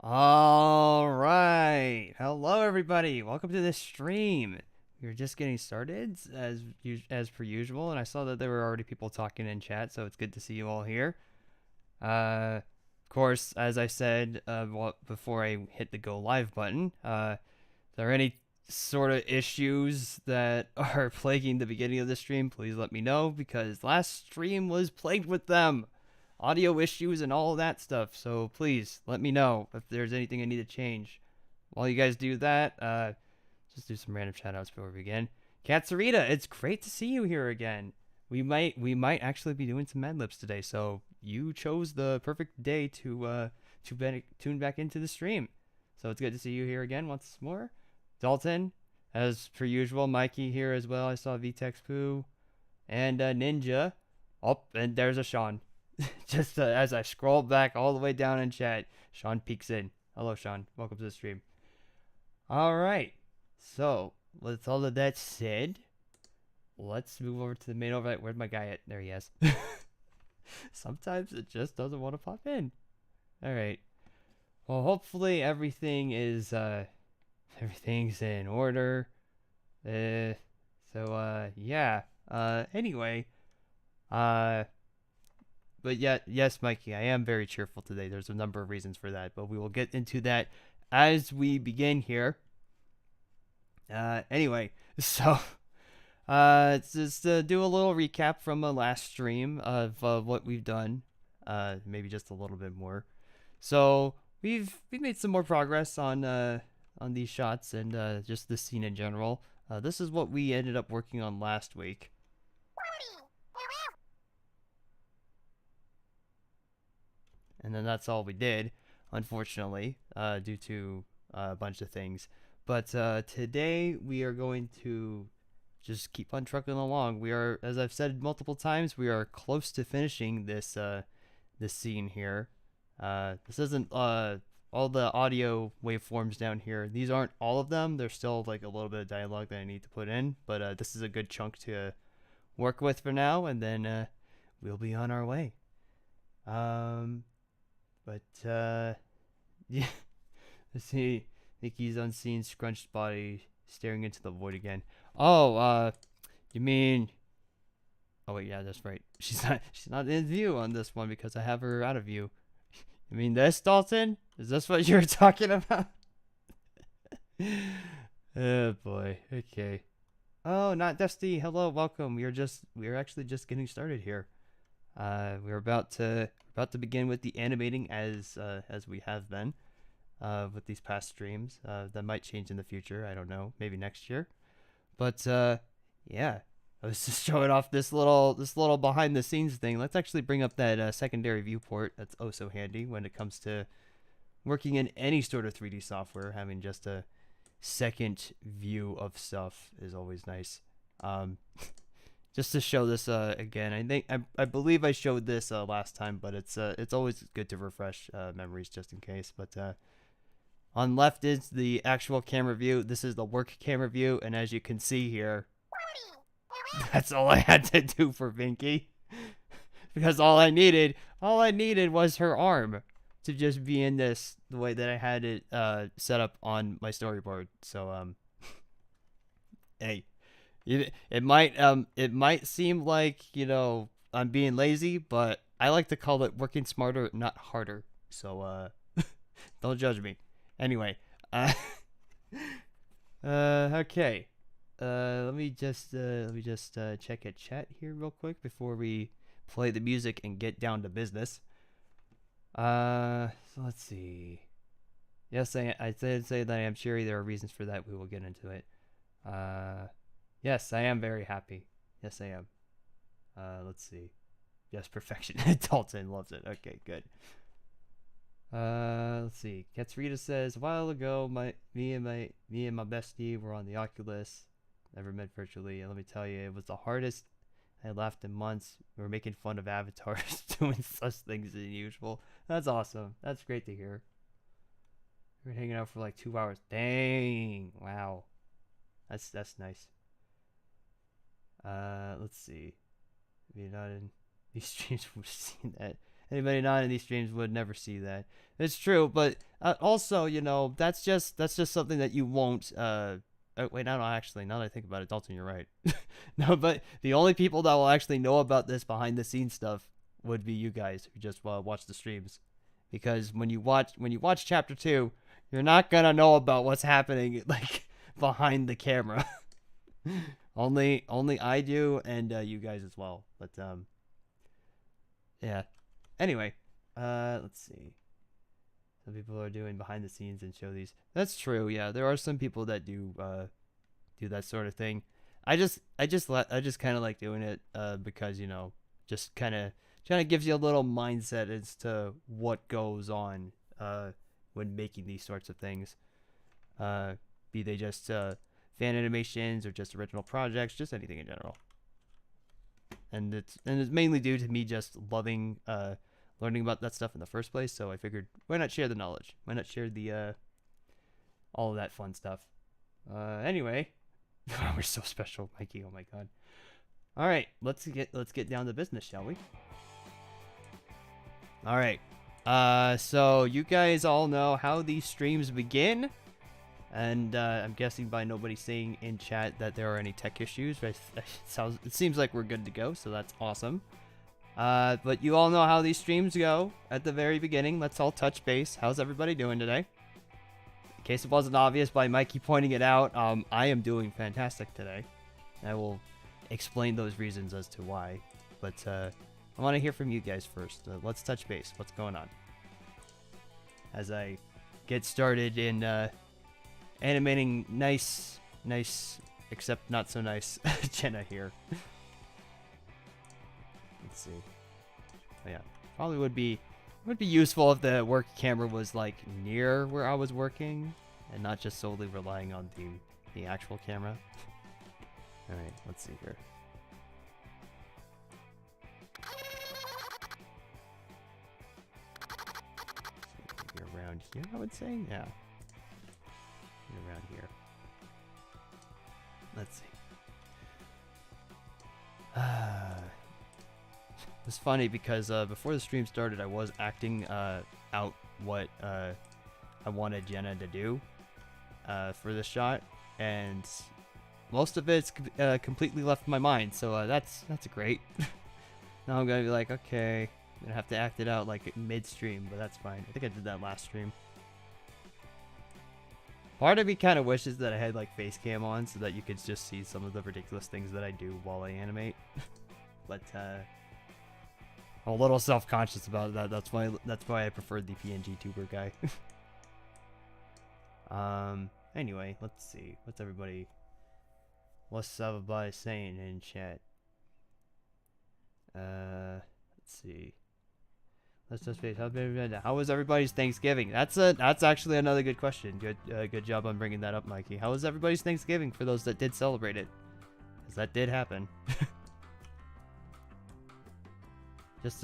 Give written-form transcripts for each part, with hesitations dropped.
All right. Hello, everybody. Welcome to this stream. We're just getting started as per usual, and I saw that there were already people talking in chat, so it's good to see you all here. Of course, as I said before I hit the go live button, if there are any sort of issues that are plaguing the beginning of the stream, please let me know because last stream was plagued with them, audio issues and all of that stuff. So please let me know if there's anything I need to change. While you guys do that, just do some random shout outs before we begin. Katsurita, it's great to see you here again. We might actually be doing some Mad Libs today, so you chose the perfect day to tune back into the stream. So it's good to see you here again once more. Dalton, as per usual, Mikey here as well. I saw VTEX Poo and Ninja. Oh, and there's a Sean. Just as I scroll back all the way down in chat, Sean peeks in. Hello, Sean. Welcome to the stream. All right. So, with all of that said, let's move over to the main overlay. Where's my guy at? There he is. Sometimes it just doesn't want to pop in. All right. Well, hopefully everything's in order. Yeah. Anyway, but yeah, yes, Mikey, I am very cheerful today. There's a number of reasons for that, but we will get into that as we begin here. Anyway, so just do a little recap from the last stream of what we've done. Maybe just a little bit more. So we've made some more progress on these shots and just the scene in general. This is what we ended up working on last week. And then that's all we did, unfortunately, due to a bunch of things. But today we are going to just keep on trucking along. We are, as I've said multiple times, we are close to finishing this scene here. This isn't all the audio waveforms down here. These aren't all of them. There's still like a little bit of dialogue that I need to put in, but this is a good chunk to work with for now, and then we'll be on our way. Yeah. Let's see. Nikki's unseen, scrunched body staring into the void again. Oh, you mean? Oh wait, yeah, that's right. She's not in view on this one because I have her out of view. You mean this, Dalton? Is this what you were talking about? Oh boy. Okay. Oh, not Dusty. Hello, welcome. We're actually just getting started here. We're about to begin with the animating as we have been with these past streams. That might change in the future. I don't know. Maybe next year. But yeah, I was just showing off this little behind the scenes thing. Let's actually bring up that secondary viewport. That's oh so handy when it comes to working in any sort of 3D software. Having just a second view of stuff is always nice. Just to show this again, I believe I showed this last time, but it's always good to refresh memories just in case. But on left is the actual camera view. This is the work camera view, and as you can see here, that's all I had to do for Vinky, because all I needed was her arm to just be in this the way that I had it set up on my storyboard. So hey. It might seem like, I'm being lazy, but I like to call it working smarter, not harder. So don't judge me. Anyway, okay. Let me just check a chat here real quick before we play the music and get down to business. So let's see. Yes, I did say that I am cheery. There are reasons for that. We will get into it. Yes, I am very happy. Yes, I am. Let's see. Yes, perfection. Dalton loves it. Okay, good. Let's see. Katsurita says, a while ago, me and my bestie were on the Oculus. Never met virtually, and let me tell you, it was the hardest. I laughed in months. We were making fun of avatars doing such things than usual. That's awesome. That's great to hear. We were hanging out for like 2 hours. Dang. Wow. That's nice. Let's see. Maybe not in these streams we've seen that. Anybody not in these streams would never see that. It's true, but also, you know, that's just something that you won't. Oh, wait, no, actually, now that I think about it, Dalton, you're right. No, but the only people that will actually know about this behind the scenes stuff would be you guys who just watch the streams, because when you watch chapter 2, you're not gonna know about what's happening like behind the camera. only I do, and you guys as well. But yeah. Anyway, let's see. Some people are doing behind the scenes and show these. That's true. Yeah, there are some people that do that sort of thing. I just kind of like doing it because, you know, just kind of gives you a little mindset as to what goes on when making these sorts of things. Be they just fan animations or just original projects, just anything in general. And it's mainly due to me just loving learning about that stuff in the first place. So I figured, why not share the knowledge? Why not share the all of that fun stuff? Anyway, we're so special, Mikey. Oh my god. All right, let's get down to business, shall we? All right. So you guys all know how these streams begin, and I'm guessing by nobody saying in chat that there are any tech issues. But it seems like we're good to go, so that's awesome. But you all know how these streams go at the very beginning. Let's all touch base. How's everybody doing today? In case it wasn't obvious by Mikey pointing it out, I am doing fantastic today. I will explain those reasons as to why. But I want to hear from you guys first. Let's touch base. What's going on? As I get started in animating nice, except not so nice Jenna here. Let's see. Oh, yeah, probably would be useful if the work camera was like near where I was working and not just solely relying on the actual camera. All right, let's see here. Maybe around here, I would say. Yeah, maybe around here. Let's see. It's funny because before the stream started, I was acting out what I wanted Jenna to do for this shot, and most of it's completely left my mind. So that's great. Now I'm gonna be like, okay, I'm gonna have to act it out like mid-stream, but that's fine. I think I did that last stream. Part of me kind of wishes that I had like face cam on so that you could just see some of the ridiculous things that I do while I animate. But I'm a little self-conscious about that. That's why I preferred the PNG tuber guy. Anyway, let's see. What's everybody saying in chat? Let's see. Let's just face. How was everybody's Thanksgiving? That's actually another good question. Good job on bringing that up, Mikey. How was everybody's Thanksgiving for those that did celebrate it? Because that did happen. Just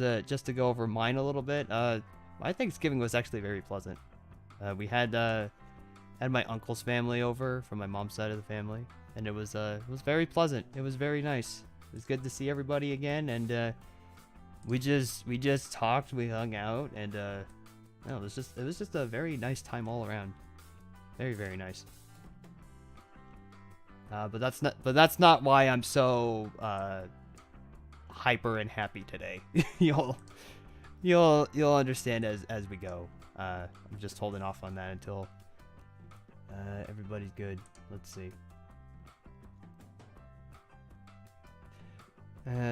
to go over mine a little bit. My Thanksgiving was actually very pleasant. We had my uncle's family over from my mom's side of the family, and it was very pleasant. It was very nice. It was good to see everybody again, and we just talked, we hung out, and no, it was just a very nice time all around. Very, very nice. But that's not why I'm so hyper and happy today. you'll understand as we go. I'm just holding off on that until everybody's good. Let's see.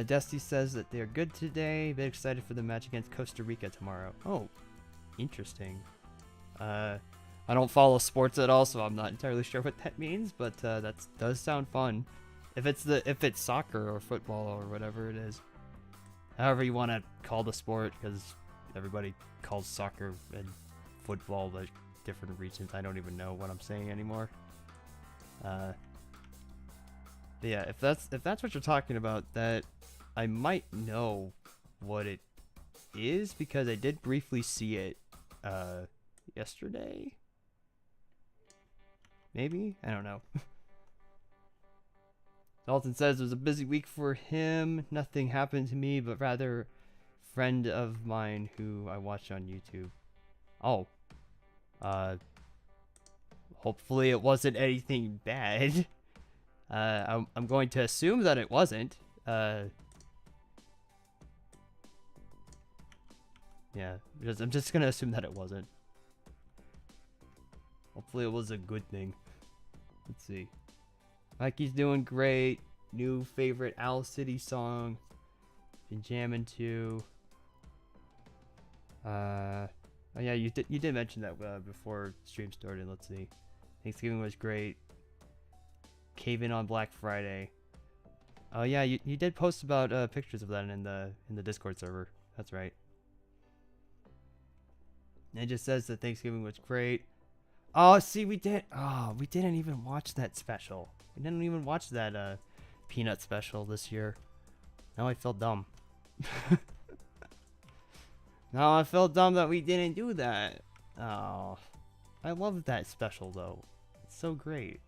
Dusty says that they're good today. Bit excited for the match against Costa Rica tomorrow. Oh, interesting. I don't follow sports at all, so I'm not entirely sure what that means, but that does sound fun. If it's soccer or football or whatever it is, however you want to call the sport, because everybody calls soccer and football like different regions. I don't even know what I'm saying anymore. But yeah, if that's what you're talking about, that I might know what it is, because I did briefly see it yesterday. Maybe? I don't know. Dalton says it was a busy week for him. Nothing happened to me, but rather friend of mine who I watched on YouTube. Oh, hopefully it wasn't anything bad. I'm going to assume that it wasn't. Yeah, I'm just gonna assume that it wasn't. Hopefully it was a good thing. Let's see. Mikey's doing great. New favorite Owl City song. Been jamming to. Oh yeah, you did mention that before stream started. Let's see. Thanksgiving was great. Cave in on Black Friday. Oh yeah, you did post about pictures of that in the Discord server. That's right. And it just says that Thanksgiving was great. Oh, see, we didn't even watch that special. We didn't even watch that peanut special this year. Now I feel dumb. Now I feel dumb that we didn't do that. Oh, I love that special though. It's so great.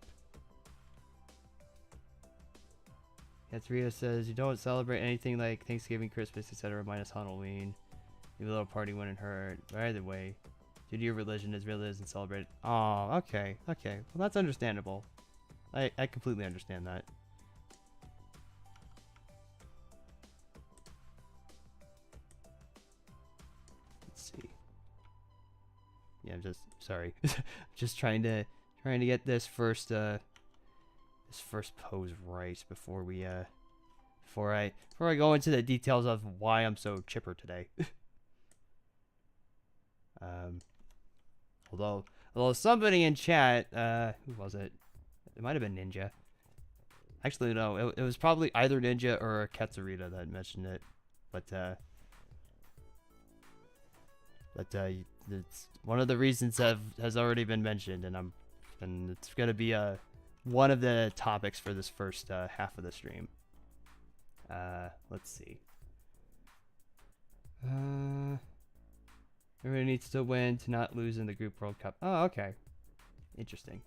Katrina says you don't celebrate anything like Thanksgiving, Christmas, etc. minus Halloween. Leave a little party when it hurt. But either way, due to your religion, Israel isn't celebrated. Oh, okay, okay. Well, that's understandable. I completely understand that. Let's see. Yeah, I'm just sorry. Just trying to get this first pose right before we before I go into the details of why I'm so chipper today. Although somebody in chat, who was it? It might have been Ninja. Actually, no, it was probably either Ninja or Katsurita that mentioned it, but it's one of the reasons has already been mentioned, and it's gonna be one of the topics for this first half of the stream. Let's see. Everybody needs to win to not lose in the Group World Cup. Oh, okay. Interesting.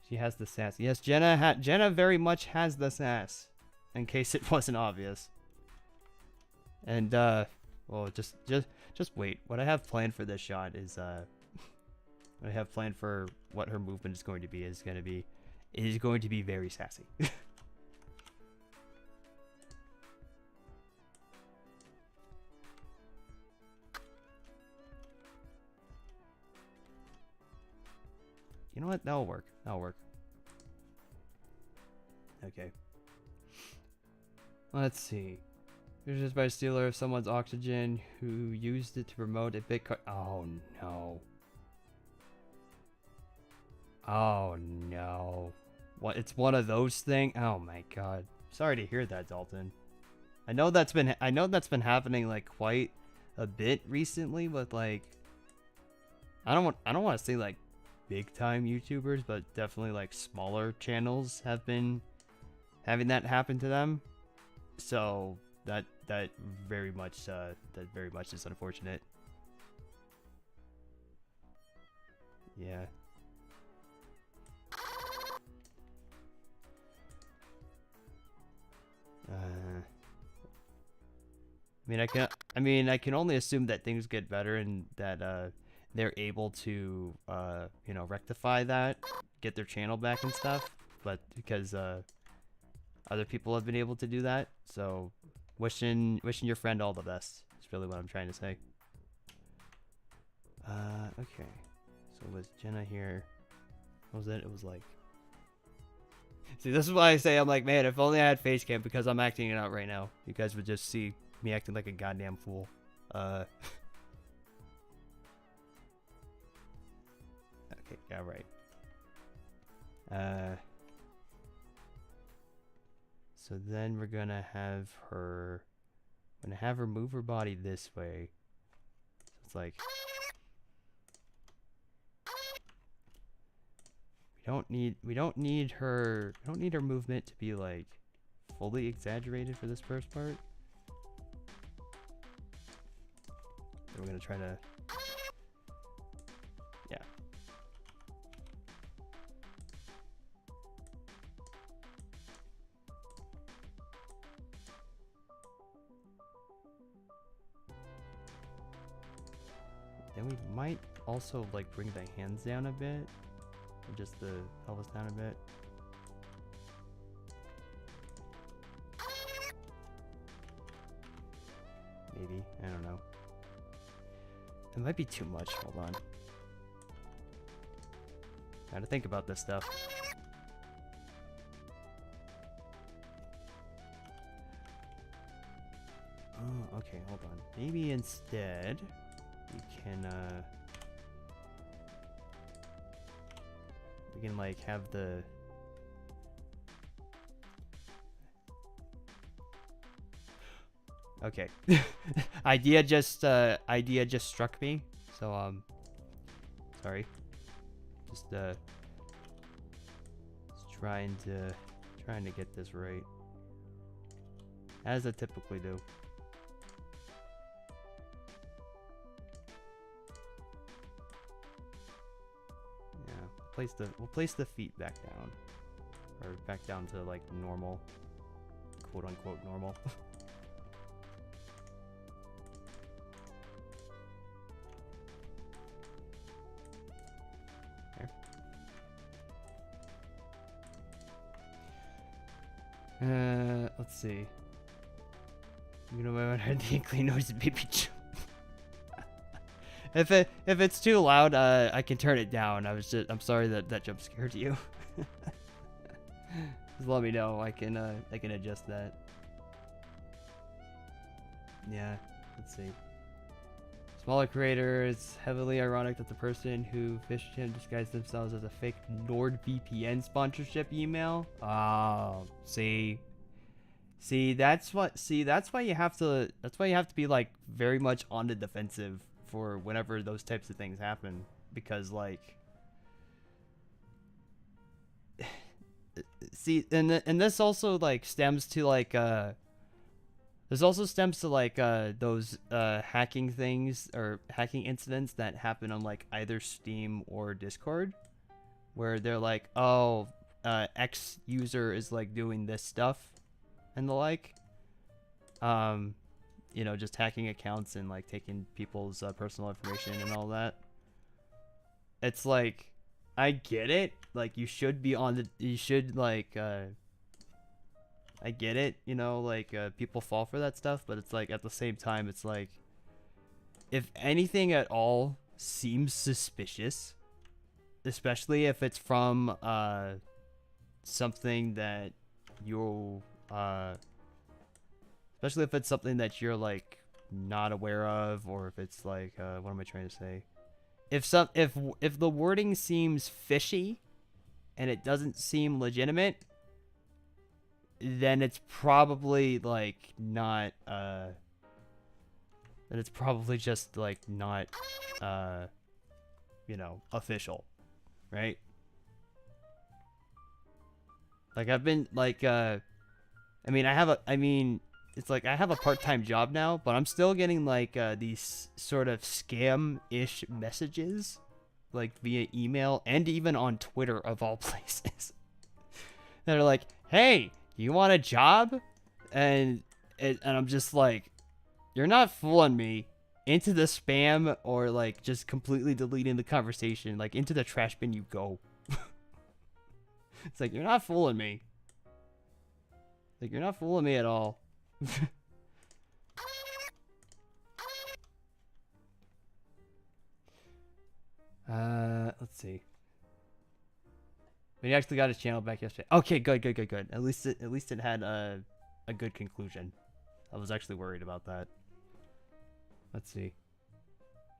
She has the sass. Yes, Jenna very much has the sass. In case it wasn't obvious. And well, just wait. What I have planned for this shot is what I have planned for what her movement is going to be is going to be very sassy. You know what? That'll work. That'll work. Okay. Let's see. Here's just by a stealer of someone's oxygen who used it to promote a Bitcoin. Oh no. Oh no. What? It's one of those things. Oh my god. Sorry to hear that, Dalton. I know that's been happening like quite a bit recently with like I don't want to say like big time YouTubers, but definitely like smaller channels have been having that happen to them. So that very much is unfortunate. Yeah. I can only assume that things get better and that they're able to you know, rectify that, get their channel back and stuff, but because other people have been able to do that, so wishing your friend all the best is really what I'm trying to say. Okay, so was Jenna here? What was it? It was like, see, this is why I say I'm like, man, if only I had face cam, because I'm acting it out right now, you guys would just see me acting like a goddamn fool. Okay, yeah, right. So then we're gonna have her move her body this way. So it's like we don't need her movement to be like fully exaggerated for this first part. So we're gonna try to, yeah. Then we might also like bring the hands down a bit. Or just the pelvis down a bit. Maybe. I don't know. It might be too much. Hold on. Gotta think about this stuff. Oh, okay, hold on. Maybe instead we can like have the okay. idea just struck me. So sorry. Just trying to get this right. As I typically do. We'll place the feet back down, or back down to like normal, quote unquote normal. There. Let's see. You know, when I heard the Inkling noise, baby jump. If it's too loud, I can turn it down. I'm sorry that jump scared you. Just let me know. I can adjust that. Yeah, let's see. Smaller creator. It's heavily ironic that the person who fished him disguised themselves as a fake NordVPN sponsorship email. Oh, see, that's why you have to be like very much on the defensive for whenever those types of things happen, because like see, and this also like stems to like those hacking things or hacking incidents that happen on like either Steam or Discord, where they're like, oh, X user is like doing this stuff and the like. You know, just hacking accounts and like taking people's personal information and all that. It's like, I get it. Like, you should like, I get it, you know, like people fall for that stuff, but it's like at the same time, it's like, if anything at all seems suspicious, especially if it's from something that you'll especially if it's something that you're like not aware of, or if it's like what am I trying to say? If the wording seems fishy and it doesn't seem legitimate, then it's probably like not then it's probably just like not you know, official, right? Like I've been like it's like I have a part-time job now, but I'm still getting like these sort of scam-ish messages, like via email and even on Twitter of all places, that are like, "Hey, you want a job?" And I'm just like, "You're not fooling me." Into the spam, or like just completely deleting the conversation, like into the trash bin you go. It's like, you're not fooling me. Like, you're not fooling me at all. Let's see. But he actually got his channel back yesterday. Okay, good. At least it had a good conclusion. I was actually worried about that. Let's see.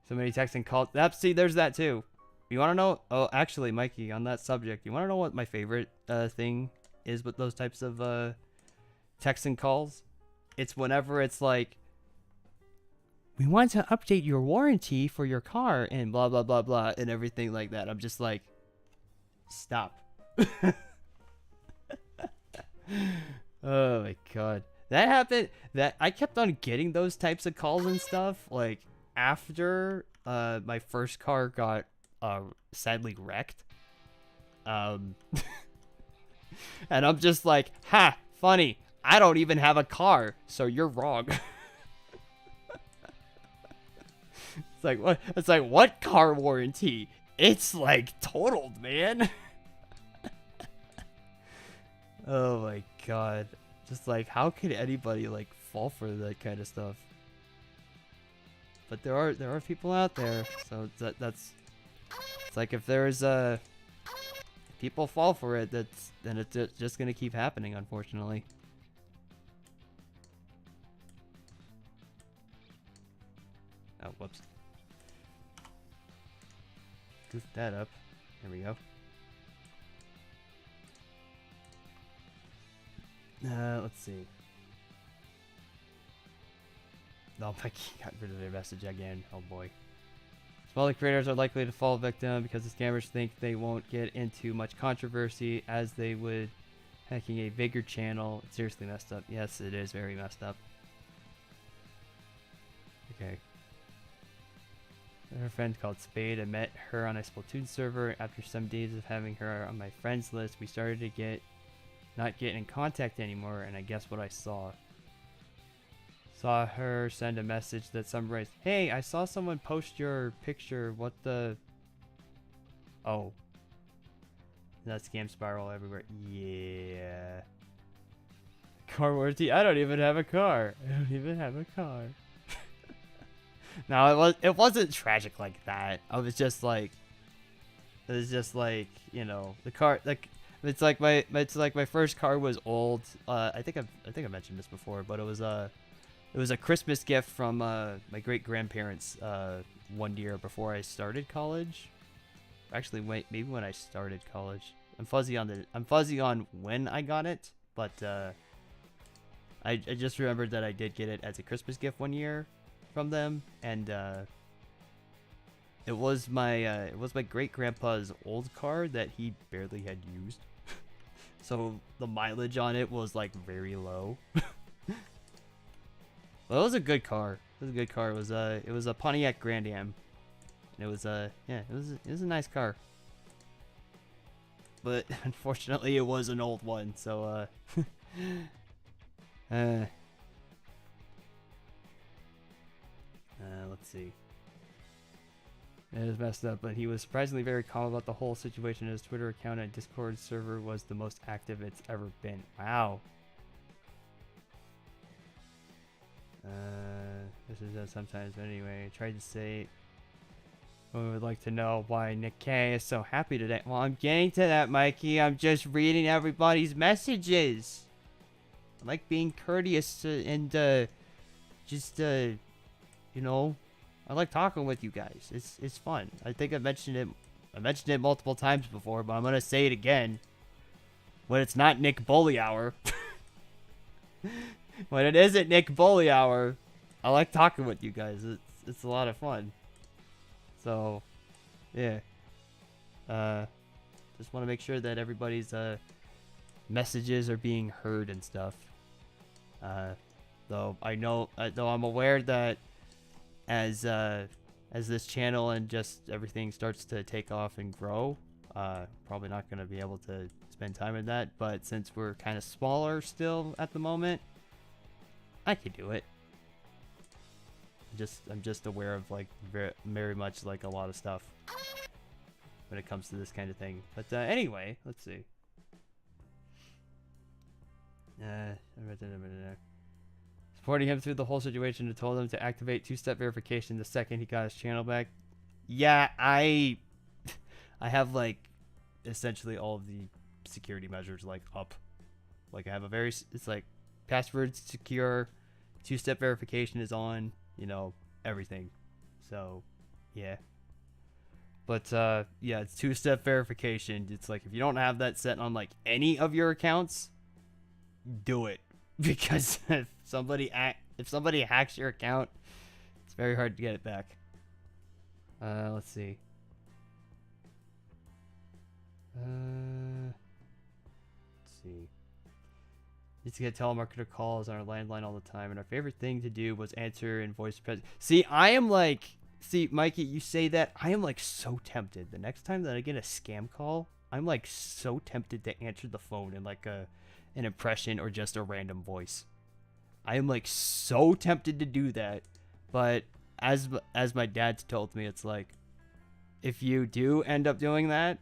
So many texts and calls. Yep, see, there's that too. You want to know? Oh, actually, Mikey, on that subject, you want to know what my favorite thing is with those types of texts and calls? It's whenever it's like, we want to update your warranty for your car and blah, blah, blah, blah, and everything like that. I'm just like, stop. Oh my god. That happened. That I kept on getting those types of calls and stuff, like, after my first car got sadly wrecked. And I'm just like, ha, funny. I don't even have a car, so you're wrong. It's like, what? It's like, what car warranty? It's like totaled, man. Oh my god. Just like, how could anybody like fall for that kind of stuff? But there are people out there, so that's it's like if there's people fall for it, then it's just gonna keep happening, unfortunately. Oh, whoops. Goofed that up. There we go. Let's see. No, Mikey got rid of their message again. Oh boy. Smaller creators are likely to fall victim because the scammers think they won't get into much controversy as they would hacking a bigger channel. It's seriously messed up. Yes, it is very messed up. Okay. Her friend called Spade. I met her on a Splatoon server. After some days of having her on my friends list, we started to not get in contact anymore, and I guess what I saw. Saw her send a message that summarized, "Hey, I saw someone post your picture. What the?" Oh. That scam spiral everywhere. Yeah. Car warranty? I don't even have a car. I don't even have a car. No, it wasn't tragic like that. It was just like, you know, the car, like, it's like my first car was old. I think I mentioned this before, but it was a Christmas gift from my great grandparents 1 year before I started college. Actually, wait, maybe when I started college. I'm fuzzy on when I got it, but I just remembered that I did get it as a Christmas gift 1 year from them, and it was my great grandpa's old car that he barely had used. So the mileage on it was like very low. Well, it was a good car. It was a good car. It was a Pontiac Grand Am. And it was yeah, it was a nice car. But unfortunately it was an old one, so let's see. It was messed up, but he was surprisingly very calm about the whole situation. His Twitter account and Discord server was the most active it's ever been. Wow. This is sometimes, but anyway, I tried to say we would like to know why Nick K is so happy today. Well, I'm getting to that, Mikey. I'm just reading everybody's messages. I like being courteous and just you know, I like talking with you guys. It's fun. I think I mentioned it multiple times before, but I'm gonna say it again. When it's not Nick Bully Hour. When it isn't Nick Bully Hour, I like talking with you guys. It's a lot of fun. So, yeah. Just want to make sure that everybody's messages are being heard and stuff. Though I'm aware that as this channel and just everything starts to take off and grow, probably not going to be able to spend time in that. But since we're kind of smaller still at the moment, I could do it. I'm just aware of like very much like a lot of stuff when it comes to this kind of thing. But anyway, let's see. Supporting him through the whole situation and told him to activate two-step verification the second he got his channel back. Yeah, I have like essentially all of the security measures like up. Like I have it's like password secure, two-step verification is on, you know, everything. So, yeah. But yeah, it's two-step verification. It's like if you don't have that set on like any of your accounts, do it, because if somebody hacks your account, it's very hard to get it back. Let's see. Let's see. Used to get telemarketer calls on our landline all the time, and our favorite thing to do was answer in voice pres. See, Mikey, you say that, I am like so tempted. The next time that I get a scam call, I'm like so tempted to answer the phone in like an impression or just a random voice. I am like so tempted to do that, but as my dad's told me, it's like, if you do end up doing that,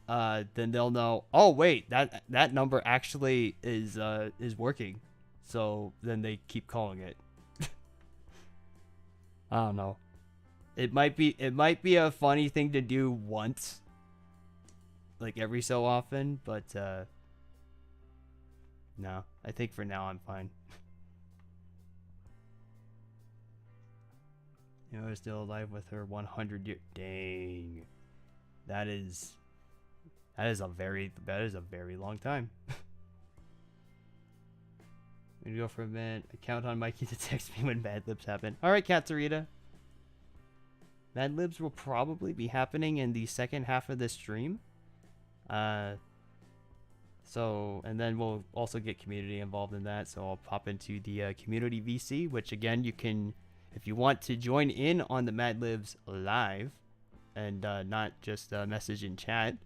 then they'll know, oh wait, that number actually is working. So then they keep calling it. I don't know. It might be a funny thing to do once, like every so often, but no, I think for now I'm fine. You know, still alive with her 100 year. Dang, that is a very long time. We go for a minute. I count on Mikey to text me when Mad Libs happen. All right, Katsurita. Mad Libs will probably be happening in the second half of this stream. So, and then we'll also get community involved in that. So I'll pop into the community VC, which again, you can, if you want to join in on the Mad Libs live and not just message in chat,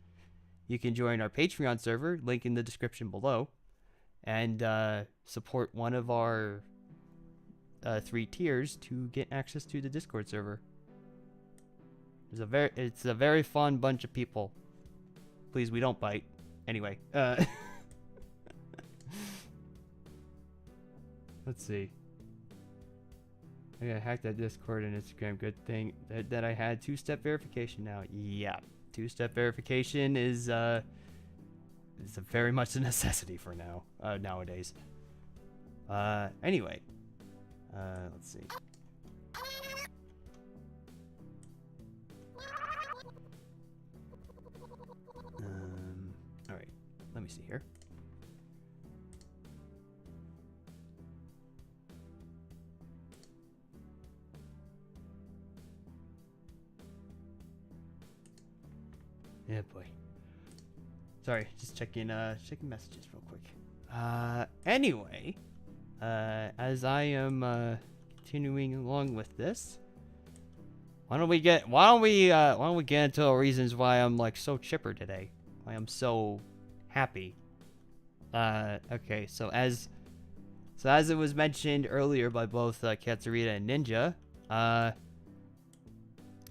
you can join our Patreon server, link in the description below, and support one of our 3 tiers to get access to the Discord server. It's a very fun bunch of people. Please, we don't bite. Anyway, let's see. I gotta hack that Discord and Instagram. Good thing that I had 2-step verification now. Yeah, 2-step verification is very much a necessity for nowadays. Anyway, let's see. All right, let me see here. Yeah, boy. Sorry, just checking messages real quick. Anyway, as I am continuing along with this, why don't we get into the reasons why I'm like so chipper today? Why I'm so happy. Okay, so as it was mentioned earlier by both Katsurita and Ninja,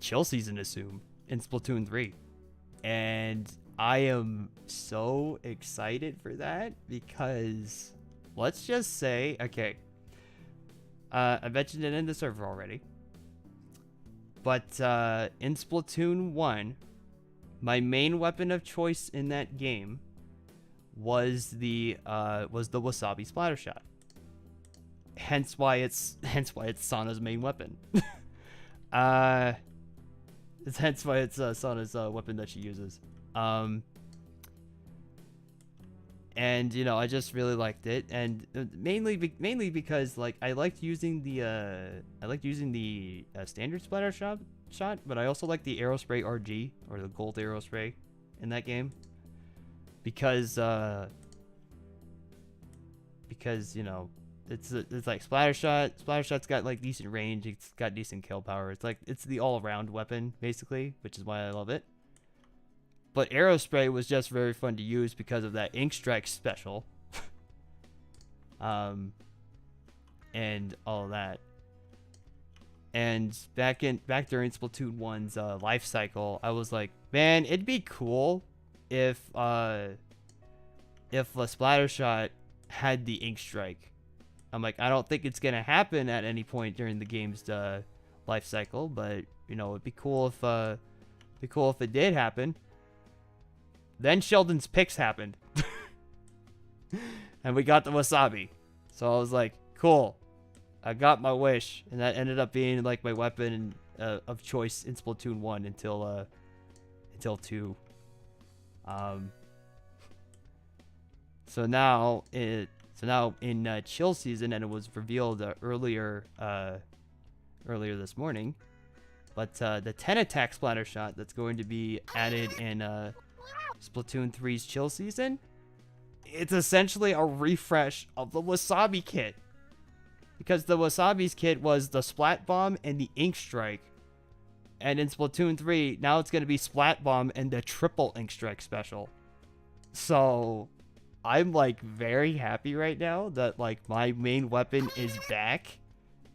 chill season is soon in Splatoon 3. And I am so excited for that because let's just say, okay, I mentioned it in the server already, but in Splatoon 1, my main weapon of choice in that game was the Wasabi Splatter Shot. Hence why it's Sana's main weapon. Hence why it's Sana's weapon that she uses. And you know, I just really liked it, and mainly because like I liked using the standard splatter shot, but I also like the Aerospray RG, or the gold Aerospray, in that game, because you know, it's like splatter shot's got like decent range, it's got decent kill power, it's the all-around weapon basically, which is why I love it. But Aerospray was just very fun to use because of that Ink Strike special. And all of that. And back during Splatoon 1's life cycle, I was like, man, it'd be cool if a splatter shot had the Ink Strike. I'm like, I don't think it's gonna happen at any point during the game's life cycle, but you know, it'd be cool if it did happen. Then Sheldon's picks happened. And we got the Wasabi. So I was like, cool. I got my wish. And that ended up being like my weapon of choice in Splatoon 1 until 2. So now in chill season, and it was revealed earlier this morning, but the 10 attack splatter shot that's going to be added in Splatoon 3's chill season, it's essentially a refresh of the Wasabi kit, because the Wasabi's kit was the Splat Bomb and the Ink Strike, and in Splatoon 3 now it's going to be Splat Bomb and the triple Ink Strike special. So I'm like very happy right now that like my main weapon is back,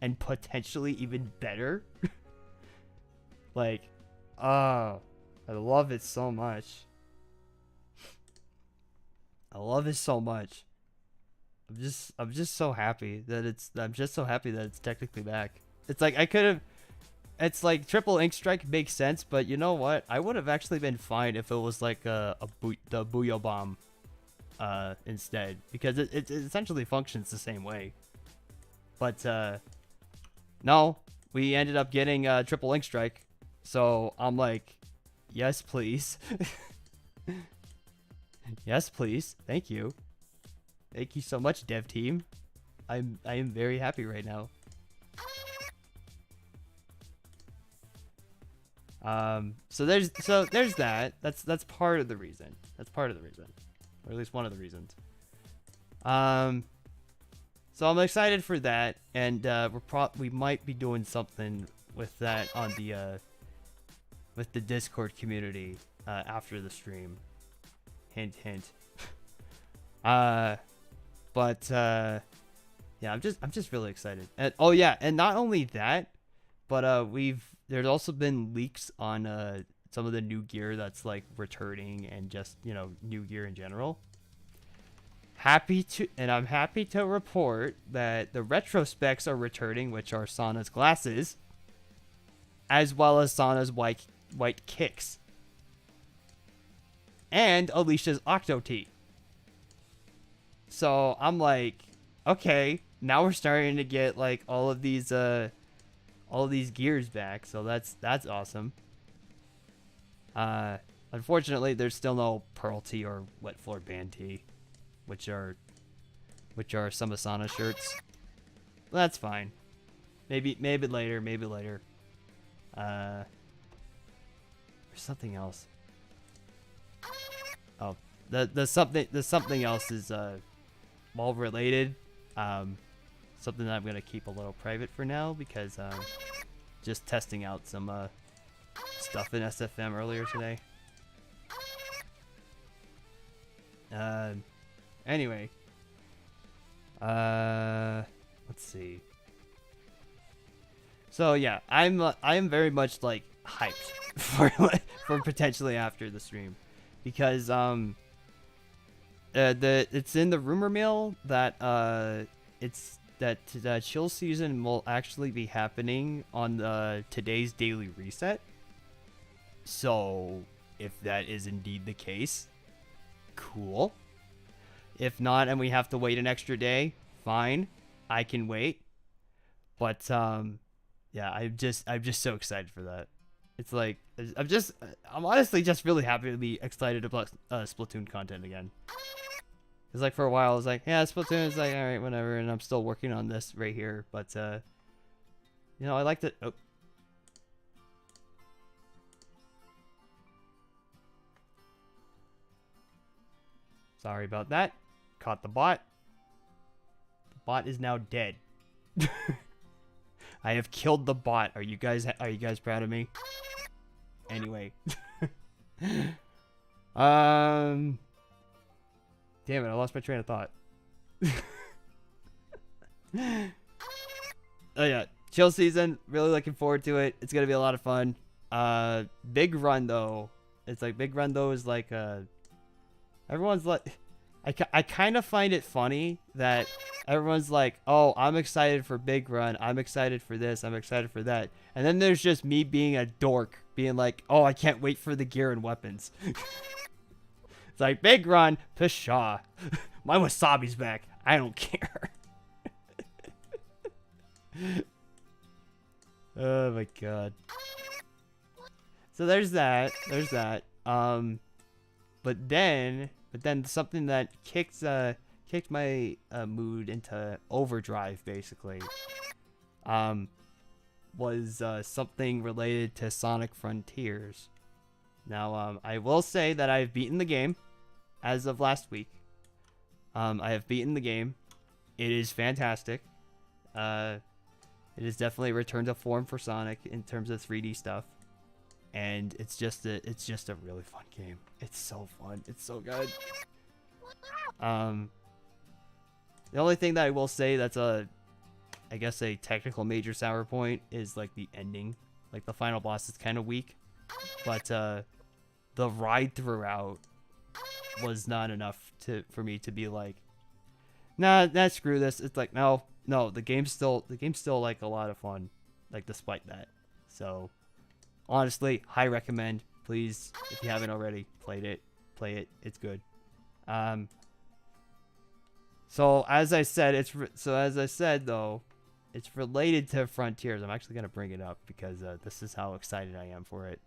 and potentially even better. Like, I love it so much. I love it so much. I'm just so happy that it's technically back. It's like I could have. It's like triple ink strike makes sense, but you know what? I would have actually been fine if it was like the Booyah Bomb instead, because it essentially functions the same way. But no, we ended up getting triple ink strike, so I'm like, yes please. Yes please, thank you so much, dev team. I am very happy right now. So there's that. That's part of the reason. That's part of the reason, or at least one of the reasons. So I'm excited for that, and we might be doing something with that on the with the Discord community after the stream. Hint, hint. But yeah, I'm just really excited. And oh yeah, and not only that, but there's also been leaks on some of the new gear that's like returning, and just, you know, new gear in general. I'm happy to report that the retro specs are returning, which are Sana's glasses, as well as Sana's white kicks, and Alicia's Octo Tee. So I'm like, okay, now we're starting to get like all of these gears back, so that's awesome. Unfortunately, there's still no Pearl Tee or Wet Floor Band Tee, which are some Asana shirts. Well, that's fine. Maybe later. There's something else. Oh, the something else is well related. Something that I'm gonna keep a little private for now, because just testing out some stuff in SFM earlier today. Anyway, let's see. So yeah, I'm very much like hyped for potentially after the stream, because it's in the rumor mill that the chill season will actually be happening on today's daily reset. So if that is indeed the case, cool. If not, and we have to wait an extra day, fine, I can wait. But yeah, I'm just so excited for that. It's like I'm honestly just really happy to be excited about Splatoon content again. It's like for a while I was like, yeah, Splatoon is like, all right, whatever, and I'm still working on this right here. But you know, I like to. Oh. Sorry about that. Caught the bot. The bot is now dead. I have killed the bot. Are you guys proud of me? Anyway. Damn it, I lost my train of thought. Oh yeah, chill season. Really looking forward to it. It's gonna be a lot of fun. Big Run though. It's like Big Run though is like everyone's like, I kind of find it funny that everyone's like, oh, I'm excited for Big Run, I'm excited for this, I'm excited for that, and then there's just me being a dork being like, oh, I can't wait for the gear and weapons. It's like, Big Run, pshaw. My wasabi's back, I don't care. Oh my god. So there's that. But then something that kicked my mood into overdrive, basically, was something related to Sonic Frontiers. Now, I will say that I've beaten the game as of last week. I have beaten the game. It is fantastic. It is definitely returned to form for Sonic in terms of 3D stuff. And it's just a really fun game. It's so fun. It's so good. The only thing that I will say that's I guess a technical major sour point is like the ending. Like the final boss is kind of weak, but the ride throughout was not enough for me to be like, nah, screw this. It's like no, the game's still like a lot of fun, like despite that. So honestly, high recommend. Please, if you haven't already played it, play it. It's good. So as I said, though, it's related to Frontiers. I'm actually gonna bring it up because this is how excited I am for it.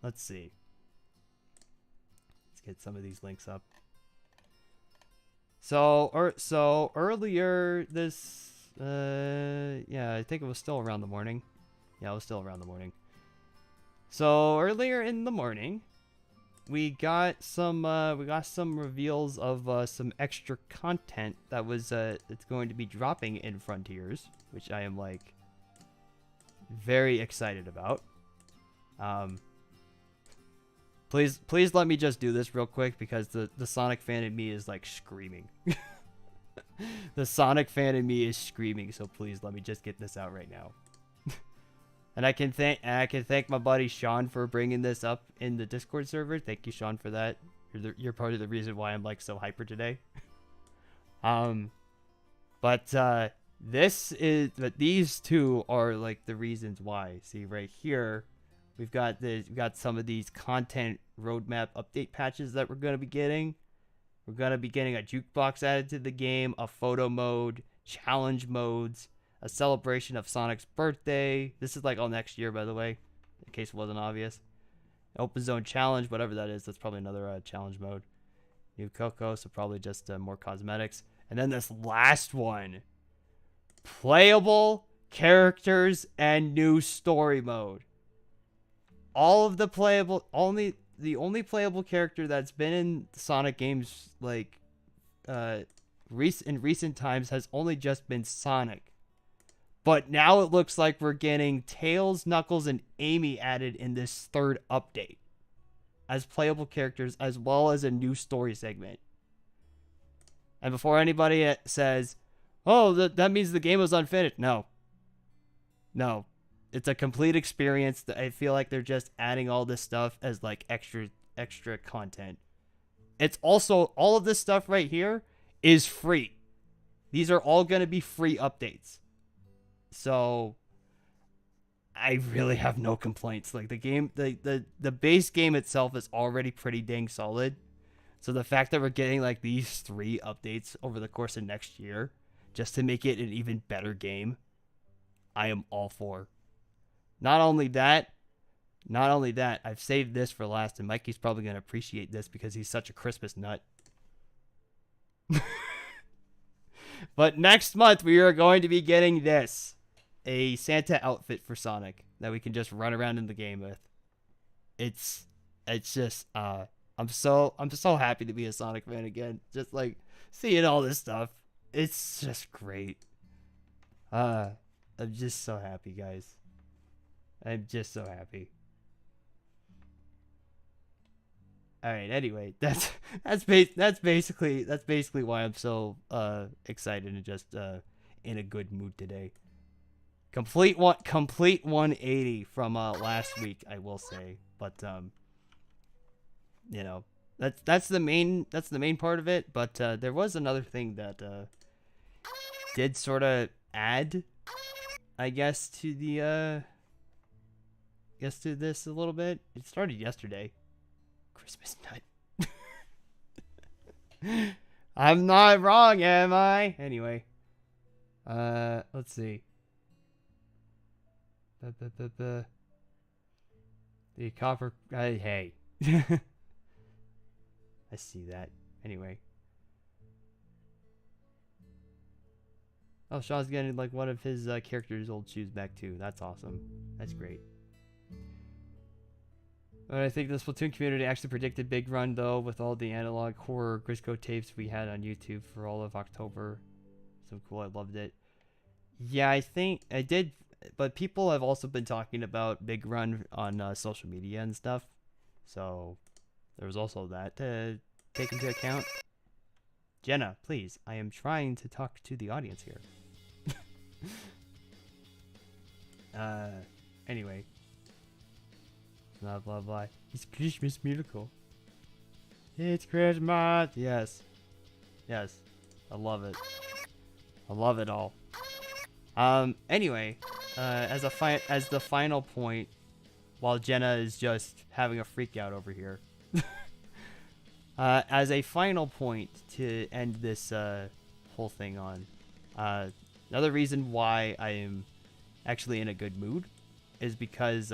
Let's see. Let's get some of these links up. So earlier this, yeah, I think it was still around the morning. Yeah, it was still around the morning. So earlier in the morning, we got some reveals of some extra content that was it's going to be dropping in Frontiers, which I am like very excited about. Please let me just do this real quick because the Sonic fan in me is like screaming. The Sonic fan in me is screaming, so please let me just get this out right now. And I can thank my buddy Sean for bringing this up in the Discord server. Thank you, Sean, for that. You're part of the reason why I'm like so hyper today. But these two are like the reasons why. See right here, we've got some of these content roadmap update patches that we're gonna be getting. We're gonna be getting a jukebox added to the game, a photo mode, challenge modes, a celebration of Sonic's birthday. This is like all next year, by the way, in case it wasn't obvious. Open zone challenge, whatever that is. That's probably another challenge mode. New Coco, so probably just more cosmetics. And then this last one, playable characters and new story mode. All of the the only playable character that's been in Sonic games like in recent times has only just been Sonic. But now it looks like we're getting Tails, Knuckles, and Amy added in this third update as playable characters, as well as a new story segment. And before anybody says, oh, that means the game was unfinished. No. It's a complete experience. I feel like they're just adding all this stuff as like extra content. It's also, all of this stuff right here is free. These are all going to be free updates. So I really have no complaints. Like the game, the base game itself is already pretty dang solid. So the fact that we're getting like these 3 updates over the course of next year just to make it an even better game, I am all for. Not only that, I've saved this for last, and Mikey's probably going to appreciate this because he's such a Christmas nut. But next month we are going to be getting this. A Santa outfit for Sonic that we can just run around in the game with. It's just I'm so happy to be a Sonic fan again. Just like seeing all this stuff. It's just great. I'm just so happy, guys. I'm just so happy. All right, anyway, that's basically why I'm so excited and just in a good mood today. Complete 180 from last week, I will say, but you know, that's the main part of it. But there was another thing that did sort of add, I guess, to the to this a little bit. It started yesterday. Christmas nut. I'm not wrong, am I? Anyway, let's see. The copper. Hey. I see that. Anyway. Oh, Sean's getting like one of his character's old shoes back too. That's awesome. That's great. But I think the Splatoon community actually predicted Big Run though, with all the analog horror Grisco tapes we had on YouTube for all of October. So cool. I loved it. Yeah, I think I did. But people have also been talking about Big Run on social media and stuff. So there was also that to take into account. Jenna, please. I am trying to talk to the audience here. Anyway. Blah, blah, blah. It's Christmas miracle. It's Christmas. Yes. Yes. I love it. I love it all. Anyway, as the final point, while Jenna is just having a freak out over here. As a final point to end this whole thing on, another reason why I am actually in a good mood is because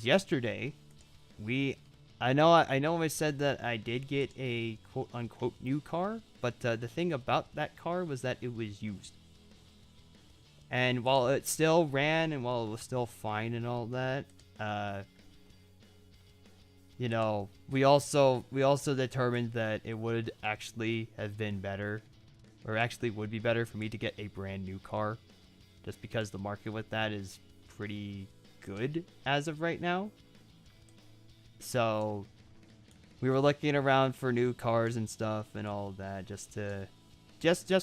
yesterday I know I said that I did get a quote unquote new car, but the thing about that car was that it was used. And while it still ran and while it was still fine and all that, you know, we also determined that it would actually have been better, or actually would be better for me to get a brand new car, just because the market with that is pretty good as of right now. So we were looking around for new cars and stuff and all of that, just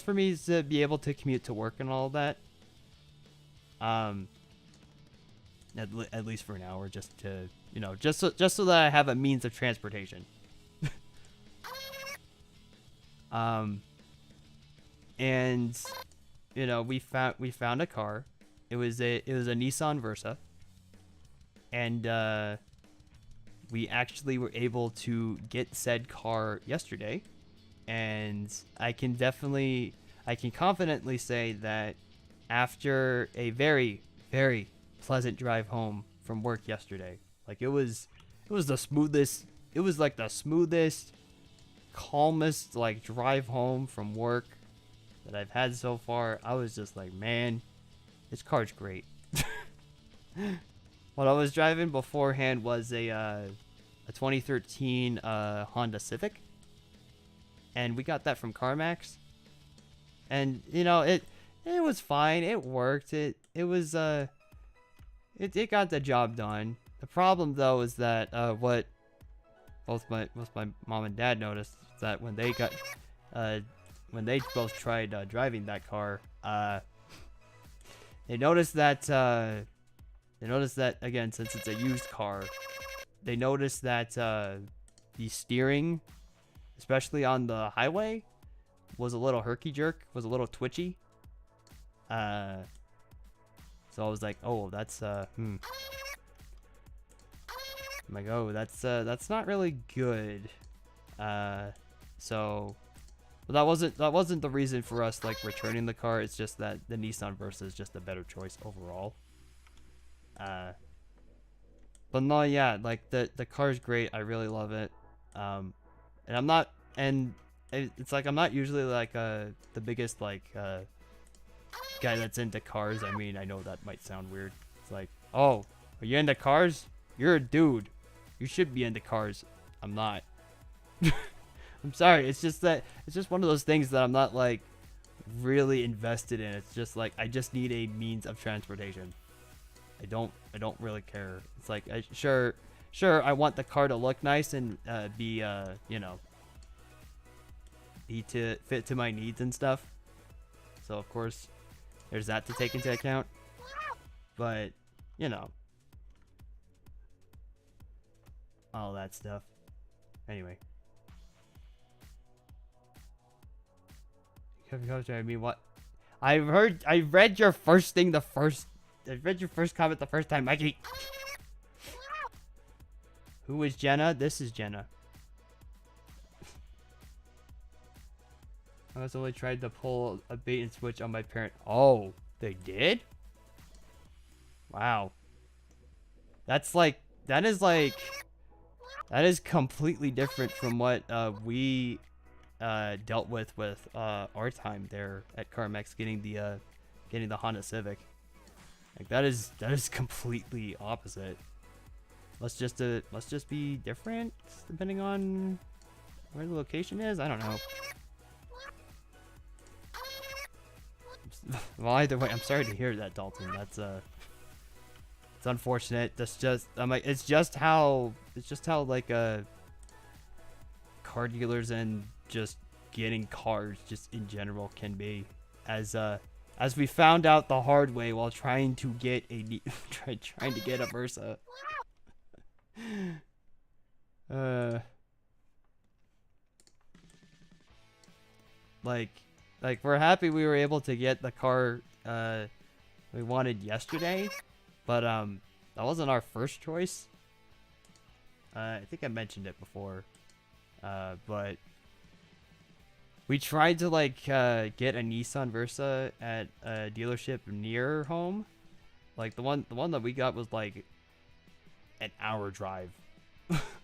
for me to be able to commute to work and all of that. At least for an hour, just to, you know, just so that I have a means of transportation. And you know, we found a car. It was a Nissan Versa, and we actually were able to get said car yesterday, and I can confidently say that after a very, very pleasant drive home from work yesterday, like it was the smoothest, calmest like drive home from work that I've had so far. I was just like, man, this car's great. What I was driving beforehand was a 2013 Honda Civic, and we got that from CarMax, and you know, it was fine. It worked. It got the job done. The problem though is that what both my mom and dad noticed is that when they both tried driving that car, they noticed that again, since it's a used car, they noticed that the steering, especially on the highway, was a little herky-jerk, was a little twitchy. So I was like, oh, that's I'm like, oh, that's not really good. So but that wasn't the reason for us like returning the car. It's just that the Nissan Versa is just a better choice overall. But no, yeah, like the car's great. I really love it. And I'm not, and it's like I'm not usually like the biggest like guy that's into cars. I mean, I know that might sound weird. It's like, oh, are you into cars? You're a dude. You should be into cars. I'm not. I'm sorry. It's just one of those things that I'm not like really invested in. It's just like I just need a means of transportation. I don't really care. It's like sure I want the car to look nice and be you know, be to fit to my needs and stuff. So of course there's that to take into account. But you know, all that stuff. Anyway. I mean, what? I read your first comment the first time, Mikey. Who is Jenna? This is Jenna. I was only tried to pull a bait and switch on my parent. Oh, they did? Wow. That is completely different from what we dealt with our time there at CarMax getting the Honda Civic. Like that is completely opposite. Let's just be different depending on where the location is. I don't know. Well, either way, I'm sorry to hear that, Dalton. That's it's unfortunate. That's just it's just how like car dealers and just getting cars just in general can be, as we found out the hard way while trying to get a trying to get a Versa. Like we're happy we were able to get the car we wanted yesterday, but that wasn't our first choice. I think I mentioned it before, but we tried to like get a Nissan Versa at a dealership near home. Like the one that we got was like an hour drive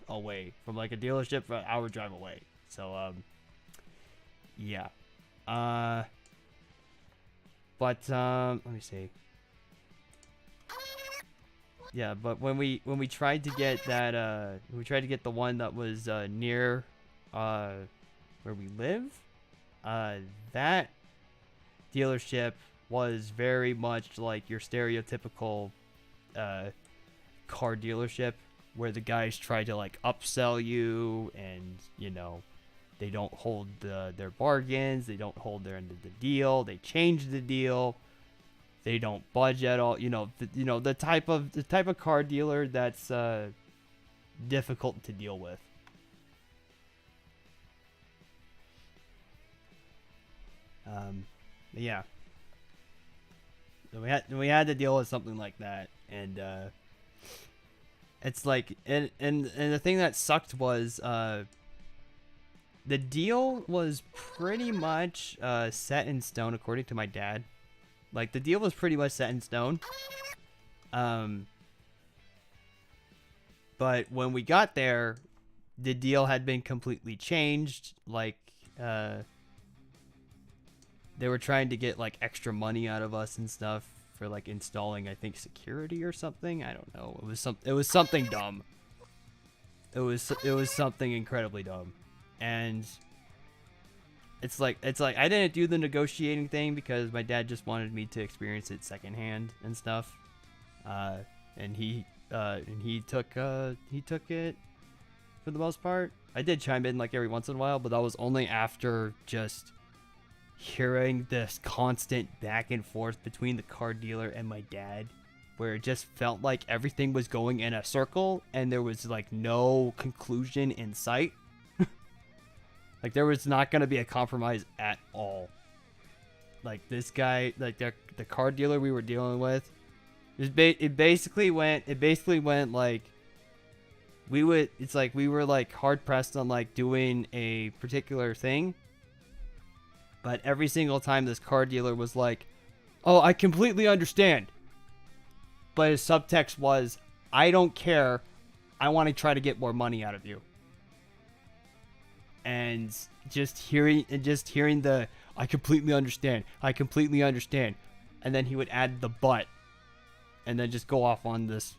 away from like a dealership, for an hour drive away. So yeah. But let me see. Yeah, but when we tried to get that we tried to get the one that was near where we live, that dealership was very much like your stereotypical car dealership, where the guys try to like upsell you, and you know, they don't hold their bargains, they don't hold their end of the deal, they change the deal, they don't budge at all. You know, the type of car dealer that's difficult to deal with. Yeah. So we had to deal with something like that, and it's like, and the thing that sucked was the deal was pretty much set in stone, according to my dad. Like, the deal was pretty much set in stone. But when we got there, the deal had been completely changed. Like, they were trying to get like extra money out of us and stuff for like installing, I think, security or something. I don't know. It was something dumb. It was something incredibly dumb. And it's like I didn't do the negotiating thing because my dad just wanted me to experience it secondhand and stuff. And he took it for the most part. I did chime in like every once in a while, but that was only after just hearing this constant back and forth between the car dealer and my dad, where it just felt like everything was going in a circle and there was like no conclusion in sight. Like, there was not going to be a compromise at all. Like, this guy, like the car dealer we were dealing with, it basically went like, it's like we were like hard pressed on like doing a particular thing, but every single time this car dealer was like, "Oh, I completely understand," but his subtext was, "I don't care, I want to try to get more money out of you." And just hearing the I completely understand, and then he would add the "but," and then just go off on this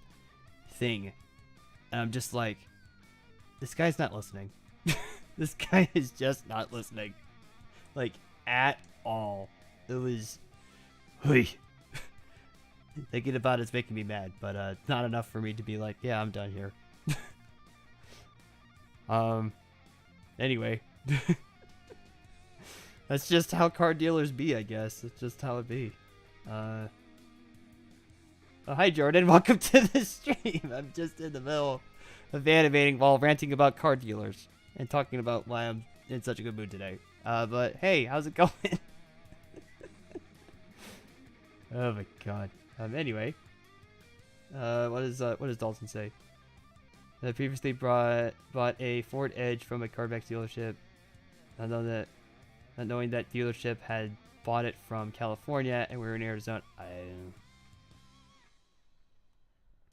thing, and I'm just like, this guy's not listening. This guy is just not listening, like, at all. It was, thinking about it's making me mad, but not enough for me to be like, yeah, I'm done here. Anyway, that's just how car dealers be, I guess. It's just how it be. Oh, hi, Jordan. Welcome to the stream. I'm just in the middle of animating while ranting about car dealers and talking about why I'm in such a good mood today. But hey, how's it going? Oh my god. Anyway, what does Dalton say? I previously bought a Ford Edge from a Carbex dealership. Not knowing that dealership had bought it from California and we were in Arizona.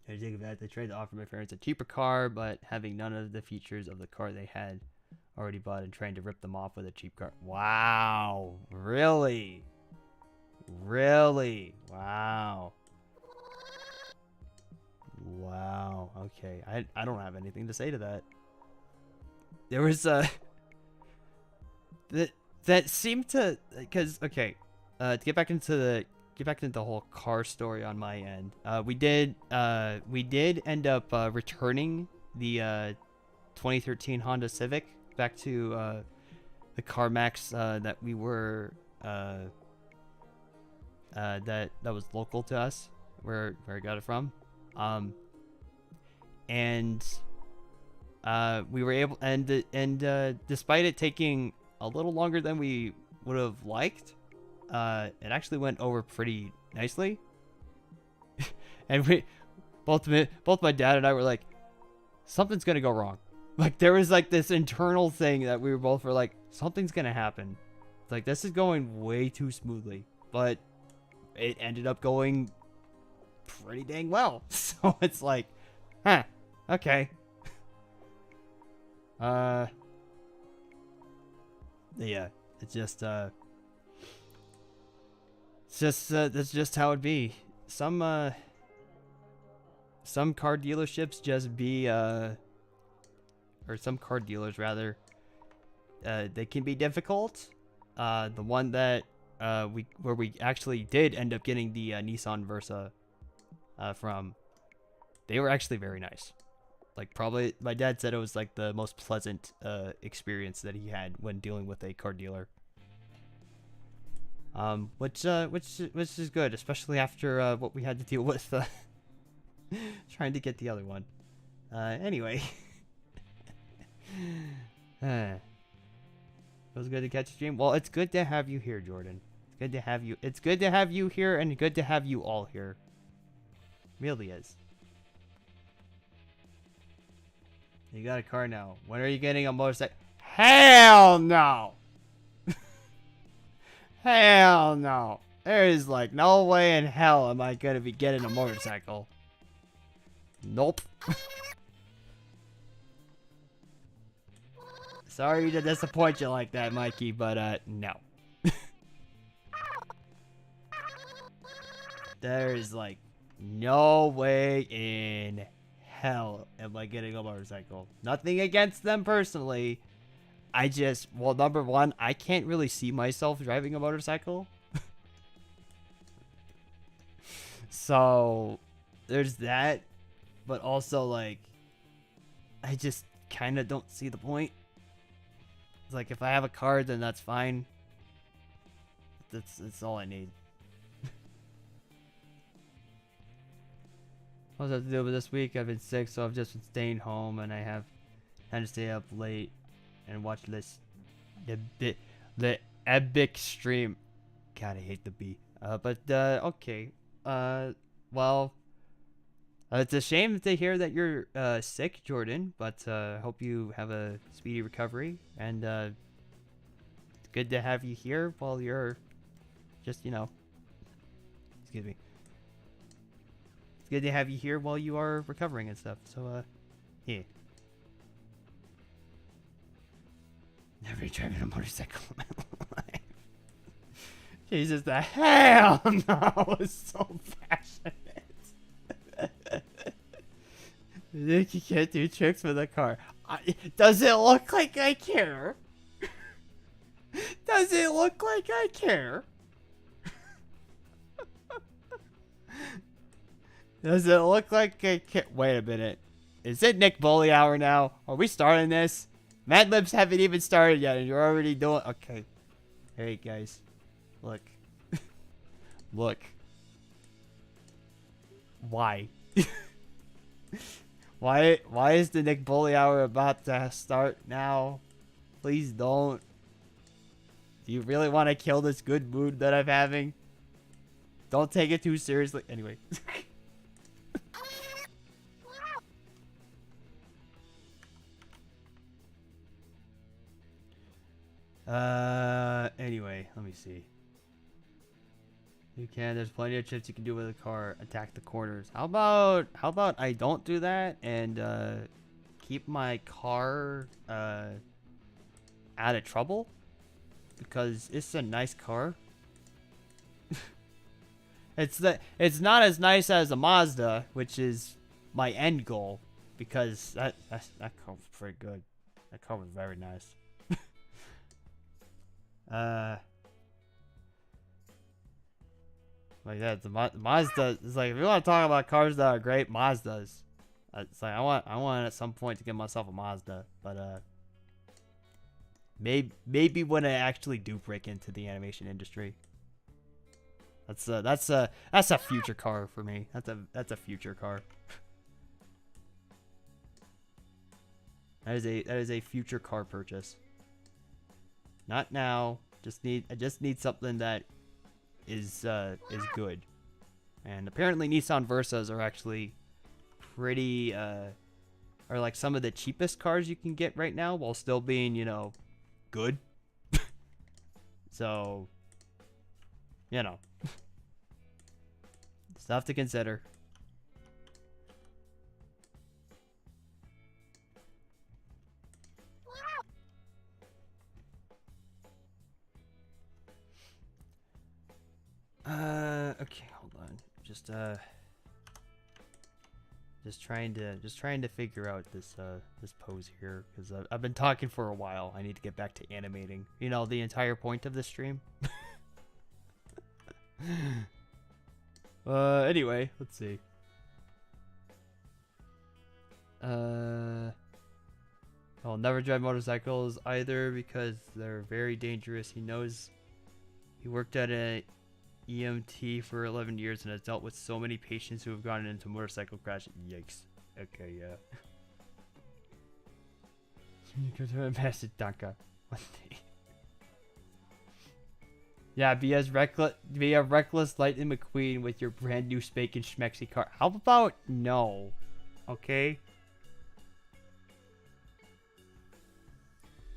I think of that. They tried to offer my parents a cheaper car, but having none of the features of the car they had already bought and trying to rip them off with a cheap car. Wow. Really? Really? Wow. Wow. Okay. I don't have anything to say to that. There was that seemed to, because okay, to get back into the whole car story on my end. We did end up returning the 2013 Honda Civic back to the CarMax that we were that was local to us, where I got it from, and we were able, and despite it taking a little longer than we would have liked, it actually went over pretty nicely. And we both my dad and I were like, something's gonna go wrong. Like, there was like this internal thing that we were both were like, something's gonna happen. It's like, this is going way too smoothly, but it ended up going pretty dang well. So it's like, huh, okay. Yeah, it's just that's just how it be. Some car dealerships just be or some car dealers rather, they can be difficult. The one that where we actually did end up getting the Nissan Versa from, they were actually very nice. Like, probably my dad said it was like the most pleasant experience that he had when dealing with a car dealer. Which is good, especially after what we had to deal with trying to get the other one. Anyway. It was good to catch a stream. Well, it's good to have you here, Jordan. It's good to have you. It's good to have you here, and good to have you all here. Really is. You got a car now. When are you getting a motorcycle? Hell no! Hell no. There is like no way in hell am I gonna be getting a motorcycle. Nope. Sorry to disappoint you like that, Mikey, but no. There's like no way in hell am I getting a motorcycle. Nothing against them personally. I just, well, number one, I can't really see myself driving a motorcycle. So there's that, but also like I just kind of don't see the point. It's like, if I have a car, then that's fine. That's all I need. What does that have to do with this week? I've been sick, so I've just been staying home, and I have had to stay up late and watch this the epic stream. God, I hate the B. But okay. Well, it's a shame to hear that you're sick, Jordan, but I hope you have a speedy recovery, and it's good to have you here while you're just, you know, excuse me. It's good to have you here while you are recovering and stuff, so yeah. Never driven a motorcycle in my life. Jesus, the hell no, it's so passionate. You think you can't do tricks with a car? Does it look like I care? Does it look like I care? Does it look like I care? Wait a minute. Is it Nick Bully hour now? Are we starting this? Mad Libs haven't even started yet and you're already doing... Okay. Hey, guys. Look. Look. Why? Why is the Nick Bully hour about to start now? Please don't. Do you really want to kill this good mood that I'm having? Don't take it too seriously. Anyway. Anyway, let me see. You can. There's plenty of tricks you can do with a car. Attack the corners. How about I don't do that and keep my car out of trouble, because it's a nice car. It's not as nice as a Mazda, which is my end goal, because that car was pretty good. That car was very nice. Like that, the Mazda is like, if you want to talk about cars that are great, Mazdas. It's like I want at some point to get myself a Mazda, but Maybe when I actually do break into the animation industry. That's a future car for me. That's a future car. That is a future car purchase. Not now. I just need something that is good. And apparently Nissan Versas are actually pretty are like some of the cheapest cars you can get right now while still being, you know, good. So, you know, stuff to consider. Okay, hold on. Just trying to figure out this this pose here because I've been talking for a while. I need to get back to animating. You know, the entire point of this stream. Anyway, let's see. I'll never drive motorcycles either because they're very dangerous. He knows. He worked at a EMT for 11 years and has dealt with so many patients who have gotten into motorcycle crashes. Yikes. Okay, yeah. Master Danka. One day. Yeah, be a reckless Lightning McQueen with your brand new Spankin' Schmexy car. How about no? Okay.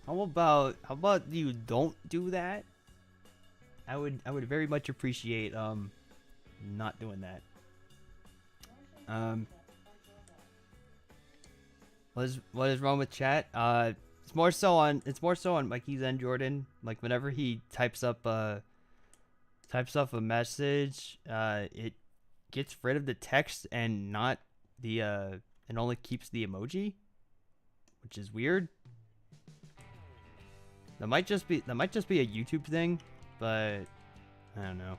How about you don't do that? I would very much appreciate not doing that. What is wrong with chat? It's more so on Mikey's and Jordan. Like whenever he types up a message, it gets rid of the text and not the and only keeps the emoji, which is weird. That might just be a YouTube thing, but I don't know.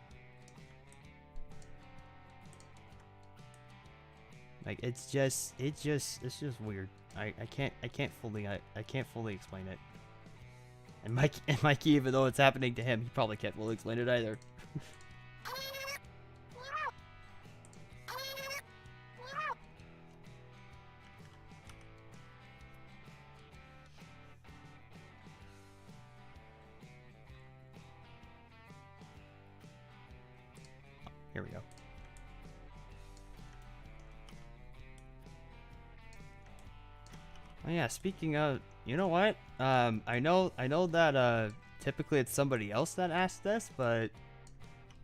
Like it's just weird. I can't fully explain it. And Mikey, even though it's happening to him, he probably can't fully explain it either. Here we go. Oh yeah, speaking of, you know what? I know that typically it's somebody else that asked this, but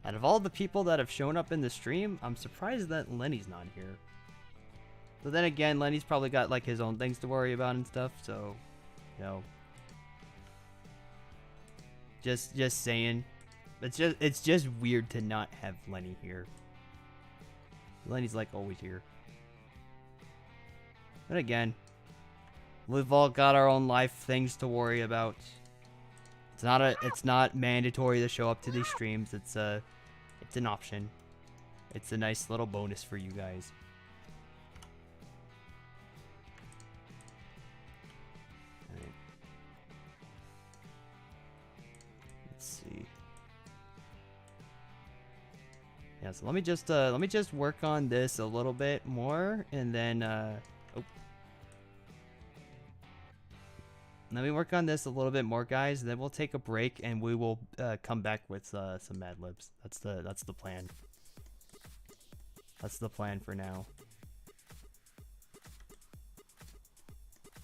out of all the people that have shown up in the stream, I'm surprised that Lenny's not here. But then again, Lenny's probably got like his own things to worry about and stuff, so you know. Just saying. It's just weird to not have Lenny here. Lenny's like always here. But again, we've all got our own life things to worry about. It's not mandatory to show up to these streams. It's an option. It's a nice little bonus for you guys. All right. Let's see. Yeah, so let me just work on this a little bit more, and then let me work on this a little bit more, guys. Then we'll take a break, and we will come back with some Mad Libs. That's the plan. That's the plan for now.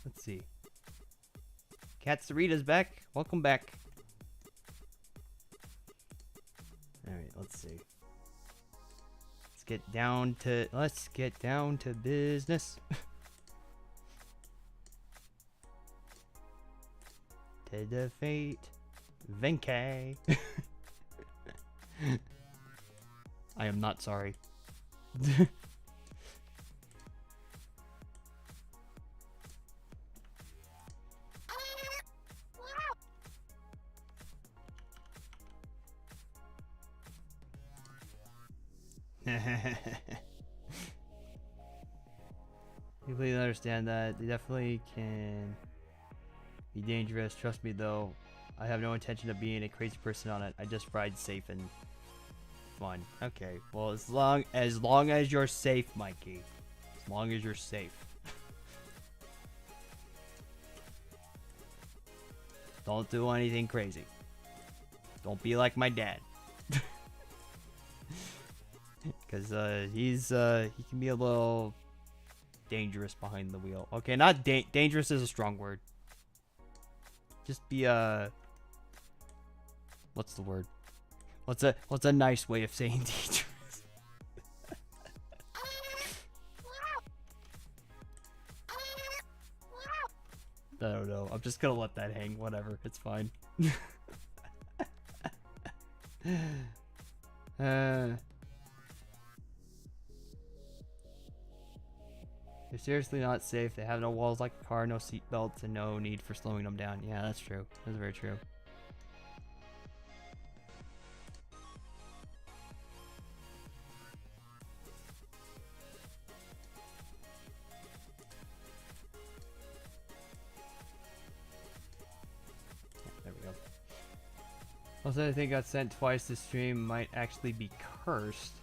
Let's see. Cat Sarita's back. Welcome back. All right, let's see. Let's get down to business. To defeat Venkai. I am not sorry. Completely understand that. They definitely can Be dangerous. Trust me, though. I have no intention of being a crazy person on it. I just ride safe and fun. Okay. Well, as long as you're safe, Mikey. As long as you're safe. Don't do anything crazy. Don't be like my dad. Because he can be a little dangerous behind the wheel. Okay, not dangerous is a strong word. Just be what's the word? What's a nice way of saying dangerous? I don't know. I'm just gonna let that hang. Whatever. It's fine. They're seriously not safe. They have no walls like a car, no seat belts, and no need for slowing them down. Yeah, that's true. That's very true. There we go. Also, I think got sent twice this stream might actually be cursed.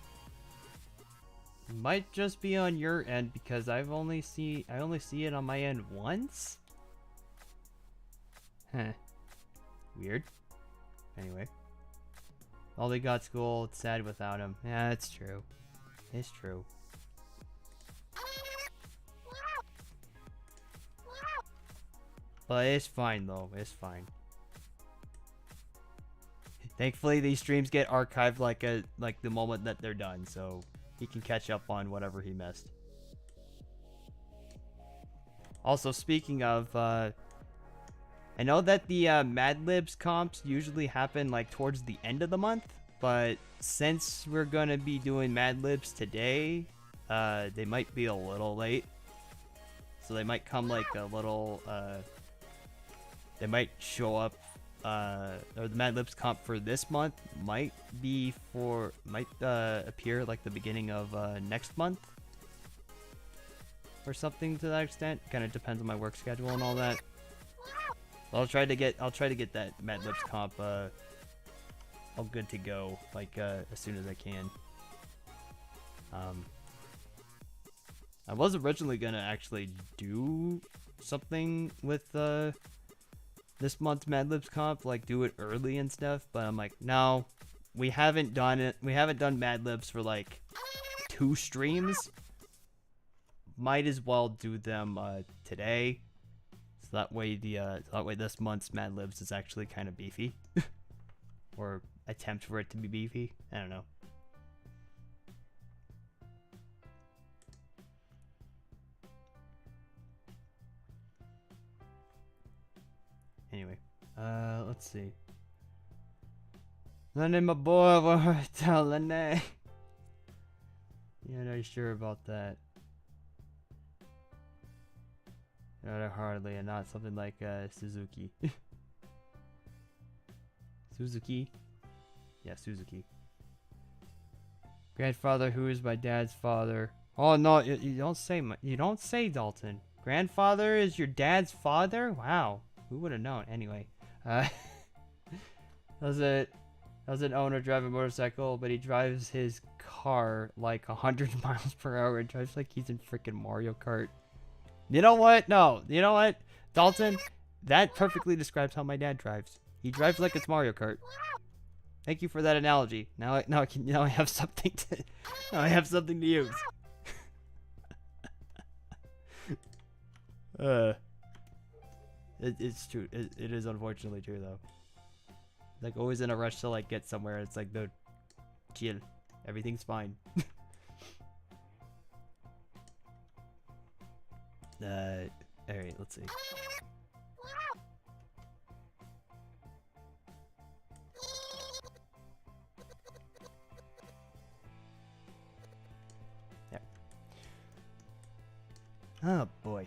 Might just be on your end because I only see it on my end once. Huh. Weird. Anyway. All they got school, it's sad without him. Yeah, it's true. It's true. But it's fine though, it's fine. Thankfully these streams get archived like the moment that they're done, so he can catch up on whatever he missed. Also, speaking of, I know that the Mad Libs comps usually happen like towards the end of the month, but since we're gonna be doing Mad Libs today, they might be a little late. So they might come like a little, they might show up, or the Mad Libs comp for this month might appear like the beginning of next month. Or something to that extent. Kind of depends on my work schedule and all that. I'll try to get that Mad Libs comp all good to go, like as soon as I can. I was originally gonna actually do something with this month's Mad Libs comp, like do it early and stuff, but I'm like, no, we haven't done it. We haven't done Mad Libs for like 2 streams. Might as well do them today, so that way this month's Mad Libs is actually kind of beefy, or attempt for it to be beefy. I don't know. Anyway, let's see. Lenny, my boy, what tell Lenny? You're not sure about that. Not hardly, and not something like Suzuki. Suzuki? Yeah, Suzuki. Grandfather, who is my dad's father. Oh no, you don't say Dalton. Grandfather is your dad's father? Wow, who would have known? Anyway, doesn't own or drive a motorcycle, but he drives his car like 100 miles per hour and drives like he's in freaking Mario Kart. You know what? No. You know what? Dalton, that perfectly describes how my dad drives. He drives like it's Mario Kart. Thank you for that analogy. Now I have something to use. It's true. It is unfortunately true though. Like always in a rush to like get somewhere. It's like, dude, chill. Everything's fine. Alright, let's see. There. Oh boy.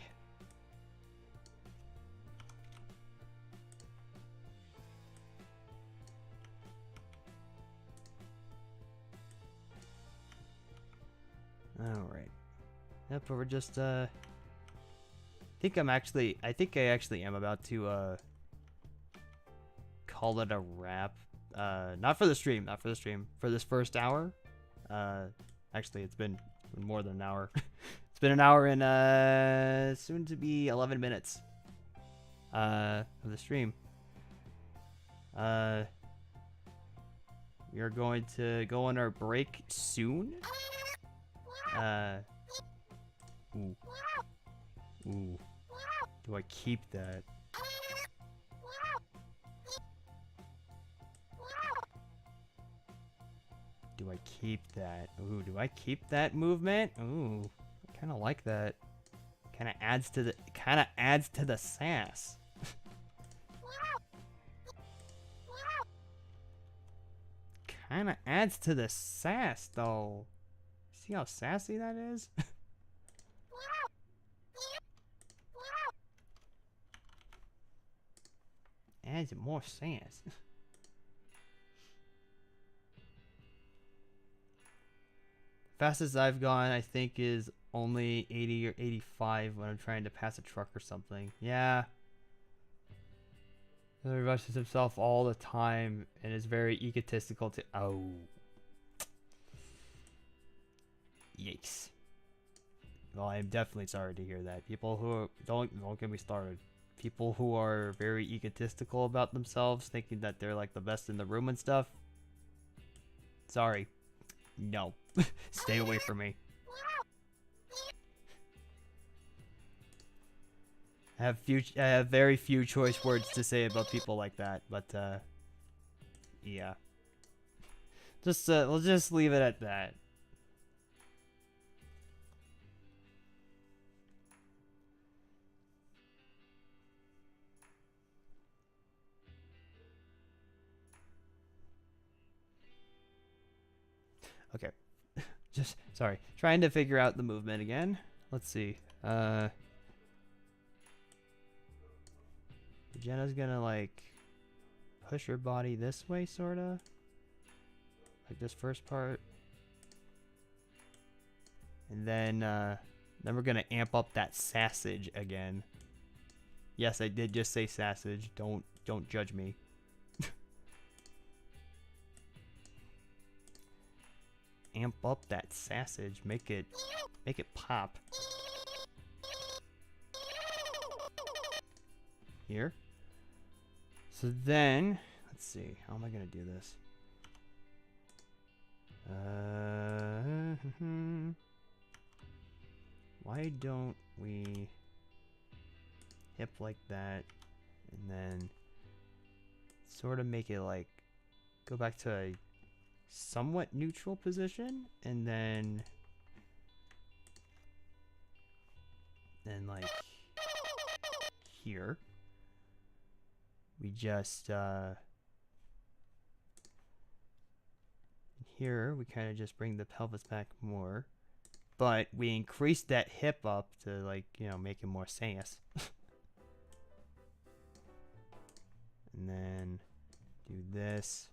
Alright. Yep, but we're just I think I actually am about to call it a wrap. Not for the stream, not for the stream. For this first hour. Actually, it's been more than an hour. It's been an hour and soon to be 11 minutes of the stream. We are going to go on our break soon. Ooh. Ooh. Do I keep that? Do I keep that? Ooh, do I keep that movement? Ooh, I kind of like that. Kind of adds to the sass. Kind of adds to the sass, though. See how sassy that is? Adds more sass. Fastest I've gone, I think, is only 80 or 85 when I'm trying to pass a truck or something. Yeah. He rushes himself all the time and is very egotistical to. Oh. Yikes. Well, I'm definitely sorry to hear that. People who are, don't get me started. People who are very egotistical about themselves, thinking that they're like the best in the room and stuff. Sorry. No. Stay away from me. I have very few choice words to say about people like that, but yeah. We'll just leave it at that. Okay. Just sorry. Trying to figure out the movement again. Let's see. Jenna's gonna like push her body this way, sorta. Like this first part. And then we're gonna amp up that sassage again. Yes, I did just say sassage. Don't judge me. Amp up that sassage. Make it pop. Here. So then, let's see. How am I gonna do this? Why don't we hip like that, and then sort of make it like go back to a somewhat neutral position, and then like here we just here we kind of just bring the pelvis back more, but we increase that hip up to, like, you know, make it more sass. And then do this.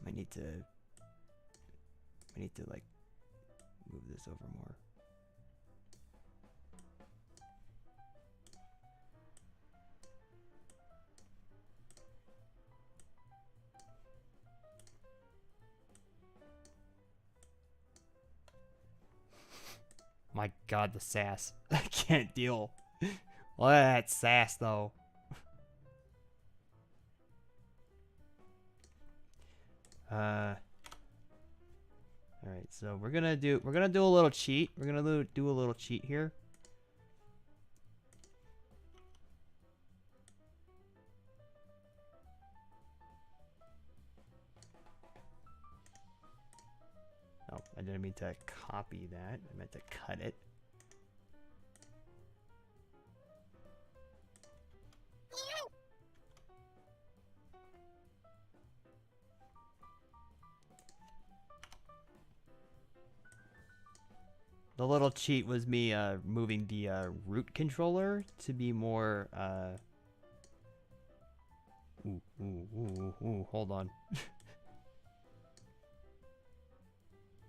I need to like move this over more. My God, the sass. I can't deal. Look at that sass, though. All right, so we're gonna do a little cheat. We're gonna do a little cheat here. Oh, I didn't mean to copy that. I meant to cut it. The little cheat was me moving the root controller to be more Ooh, hold on.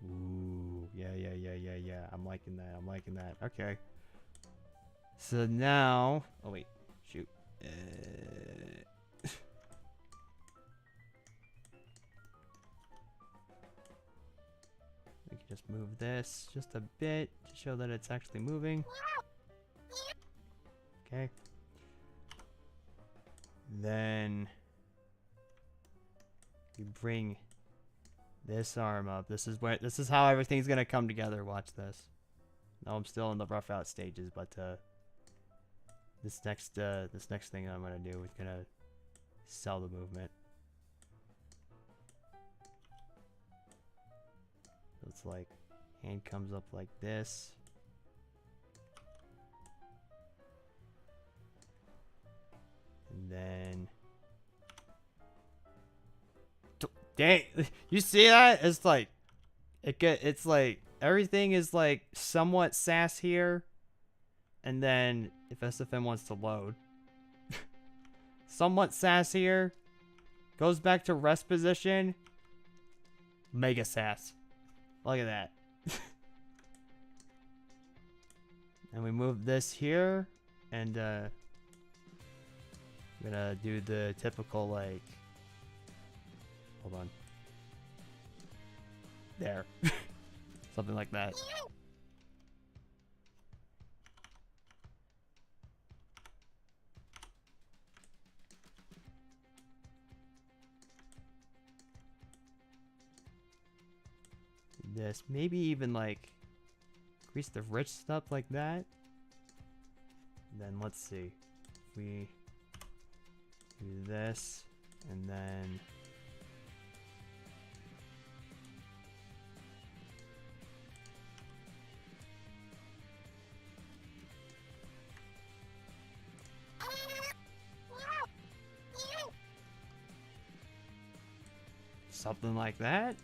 Ooh, yeah. I'm liking that. Okay. So now... Oh, wait. Shoot. We can just move this just a bit to show that it's actually moving. Okay. Then... you bring this arm up. This is how everything's gonna come together. Watch this. No, I'm still in the rough out stages, but this next thing I'm gonna do is gonna sell the movement. So it's like hand comes up like this. And then dang, you see that? It's like it's like everything is like somewhat sass here, and then if SFM wants to load, somewhat sass here, goes back to rest position, mega sass. Look at that. And we move this here, and I'm gonna do the typical like. Hold on. There. Something like that. This. Maybe even like increase the rich stuff like that. And then let's see. If we do this and then something like that.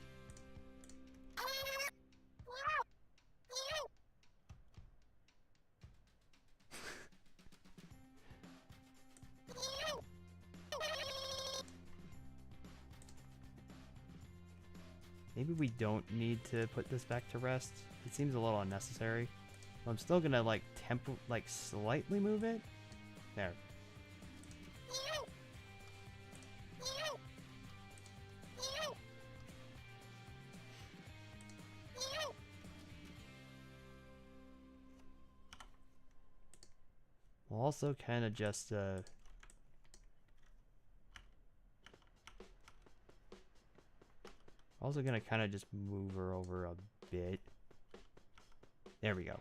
Maybe we don't need to put this back to rest. It seems a little unnecessary. I'm still gonna like slightly move it. There. We'll also kind of just also gonna kind of just move her over a bit. There we go.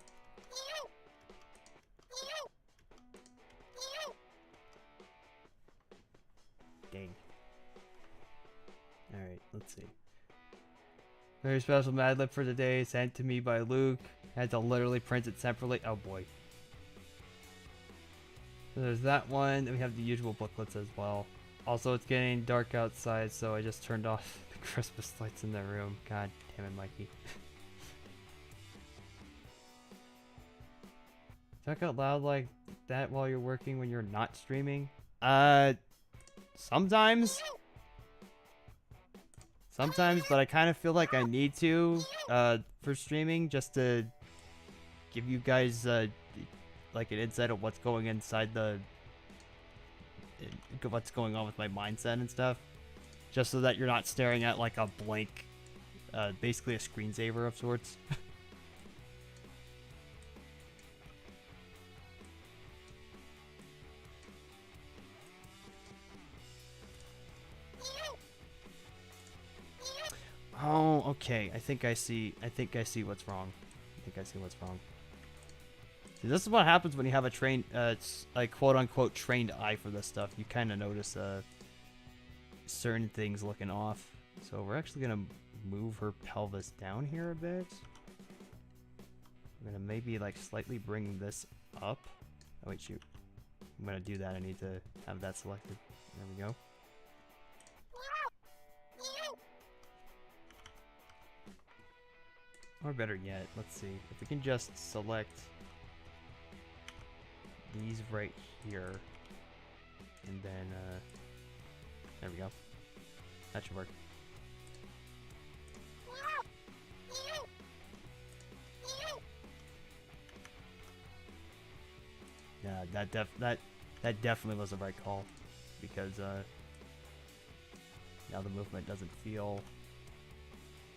Dang. Alright, let's see. Very special Mad Lib for today, sent to me by Luke. Had to literally print it separately. Oh boy. So there's that one. Then we have the usual booklets as well. Also, it's getting dark outside, so I just turned off the Christmas lights in the room. God damn it, Mikey. Talk out loud like that while you're working when you're not streaming? Sometimes. Sometimes, but I kind of feel like I need to, for streaming, just to give you guys, like an insight of what's going inside what's going on with my mindset and stuff. Just so that you're not staring at like a blank, basically a screensaver of sorts. Oh, okay. I think I see what's wrong. See, this is what happens when you have a trained, it's like quote-unquote trained eye for this stuff. You kind of notice certain things looking off. So we're actually gonna move her pelvis down here a bit. I'm gonna maybe like slightly bring this up. Oh wait, shoot. I'm gonna do that. I need to have that selected. There we go. Or better yet, let's see. If we can just select these right here, and then There we go. That should work. Yeah, that definitely was the right call, because now the movement doesn't feel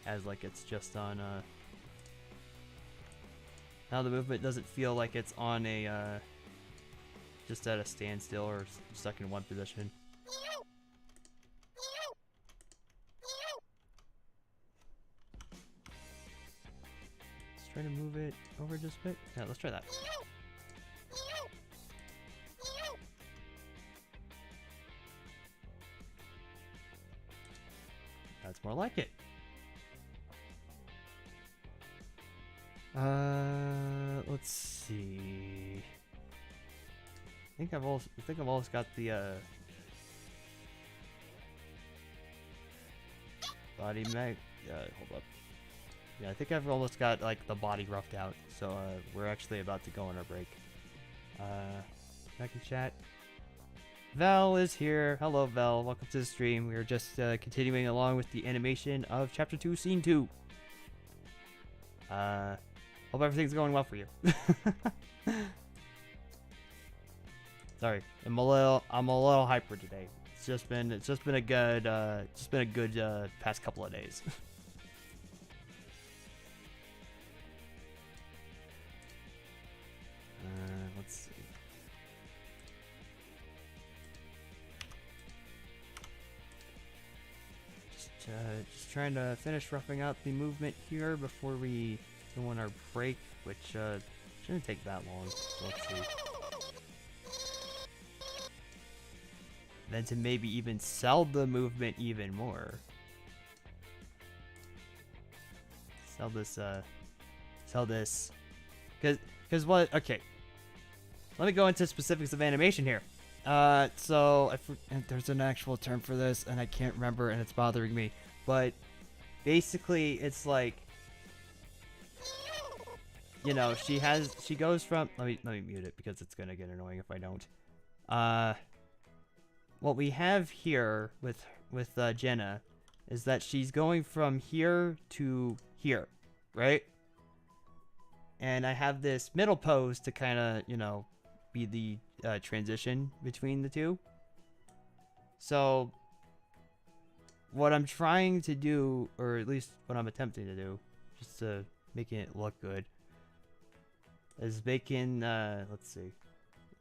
as like it's just on now the movement doesn't feel like it's on a just at a standstill or stuck in one position. Let's try to move it over just a bit. Yeah, let's try that. That's more like it. Let's see. I think I've almost got the body mag. Hold up. Yeah, I think I've almost got like the body roughed out. So we're actually about to go on our break. Back in chat. Val is here. Hello, Val. Welcome to the stream. We are just continuing along with the animation of Chapter 2, Scene 2. Hope everything's going well for you. Sorry, I'm a little hyper today. It's just been a good past couple of days. Let's see. Just trying to finish roughing out the movement here before we go on our break, which shouldn't take that long. So let's see. Then to maybe even sell the movement even more. Sell this. Cause what? Okay. Let me go into specifics of animation here. So there's an actual term for this, and I can't remember, and it's bothering me. But basically, it's like, you know, she goes from. Let me mute it because it's gonna get annoying if I don't. What we have here with Jenna is that she's going from here to here, right? And I have this middle pose to kind of, you know, be the transition between the two. So what I'm trying to do, or at least what I'm attempting to do, just to making it look good, is making let's see,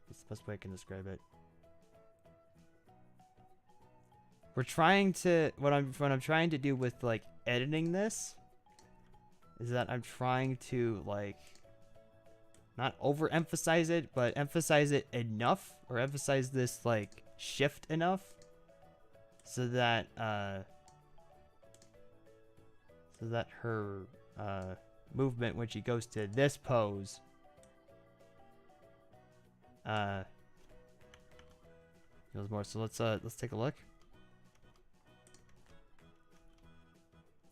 what's the best way I can describe it. We're trying to what I'm trying to do with like editing this is that I'm trying to like not overemphasize it, but emphasize it enough, or emphasize this like shift enough so that her movement when she goes to this pose feels more. So let's take a look.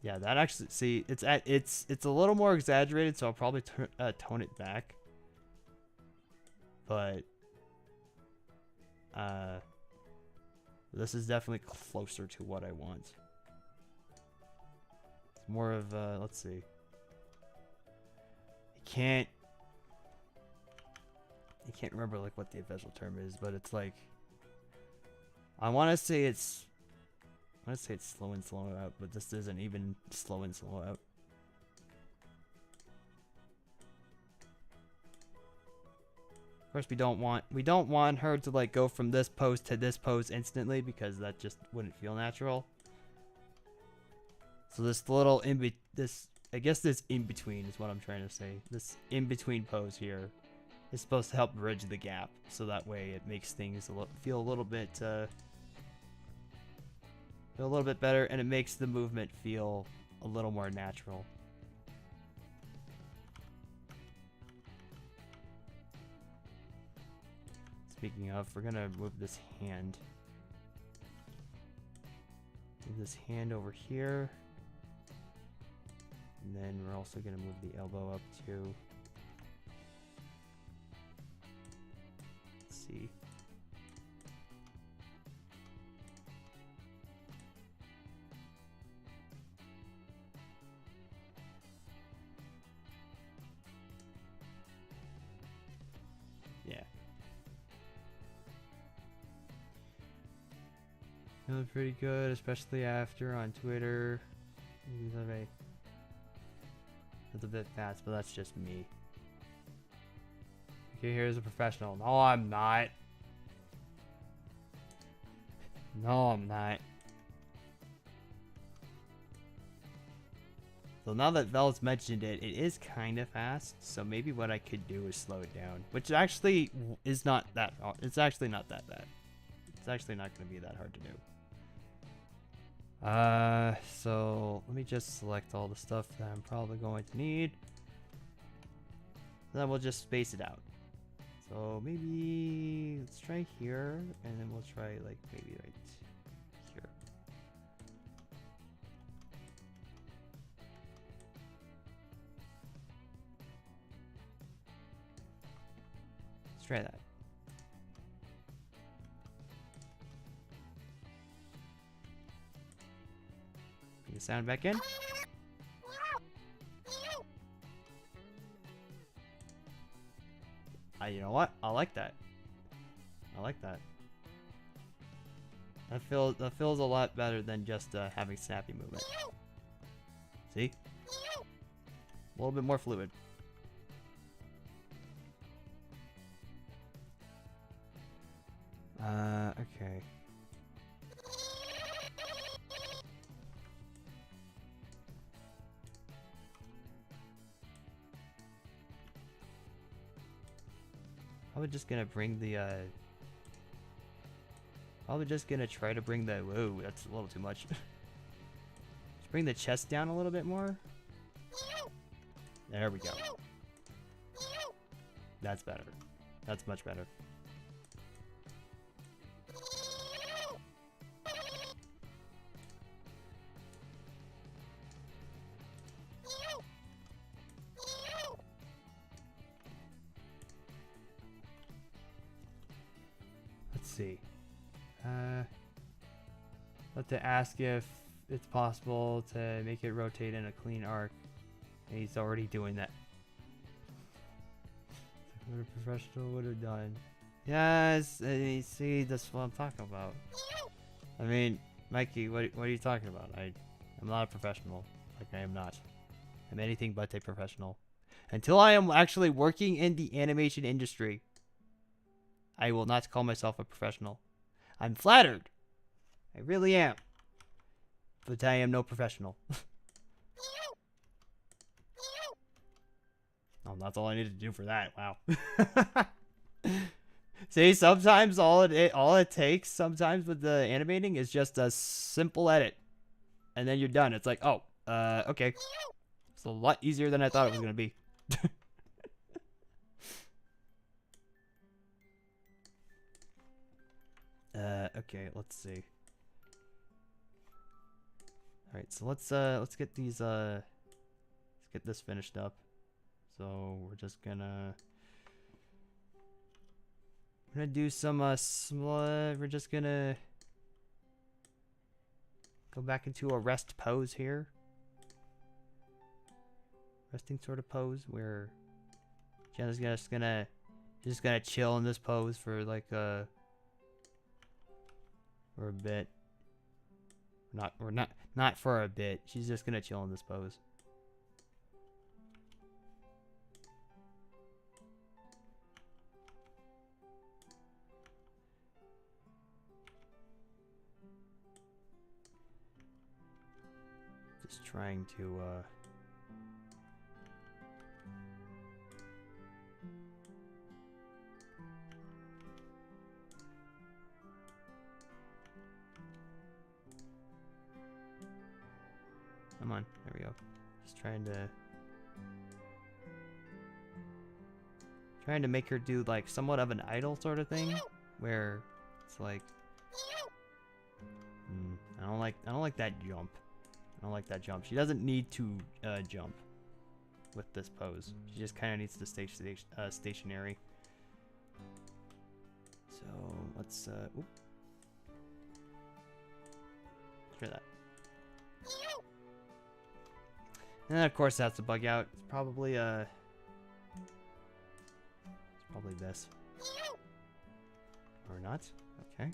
Yeah, that actually, see, it's a little more exaggerated, so I'll probably tone it back. But this is definitely closer to what I want. It's more of let's see. I can't remember like what the official term is, but it's like I want to say it's slow and slow out, but this isn't even slow and slow out. Of course, we don't want her to like go from this pose to this pose instantly, because that just wouldn't feel natural. So this little I guess this in between is what I'm trying to say. This in between pose here is supposed to help bridge the gap, so that way it makes things feel a little bit better, and it makes the movement feel a little more natural. Speaking of, we're gonna move this hand. Move this hand over here. And then we're also gonna move the elbow up too. Let's see. Feeling pretty good, especially after on Twitter. That's a bit fast, but that's just me. Okay, here's a professional. No, I'm not. No, I'm not. So now that Vel's mentioned it, it is kind of fast. So maybe what I could do is slow it down, which actually is not that. It's actually not that bad. It's actually not going to be that hard to do. So let me just select all the stuff that I'm probably going to need. Then we'll just space it out. So maybe let's try here, and then we'll try like maybe right here. Let's try that. Bring the sound back in. You know what? I like that. I like that. That feels a lot better than just having snappy movement. See? A little bit more fluid. Okay. Probably just gonna bring the probably just gonna try to bring the whoa, that's a little too much. Just bring the chest down a little bit more. There we go. That's better. That's much better. Let's see. Let to ask if it's possible to make it rotate in a clean arc. And he's already doing that. What a professional would have done. Yes, see, that's what I'm talking about. I mean, Mikey, what are you talking about? I'm not a professional. Like, I am not. I'm anything but a professional. Until I am actually working in the animation industry, I will not call myself a professional. I'm flattered. I really am. But I am no professional. Oh, that's all I needed to do for that. Wow. See, sometimes all it takes sometimes with the animating is just a simple edit. And then you're done. It's like, oh, okay. It's a lot easier than I thought it was going to be. Okay, let's see. All right, so let's get these let's get this finished up. So we're just gonna do some we're just gonna go back into a rest pose here. Resting sort of pose where Jenna's just gonna chill in this pose for like for a bit. Not for a bit. She's just gonna chill in this pose. Just trying to come on, there we go. Just trying to make her do like somewhat of an idol sort of thing, where it's like, I don't like that jump. I don't like that jump. She doesn't need to jump with this pose. She just kind of needs to stay stationary. So let's oop. Try that. And then of course that's to bug out. It's probably this. Or not. Okay.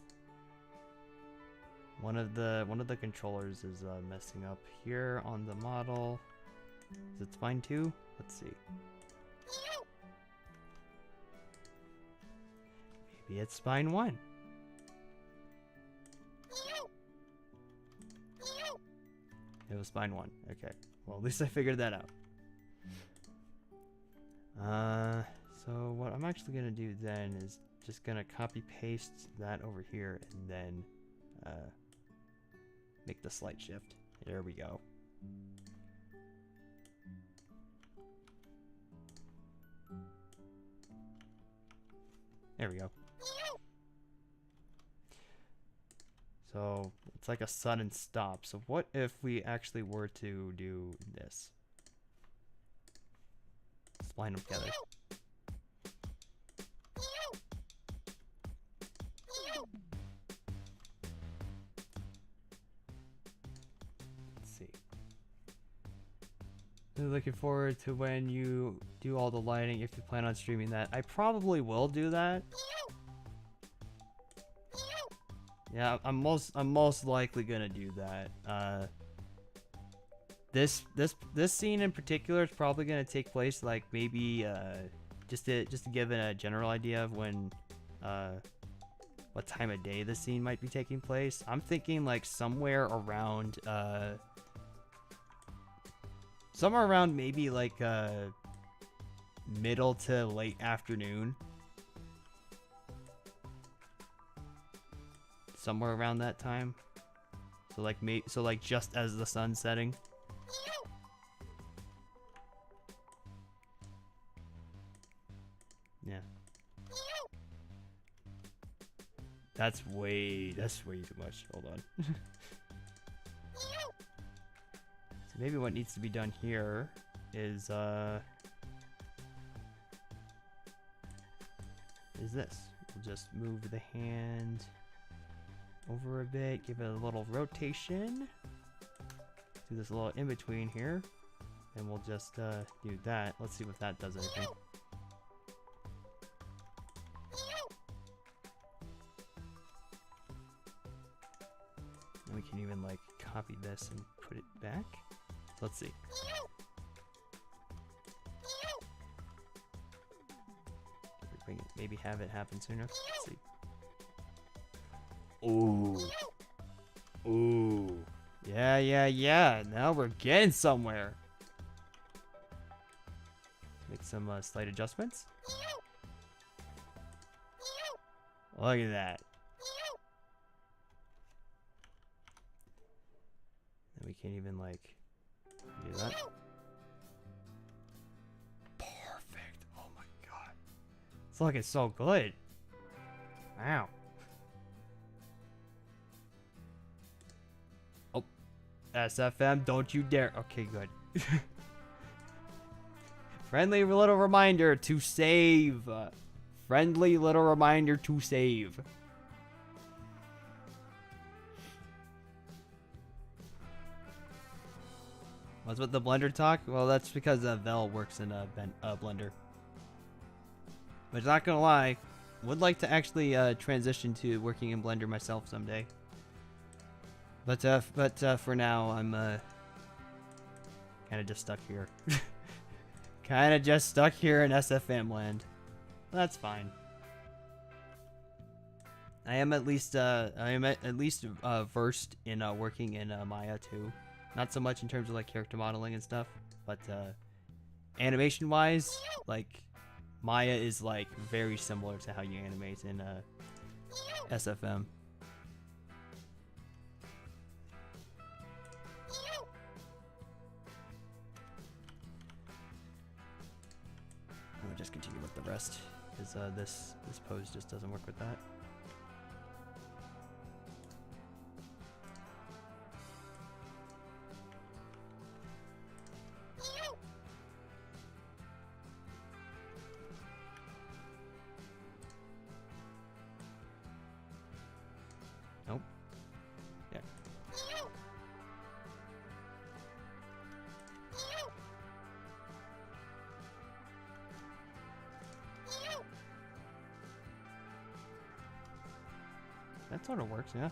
One of the controllers is messing up here on the model. Is it spine 2? Let's see. Maybe it's spine 1. It was spine 1. Okay. Well, at least I figured that out. So what I'm actually gonna do then is just gonna copy paste that over here and then make the slight shift. There we go. There we go. So it's like a sudden stop. So what if we actually were to do this? Let's line them together. Let's see. Looking forward to when you do all the lighting if you plan on streaming that. I probably will do that. Yeah, I'm most likely gonna do that. This scene in particular is probably gonna take place like maybe just to give it a general idea of when what time of day the scene might be taking place. I'm thinking like somewhere around maybe like middle to late afternoon. Somewhere around that time. So like just as the sun's setting. Yeah. That's way too much. Hold on. So maybe what needs to be done here is this. We'll just move the hand over a bit, give it a little rotation. Do this little in between here, and we'll just do that. Let's see if that does anything. And we can even like copy this and put it back. Let's see. Maybe have it happen sooner. Let's see. Ooh. Ooh. Yeah. Now we're getting somewhere. Make some slight adjustments. Look at that. And we can't even like do that. Perfect. Oh my god. It's looking so good. Wow. SFM, don't you dare. Okay, good. Friendly little reminder to save. Friendly little reminder to save. What's with the Blender talk? Well, that's because Vel works in a Blender. But not gonna lie, would like to actually transition to working in Blender myself someday. But for now, I'm kind of just stuck here. Kind of just stuck here in SFM land. That's fine. I am at least versed in working in Maya too. Not so much in terms of like character modeling and stuff, but animation wise, like Maya is like very similar to how you animate in SFM. We'll just continue with the rest, because this pose just doesn't work with that. Nope. Yeah. That sort of works, yeah.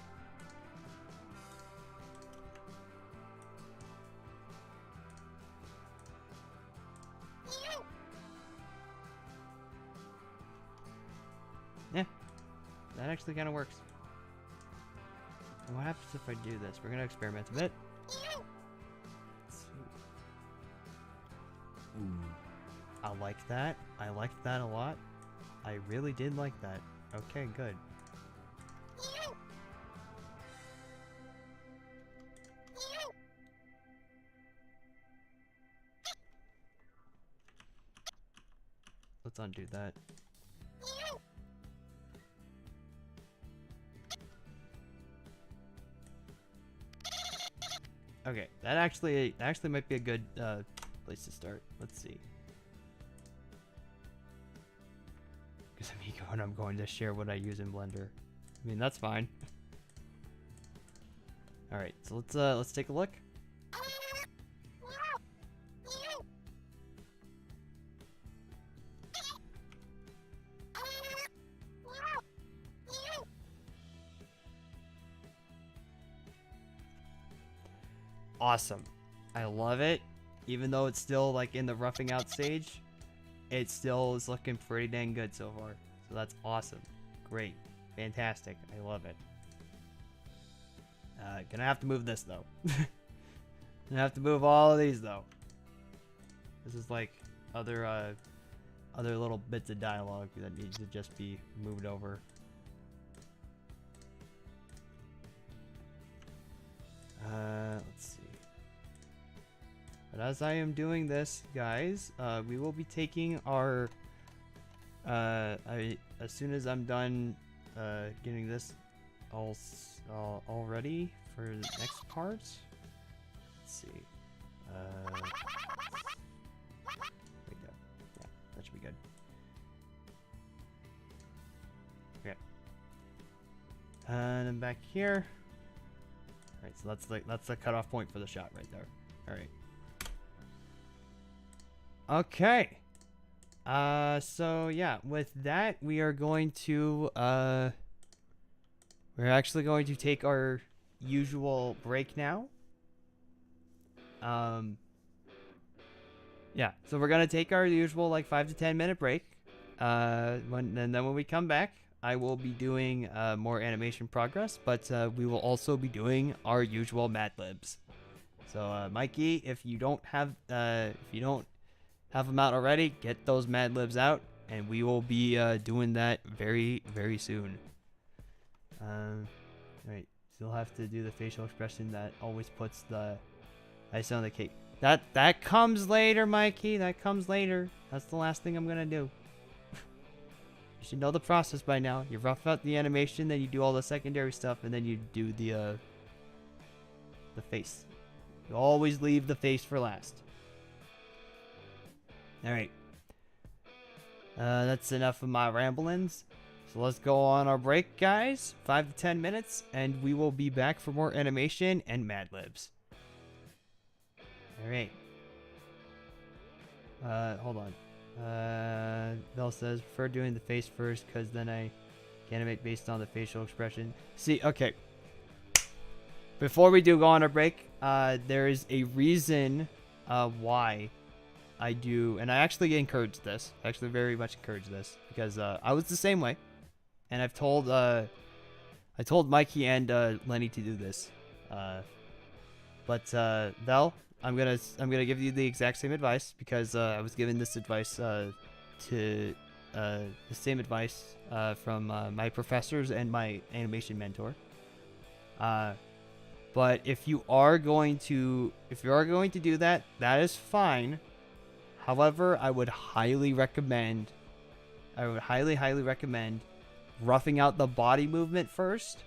That actually kind of works. And what happens if I do this? We're gonna experiment a bit. Let's see. Ooh. I like that. I liked that a lot. I really did like that. Okay, good. Let's undo that. Okay, that actually might be a good place to start. Let's see. Because I'm going to share what I use in Blender. I mean, that's fine. All right, so let's take a look. Awesome. I love it. Even though it's still like in the roughing out stage, it still is looking pretty dang good so far. So that's awesome. Great. Fantastic. I love it. Gonna have to move this though. Gonna have to move all of these though. This is like other little bits of dialogue that needs to just be moved over. Let's see. But as I am doing this, guys, we will be taking our, as soon as I'm done, getting this all ready for the next part. Let's see. There we go. Yeah, that should be good. Okay. And then back here. All right, so that's the cutoff point for the shot right there. All right. Okay. So yeah, with that, we are going to, we're actually going to take our usual break now. Yeah, so we're gonna take our usual like 5 to 10 minute break. And then when we come back, I will be doing more animation progress, but we will also be doing our usual Mad Libs. So Mikey, if you don't have them out already, get those Mad Libs out, and we will be doing that very, very soon. Right, still have to do the facial expression that always puts the ice on the cake. That comes later, Mikey. That comes later. That's the last thing I'm gonna do. You should know the process by now. You rough out the animation, then you do all the secondary stuff, and then you do the face. You always leave the face for last. Alright. That's enough of my ramblings. So let's go on our break, guys. 5 to 10 minutes, and we will be back for more animation and Mad Libs. Alright. Hold on. Bell says, prefer doing the face first, because then I can animate based on the facial expression. See, okay. Before we do go on our break, there is a reason why I do, and I actually encourage this. I actually very much encourage this, because I was the same way, and I told Mikey and Lenny to do this. But Val, I'm gonna give you the exact same advice, because I was given this advice the same advice from my professors and my animation mentor. But if you are going to do that, that is fine. However, I would highly recommend roughing out the body movement first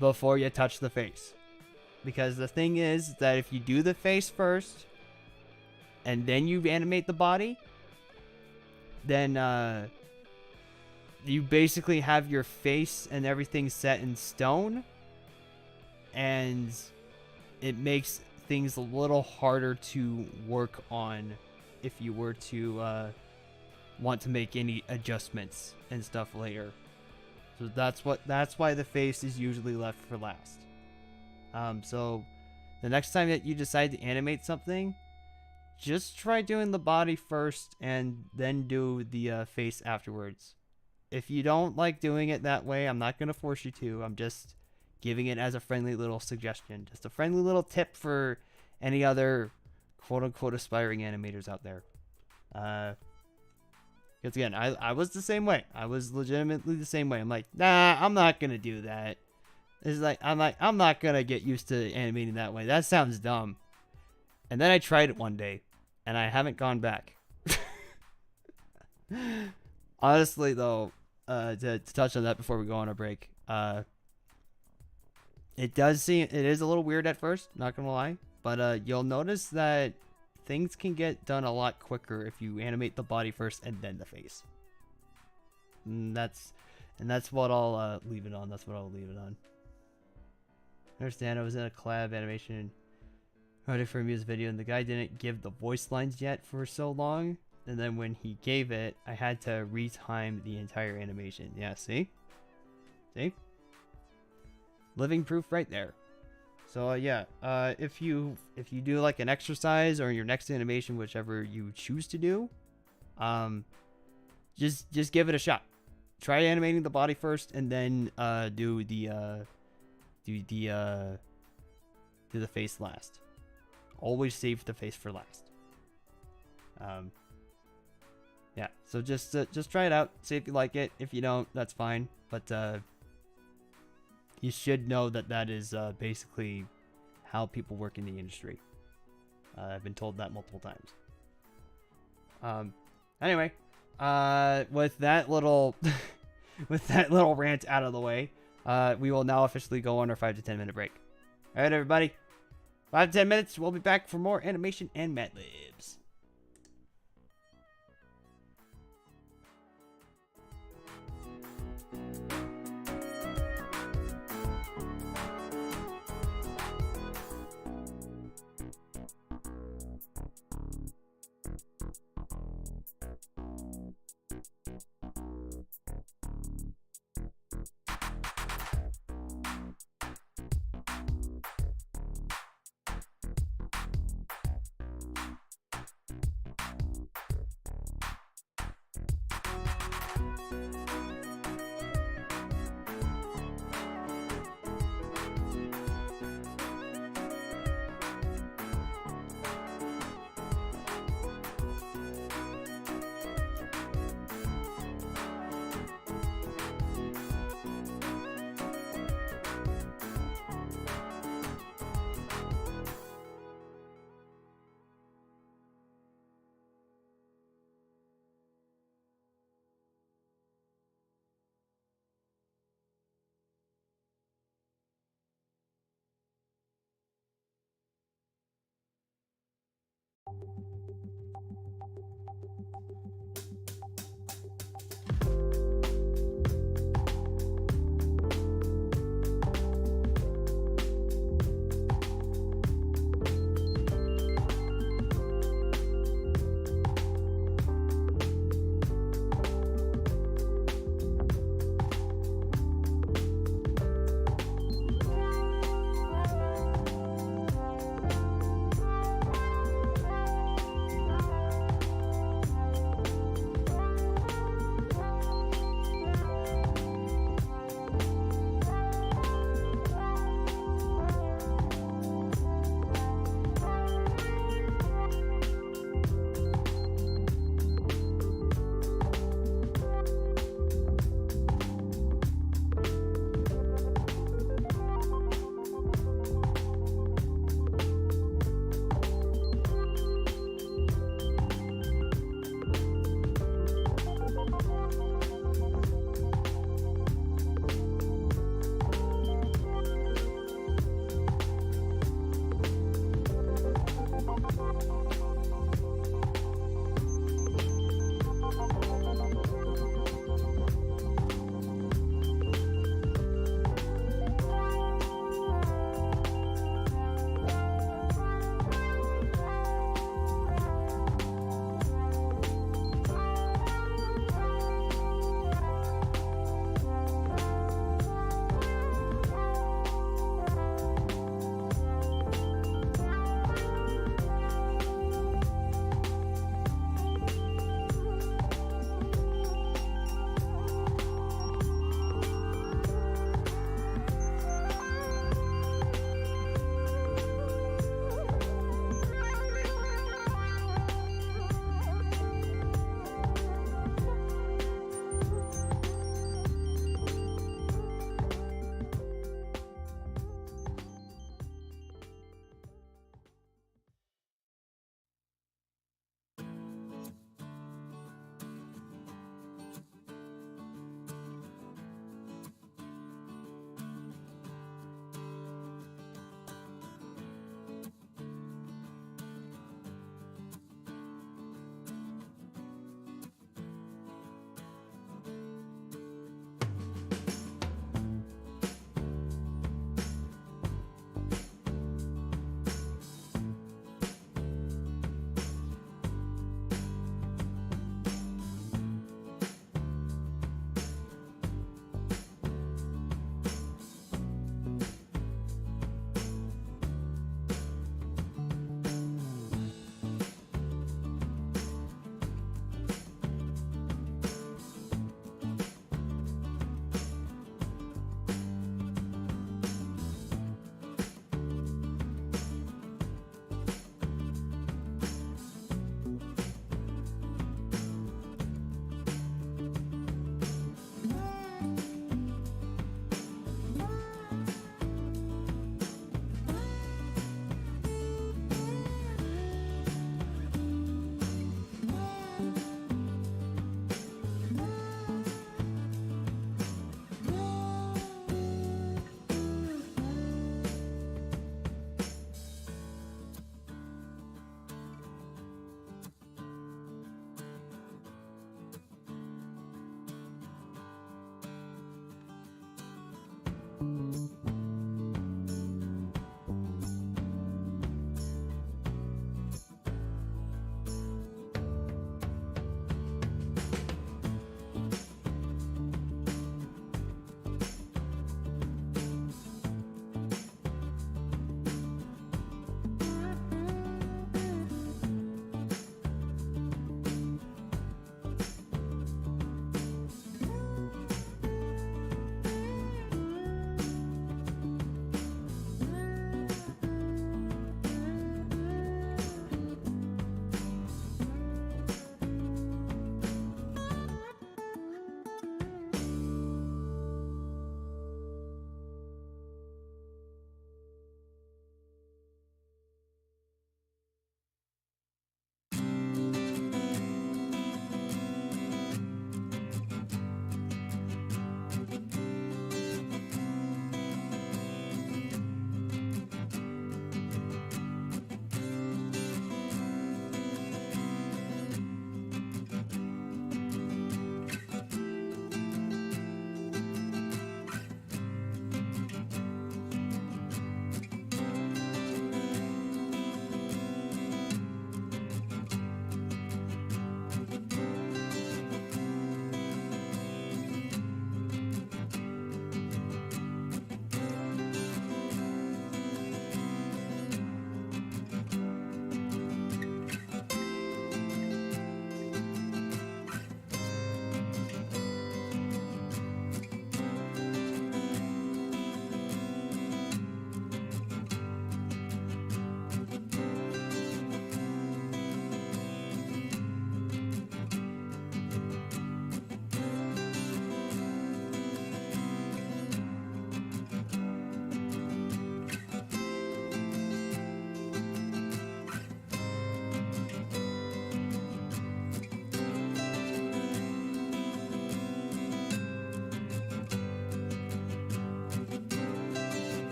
before you touch the face. Because the thing is that if you do the face first and then you animate the body, then you basically have your face and everything set in stone, and it makes things a little harder to work on if you were to want to make any adjustments and stuff later. So that's why the face is usually left for last. So the next time that you decide to animate something, just try doing the body first and then do the face afterwards. if you don't like doing it that way, I'm not going to force you to. I'm just giving it as a friendly little suggestion. Just a friendly little tip for any other quote-unquote aspiring animators out there. Because again, I was the same way. I was legitimately the same way. I'm like, nah, I'm not going to do that. It's like, I'm not going to get used to animating that way. That sounds dumb. And then I tried it one day, and I haven't gone back. Honestly, though, to touch on that before we go on a break, it is a little weird at first, not gonna lie, but you'll notice that things can get done a lot quicker if you animate the body first and then the face. And that's what I'll leave it on. That's what I'll leave it on. I understand I was in a collab animation project for a music video, and the guy didn't give the voice lines yet for so long. And then when he gave it, I had to retime the entire animation. Yeah, see? See? Living proof right there. So yeah, if you do like an exercise or your next animation, whichever you choose to do, just give it a shot. Try animating the body first, and then do the face last. Always save the face for last. Yeah, so just try it out. See if you like it. If you don't, that's fine. But you should know that is basically how people work in the industry. I've been told that multiple times. Anyway, with that little rant out of the way, we will now officially go on our 5 to 10 minute break. All right, everybody, 5 to 10 minutes. We'll be back for more animation and Mad Libs.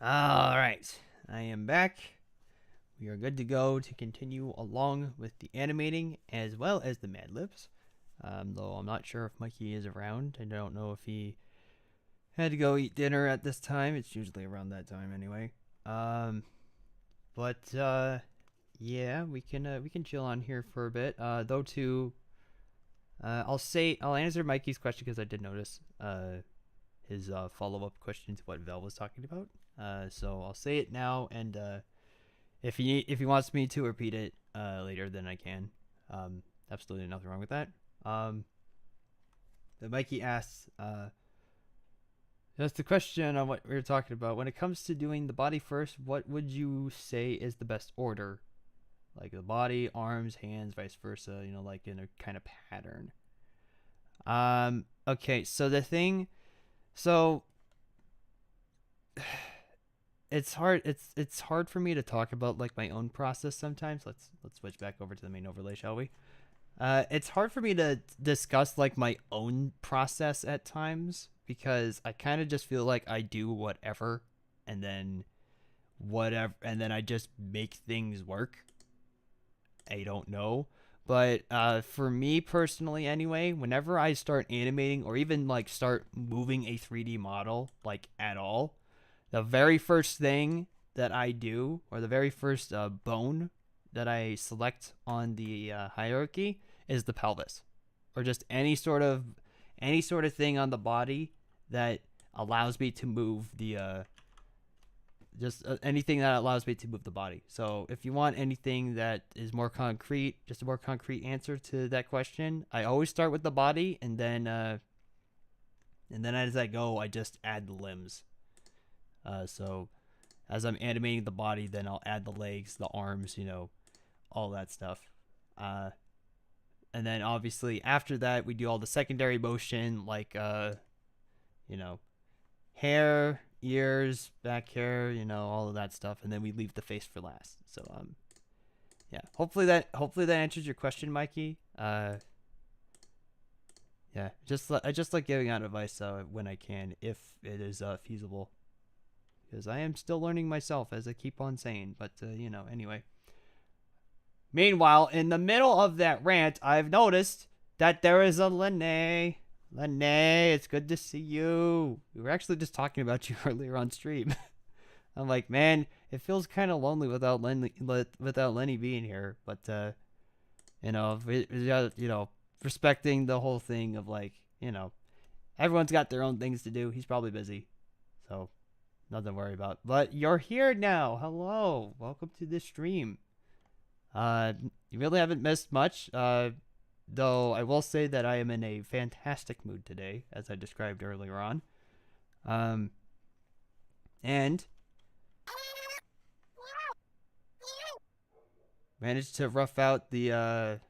All right, I am back. we are good to go to continue along with the animating as well as the Mad Libs. Though I'm not sure if Mikey is around. I don't know if he had to go eat dinner at this time. It's usually around that time anyway. Yeah, we can chill on here for a bit. I'll answer Mikey's question because I did notice his follow-up question to what Vel was talking about. So I'll say it now, and if he wants me to repeat it later, then I can. Absolutely nothing wrong with that. But Mikey asks, that's the question on what we were talking about. When it comes to doing the body first, what would you say is the best order? Like the body, arms, hands, vice versa, like in a kind of pattern. Okay, so it's hard for me to talk about like my own process sometimes. Let's switch back over to the main overlay, shall we? It's hard for me to discuss like my own process at times because I kind of just feel like I do whatever and then I just make things work. I don't know. But for me personally anyway, whenever I start animating or even like start moving a 3D model like at all, the very first thing that I do, or the very first bone that I select on the hierarchy is the pelvis, or just any sort of thing on the body that allows me to move the anything that allows me to move the body. So if you want anything that is more concrete, just a more concrete answer to that question, I always start with the body, and then as I go, I just add the limbs. So as I'm animating the body, then I'll add the legs, the arms, all that stuff. And then obviously after that, we do all the secondary motion, like hair, ears, back hair, all of that stuff, and then we leave the face for last. So yeah, hopefully that answers your question, Mikey. Yeah, I just like giving out advice when I can, if it is feasible, because I am still learning myself, as I keep on saying. But anyway. Meanwhile, in the middle of that rant, I've noticed that there is a Lene. Lene, it's good to see you. We were actually just talking about you earlier on stream. I'm like, man, it feels kind of lonely without Lenny being here. But respecting the whole thing of like, everyone's got their own things to do. He's probably busy, so nothing to worry about. But you're here now. Hello, welcome to this stream. You really haven't missed much. Though I will say that I am in a fantastic mood today, as I described earlier on. And managed to rough out the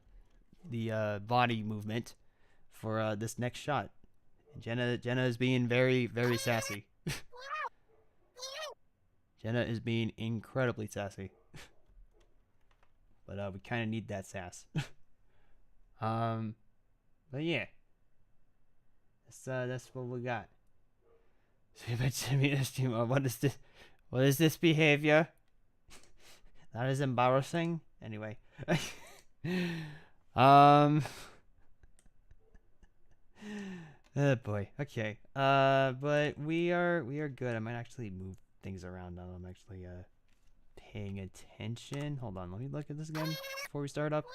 body movement for this next shot. Jenna is being very, very sassy. Jenna is being incredibly sassy. But we kind of need that sass. But yeah, that's what we got. So you mentioned me this stream. What is this? What is this behavior? That is embarrassing. Anyway, oh boy. Okay. But we are good. I might actually move things around now. I'm actually paying attention. Hold on. Let me look at this again before we start up.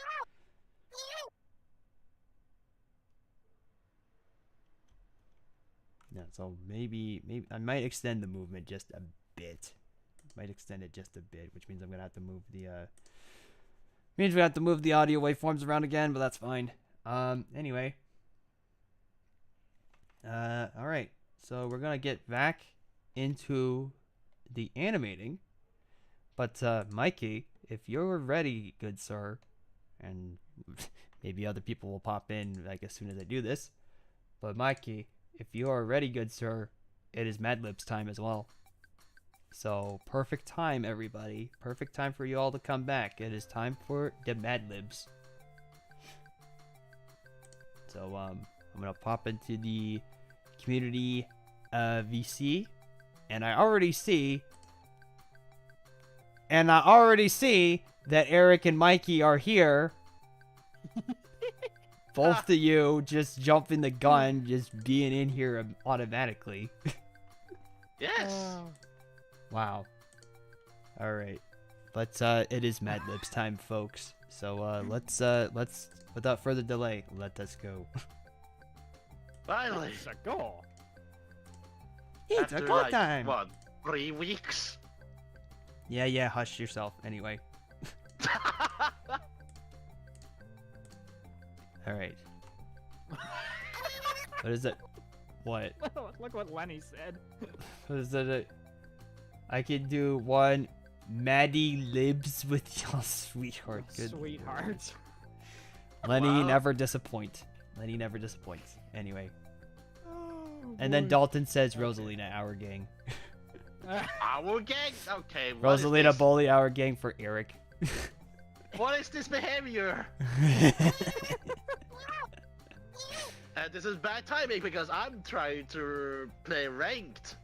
Yeah, so maybe I might extend the movement just a bit. Might extend it just a bit, which means I'm gonna have to move the audio waveforms around again, but that's fine. Anyway. Alright. So we're gonna get back into the animating. But Mikey, if you're ready, good sir, and maybe other people will pop in like as soon as I do this. But Mikey, if you are ready, good sir, it is Mad Libs time as well. So perfect time, everybody. Perfect time for you all to come back. It is time for the Mad Libs. So I'm gonna pop into the community VC, and I already see And I already see that Eric and Mikey are here. Both of you just jumping the gun, just being in here automatically. Yes. Wow. All right. Let's it is Mad Libs time, folks. So let's without further delay, let us go. Finally. It's a goal. It's a After, go like, time. What? 3 weeks? Yeah, hush yourself. Anyway. All right. What is it? What? Look what Lenny said. What is it? I can do one Maddie Libs with y'all, sweetheart. Good. Sweetheart. Lenny Wow. never disappoint. Lenny never disappoints. Anyway. Oh, And then boy. Dalton says Rosalina, our gang. Our gang? Okay. Rosalina Bully, our gang for Eric. What is this behavior? This is bad timing because I'm trying to play ranked.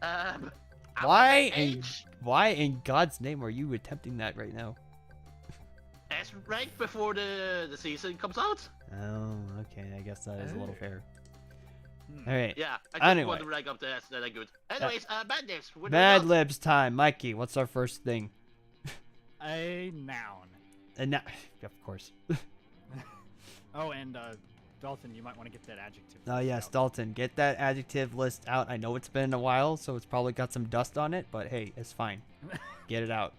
Why I'm in why in God's name are you attempting that right now? as ranked before the season comes out? Oh, okay. I guess that is a little fair. Hmm. All right. Yeah, I just Anyway. want to rank up that good. Anyways, bad names. Mad Libs time. Mikey, what's our first thing? A noun. And now, of course. Oh, and Dalton, you might want to get that adjective. Oh list yes, out. Dalton, get that adjective list out. I know it's been a while, so it's probably got some dust on it, but hey, it's fine. Get it out.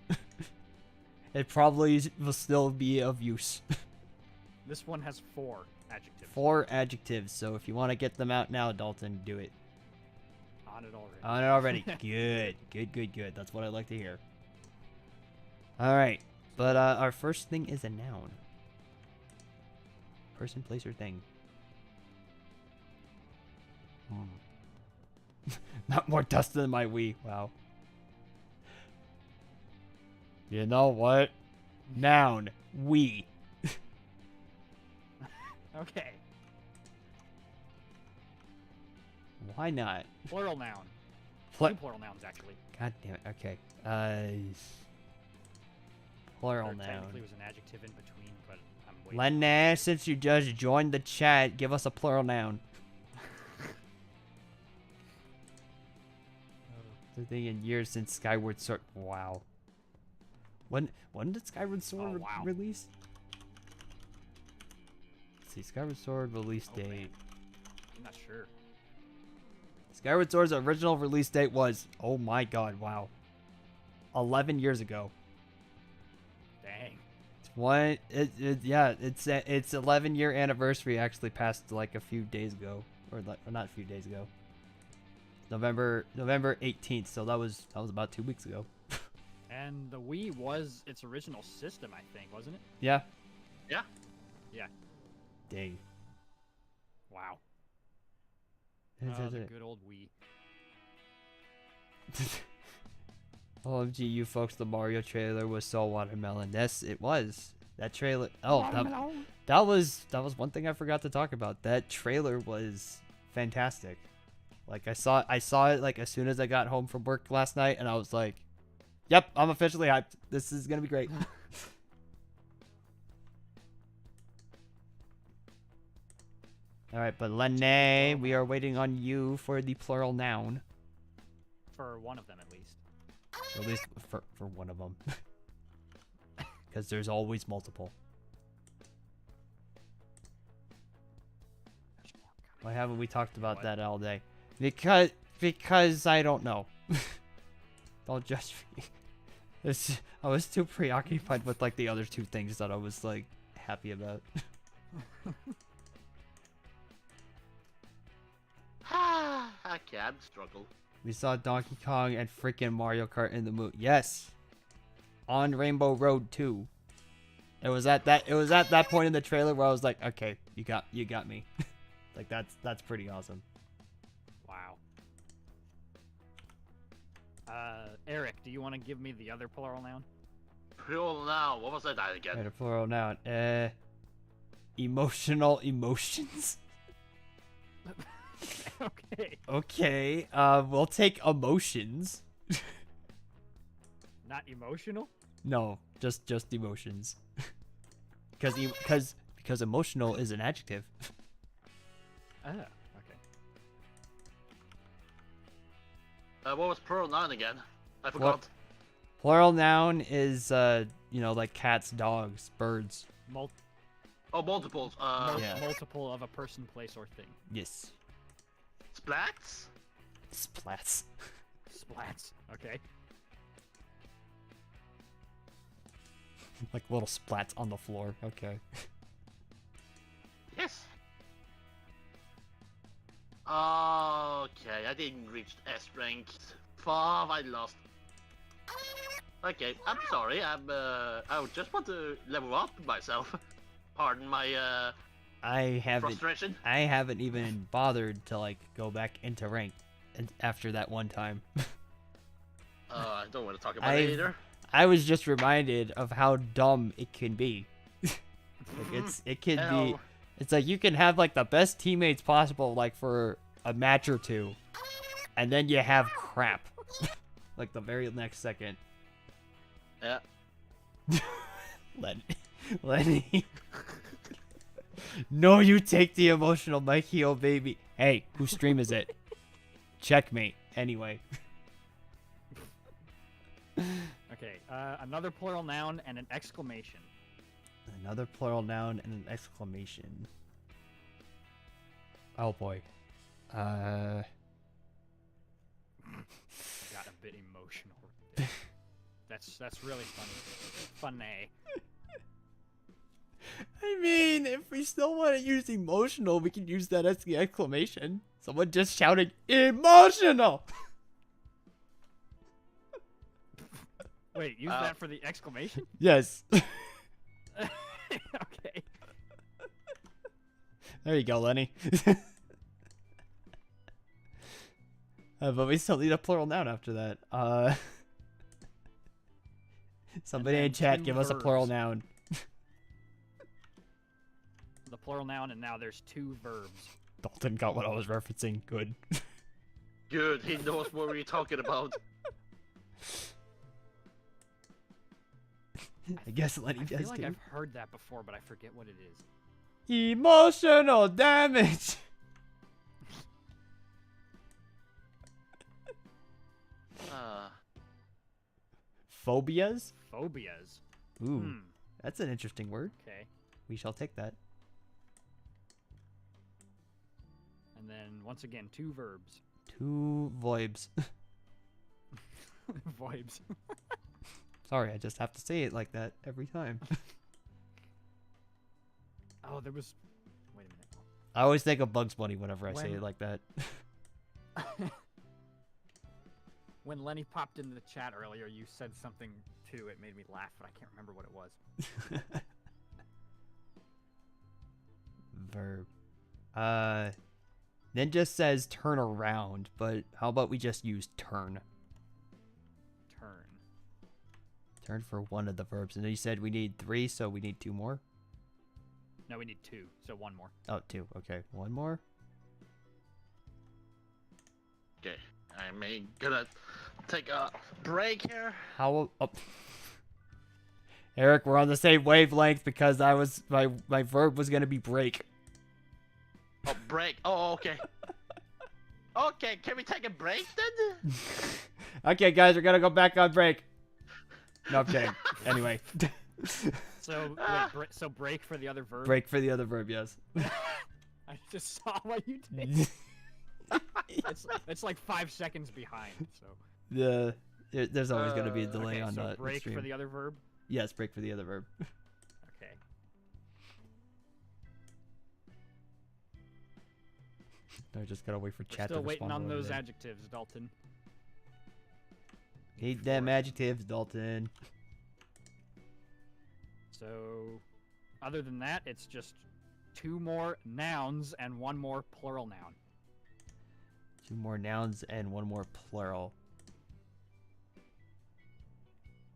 It probably will still be of use. This one has 4 adjectives. 4 adjectives, so if you want to get them out now, Dalton, do it. On it already. On it already. Good. That's what I like to hear. All right, but our first thing is a noun. Person, place, or thing. Not more dust than my Wii. Wow. You know what? Noun. Wii. Okay. Why not? Plural noun. Pl- 2 plural nouns, actually. God damn it. Okay. Plural There noun. technically was an adjective in between, but I'm waiting. Lena, since you just joined the chat, give us a plural noun. The thing in years since Skyward Sword. Wow. When did Skyward Sword wow. release? Let's see, Skyward Sword release Oh, date. man. I'm not sure. Skyward Sword's original release date was, oh my god, wow, 11 years ago. Dang. Its 11-year anniversary actually passed like a few days ago, or not a few days ago. November 18th, so that was about 2 weeks ago. And the Wii was its original system, I think, wasn't it? Yeah. Yeah. Yeah. Dang. Wow. Oh, the good old Wii. OMG, you folks, the Mario trailer was so watermelon. Yes, it was. That trailer. Oh, that was one thing I forgot to talk about. That trailer was fantastic. Like I saw it like as soon as I got home from work last night, and I was like, "Yep, I'm officially hyped. This is gonna be great." All right, but Lene, we are waiting on you for the plural noun. For one of them, at least. Or at least for one of them. Because there's always multiple. Why haven't we talked about that all day? Because I don't know. Don't judge me. I was too preoccupied with like the other 2 things that I was like happy about. I can't struggle. We saw Donkey Kong and freaking Mario Kart in the movie. Yes. On Rainbow Road 2. It was at that point in the trailer where I was like, okay, you got me. Like that's pretty awesome. Wow. Eric, do you want to give me the other plural noun? Plural now. What was that again? Right, a plural noun. Emotional emotions. Okay. Okay. We'll take emotions. Not emotional? No, just emotions. Because emotional is an adjective. Oh, okay. What was plural noun again? I forgot. Plural noun is like cats, dogs, birds. Oh, multiples. Yeah. Multiple of a person, place, or thing. Yes. Splats? Splats. Splats. Okay. Like little splats on the floor. Okay. Yes. Okay, I didn't reach S rank. Fuck, I lost. Okay, I'm sorry. I just want to level up myself. Pardon my I frustration. haven't even bothered to like go back into rank after that one time. I don't want to talk about it either. I was just reminded of how dumb it can be. Like it can be. It's like you can have like the best teammates possible, like for a match or two, and then you have crap, like the very next second. Yeah. Lenny. No, you take the emotional, Mikey, oh baby. Hey, whose stream is it? Checkmate. Anyway. Okay, another plural noun and an exclamation. Another plural noun and an exclamation. Oh boy. Got a bit emotional. That's really funny. Funny. I mean, if we still want to use emotional, we can use that as the exclamation. Someone just shouting, emotional! Wait, use that for the exclamation? Yes. Okay. There you go, Lenny. But we still need a plural noun after that. Somebody in chat, give us a plural noun. The plural noun, and now there's 2 verbs. Dalton got what I was referencing. Good. Good, he knows what we're talking about. I guess Lenny I does feel like too. I've heard that before, but I forget what it is. Emotional damage! Phobias? Phobias. Ooh, that's an interesting word. Okay. We shall take that. And then, once again, 2 verbs. 2 voibs. Vibes. Sorry, I just have to say it like that every time. Oh, there was... Wait a minute. I always think of Bugs Bunny whenever I say it like that. When Lenny popped into the chat earlier, you said something too. It made me laugh, but I can't remember what it was. Verb. Ninja says turn around, but how about we just use turn? Turn. Turn for one of the verbs. And then you said we need 3, so we need 2 more? No, we need 2, so 1 more. Oh, 2. Okay, 1 more? Okay, I'm gonna take a break here. How... Oh. Eric, we're on the same wavelength because my verb was gonna be break. Oh, break. Oh, okay. Okay, can we take a break then? Okay, guys, we're gonna go back on break. No, I'm kidding. Anyway. So, wait, so break for the other verb? Break for the other verb, yes. I just saw what you did. It's like 5 seconds behind, so... There's always gonna be a delay okay, on so the break stream. for the other verb? Yes, break for the other verb. Okay. I just gotta wait for We're chat to still respond. waiting on to those it. adjectives, Dalton. Need them adjectives, Dalton. So, other than that, it's just 2 more nouns and 1 more plural noun. 2 more nouns and 1 more plural.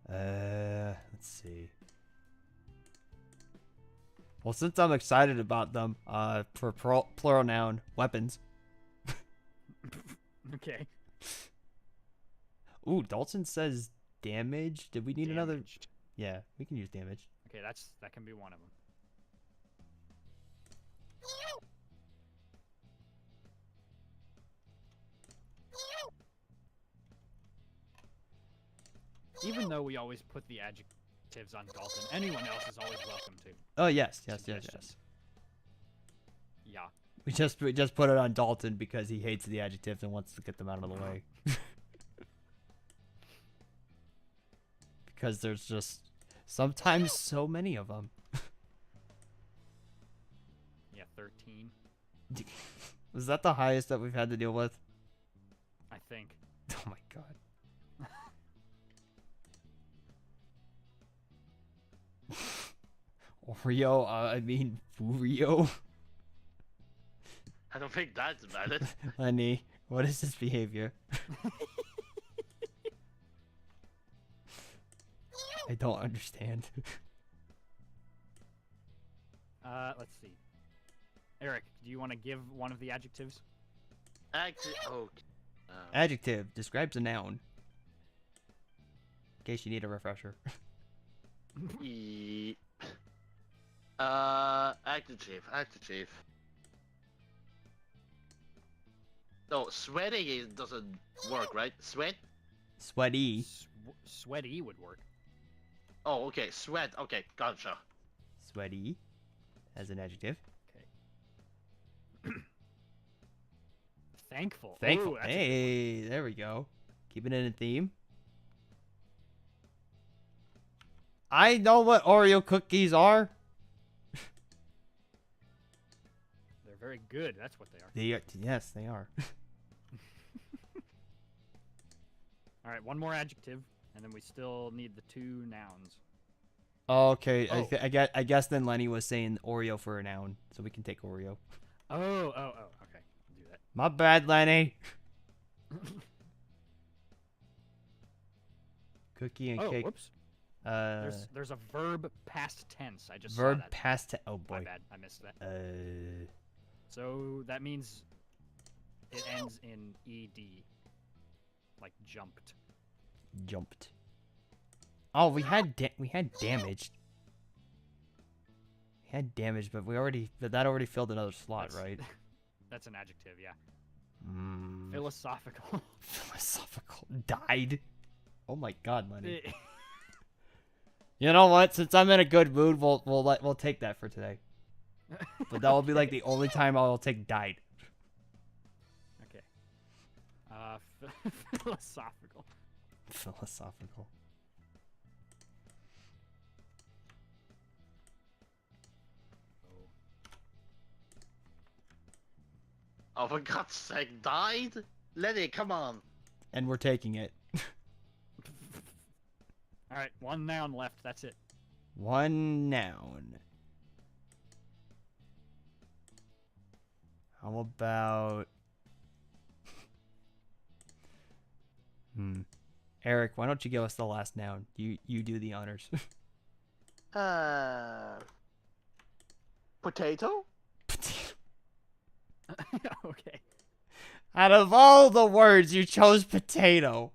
Let's see. Well, since I'm excited about them, for plural noun, weapons. Okay. Ooh, Dalton says damage. Did we need another? Damaged. Yeah, we can use damage. Okay, that can be one of them. Even though we always put the adjectives on Dalton, anyone else is always welcome to. Oh yes. Suggestions. Yeah. We just put it on Dalton because he hates the adjectives and wants to get them out of the way. Because there's just sometimes so many of them. Yeah, 13. Was that the highest that we've had to deal with? I think. Oh my god. Oreo, I mean Furio. I don't think that's valid. Lenny, what is this behavior? I don't understand. Let's see. Eric, do you want to give one of the adjectives? Actually, okay. Adjective describes a noun. In case you need a refresher. Adjective. No, sweating doesn't work, right? Sweat? Sweaty. Sweaty would work. Oh, okay, sweat. Okay, gotcha. Sweaty as an adjective. Okay. Thankful. Thankful. Ooh, that's a good Hey, there we go. Keeping it in theme. I know what Oreo cookies are. They're very good. That's what they are. They are. Yes, they are. All right, one more adjective, and then we still need the 2 nouns. Okay, Oh. I guess then Lenny was saying Oreo for a noun, so we can take Oreo. Oh, okay. Do that. My bad, Lenny. Cookie and Oh, cake. whoops. Uh, There's a verb past tense. I just verb saw that. past tense. Oh My boy. bad. I missed that. Uh, So that means it ends in ed, like jumped. jumped. Oh, we had damaged. We had damage, but that already filled another slot, That's- right? That's an adjective, yeah. Philosophical. Philosophical. Died. Oh my God, Lenny. You know what? Since I'm in a good mood, we'll take that for today. But that will be like the only time I'll take died. Okay. Philosophical. Philosophical. Oh, for God's sake, died? Lenny, come on. And we're taking it. All right, 1 noun left. That's it. One noun. How about... Eric, why don't you give us the last noun? You do the honors. Potato? Okay. Out of all the words, you chose potato.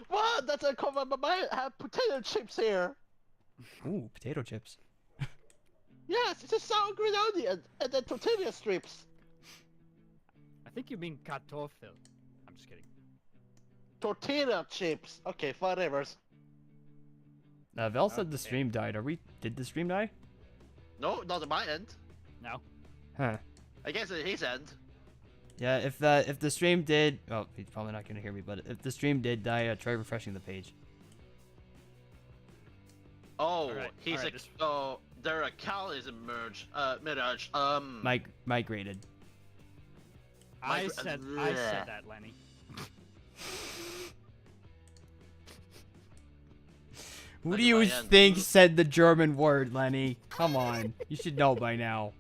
What? That's a cover my mind. I have potato chips here. Ooh, potato chips. Yes, it's a sour green onion and then tortilla strips. I think you mean kartoffel. I'm just kidding. Tortilla chips. Okay, whatever. Vel said the Okay. stream died. Did the stream die? No, not at my end. No. Huh. I guess at his end. Yeah, if the stream did, oh, he's probably not gonna hear me, but if the stream did die, try refreshing the page. Oh, Alright, he's alright, a. this- Oh, their account is emerged. Mirage. Migrated. I Like, said bleh. that, Lenny. Who Like do you my end. think said the German word, Lenny? Come on, you should know by now.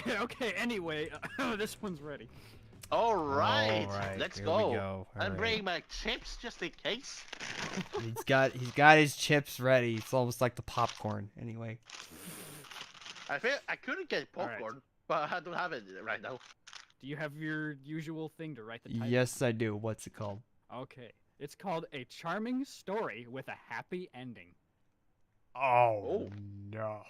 Okay, anyway, this one's ready. All right, Alright, let's here go. we go. I'm Alright. bringing my chips just in case. He's got his chips ready. It's almost like the popcorn. Anyway, I feel I couldn't get Alright. popcorn, but I don't have it right now. Do you have your usual thing to write the title? yes, I do. What's it called? Okay. It's called A Charming Story with a Happy Ending. Oh, no.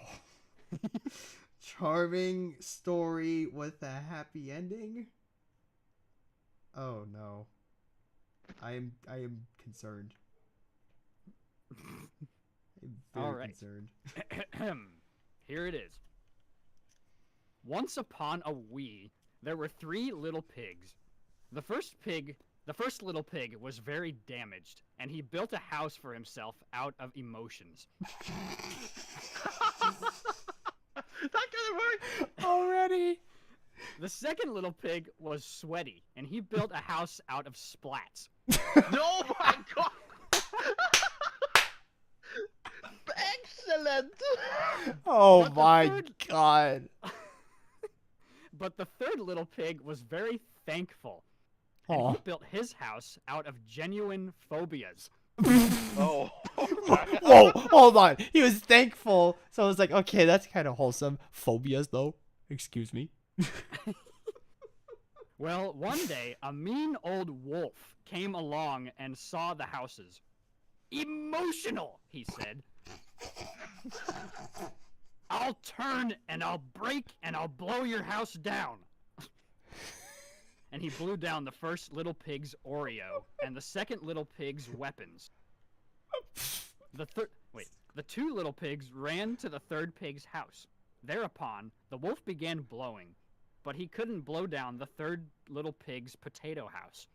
Charming story with a happy ending? Oh no. I am concerned. I'm very concerned. Here it is. Once upon a Wii, there were 3 little pigs. The first little pig was very damaged, and he built a house for himself out of emotions. That gonna work Already. The second little pig was sweaty, and he built a house out of splats. No, my God! Excellent! Oh But my god. But the third little pig was very thankful, and Aw. he built his house out of genuine phobias. Oh. Whoa, hold on. He was thankful, so I was like, okay, that's kind of wholesome. Phobias, though. Excuse me. Well, one day, a mean old wolf came along and saw the houses. Emotional, he said. I'll turn and I'll break and I'll blow your house down. And he blew down the first little pig's Oreo and the second little pig's weapons. The 2 little pigs ran to the third pig's house. Thereupon, the wolf began blowing, but he couldn't blow down the third little pig's potato house.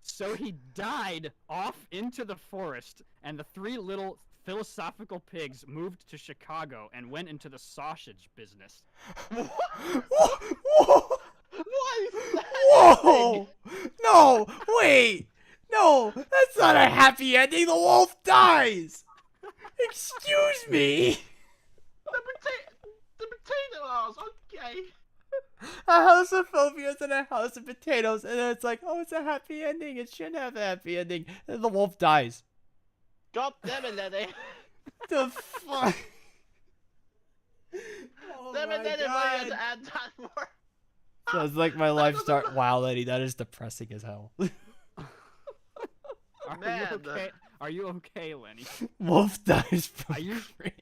So he died off into the forest, and the 3 little philosophical pigs moved to Chicago and went into the sausage business. Whoa! Why is that? Whoa! No! Wait! No! That's not a happy ending! The wolf dies! Excuse me! The potato house, okay. A house of phobias and a house of potatoes, and then it's like, oh, it's a happy ending. It shouldn't have a happy ending. And the wolf dies. God damn it, Lenny. The fuck? Oh Damn it, my Lenny, why you had god. to add that more? Sounds like my life start. Wow, Lenny, that is depressing as hell. Are Man, you okay? Are you okay, Lenny? Wolf dies from I us- rage.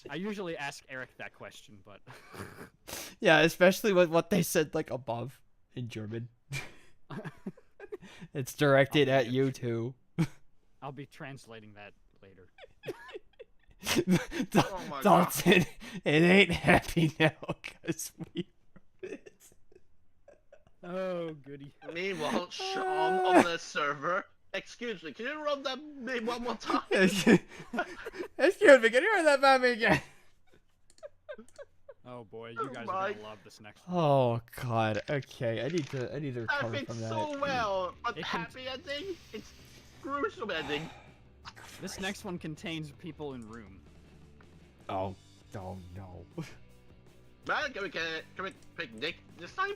I usually ask Eric that question, but Yeah, especially with what they said like above in German. It's directed at you too. I'll be translating that later. Oh my God. Dalton, it ain't happy now because we. Oh, goody. Meanwhile, Sean on the server. Excuse me, can you run that name one more time? Excuse me, can you run that by me again? Oh boy, you guys my- are gonna love this next one. Oh god. Okay, I need to I recover think from that. so well, but It can- happy ending? It's gruesome ending. This next one contains people in room. Oh no. Man, can we pick Nick this time?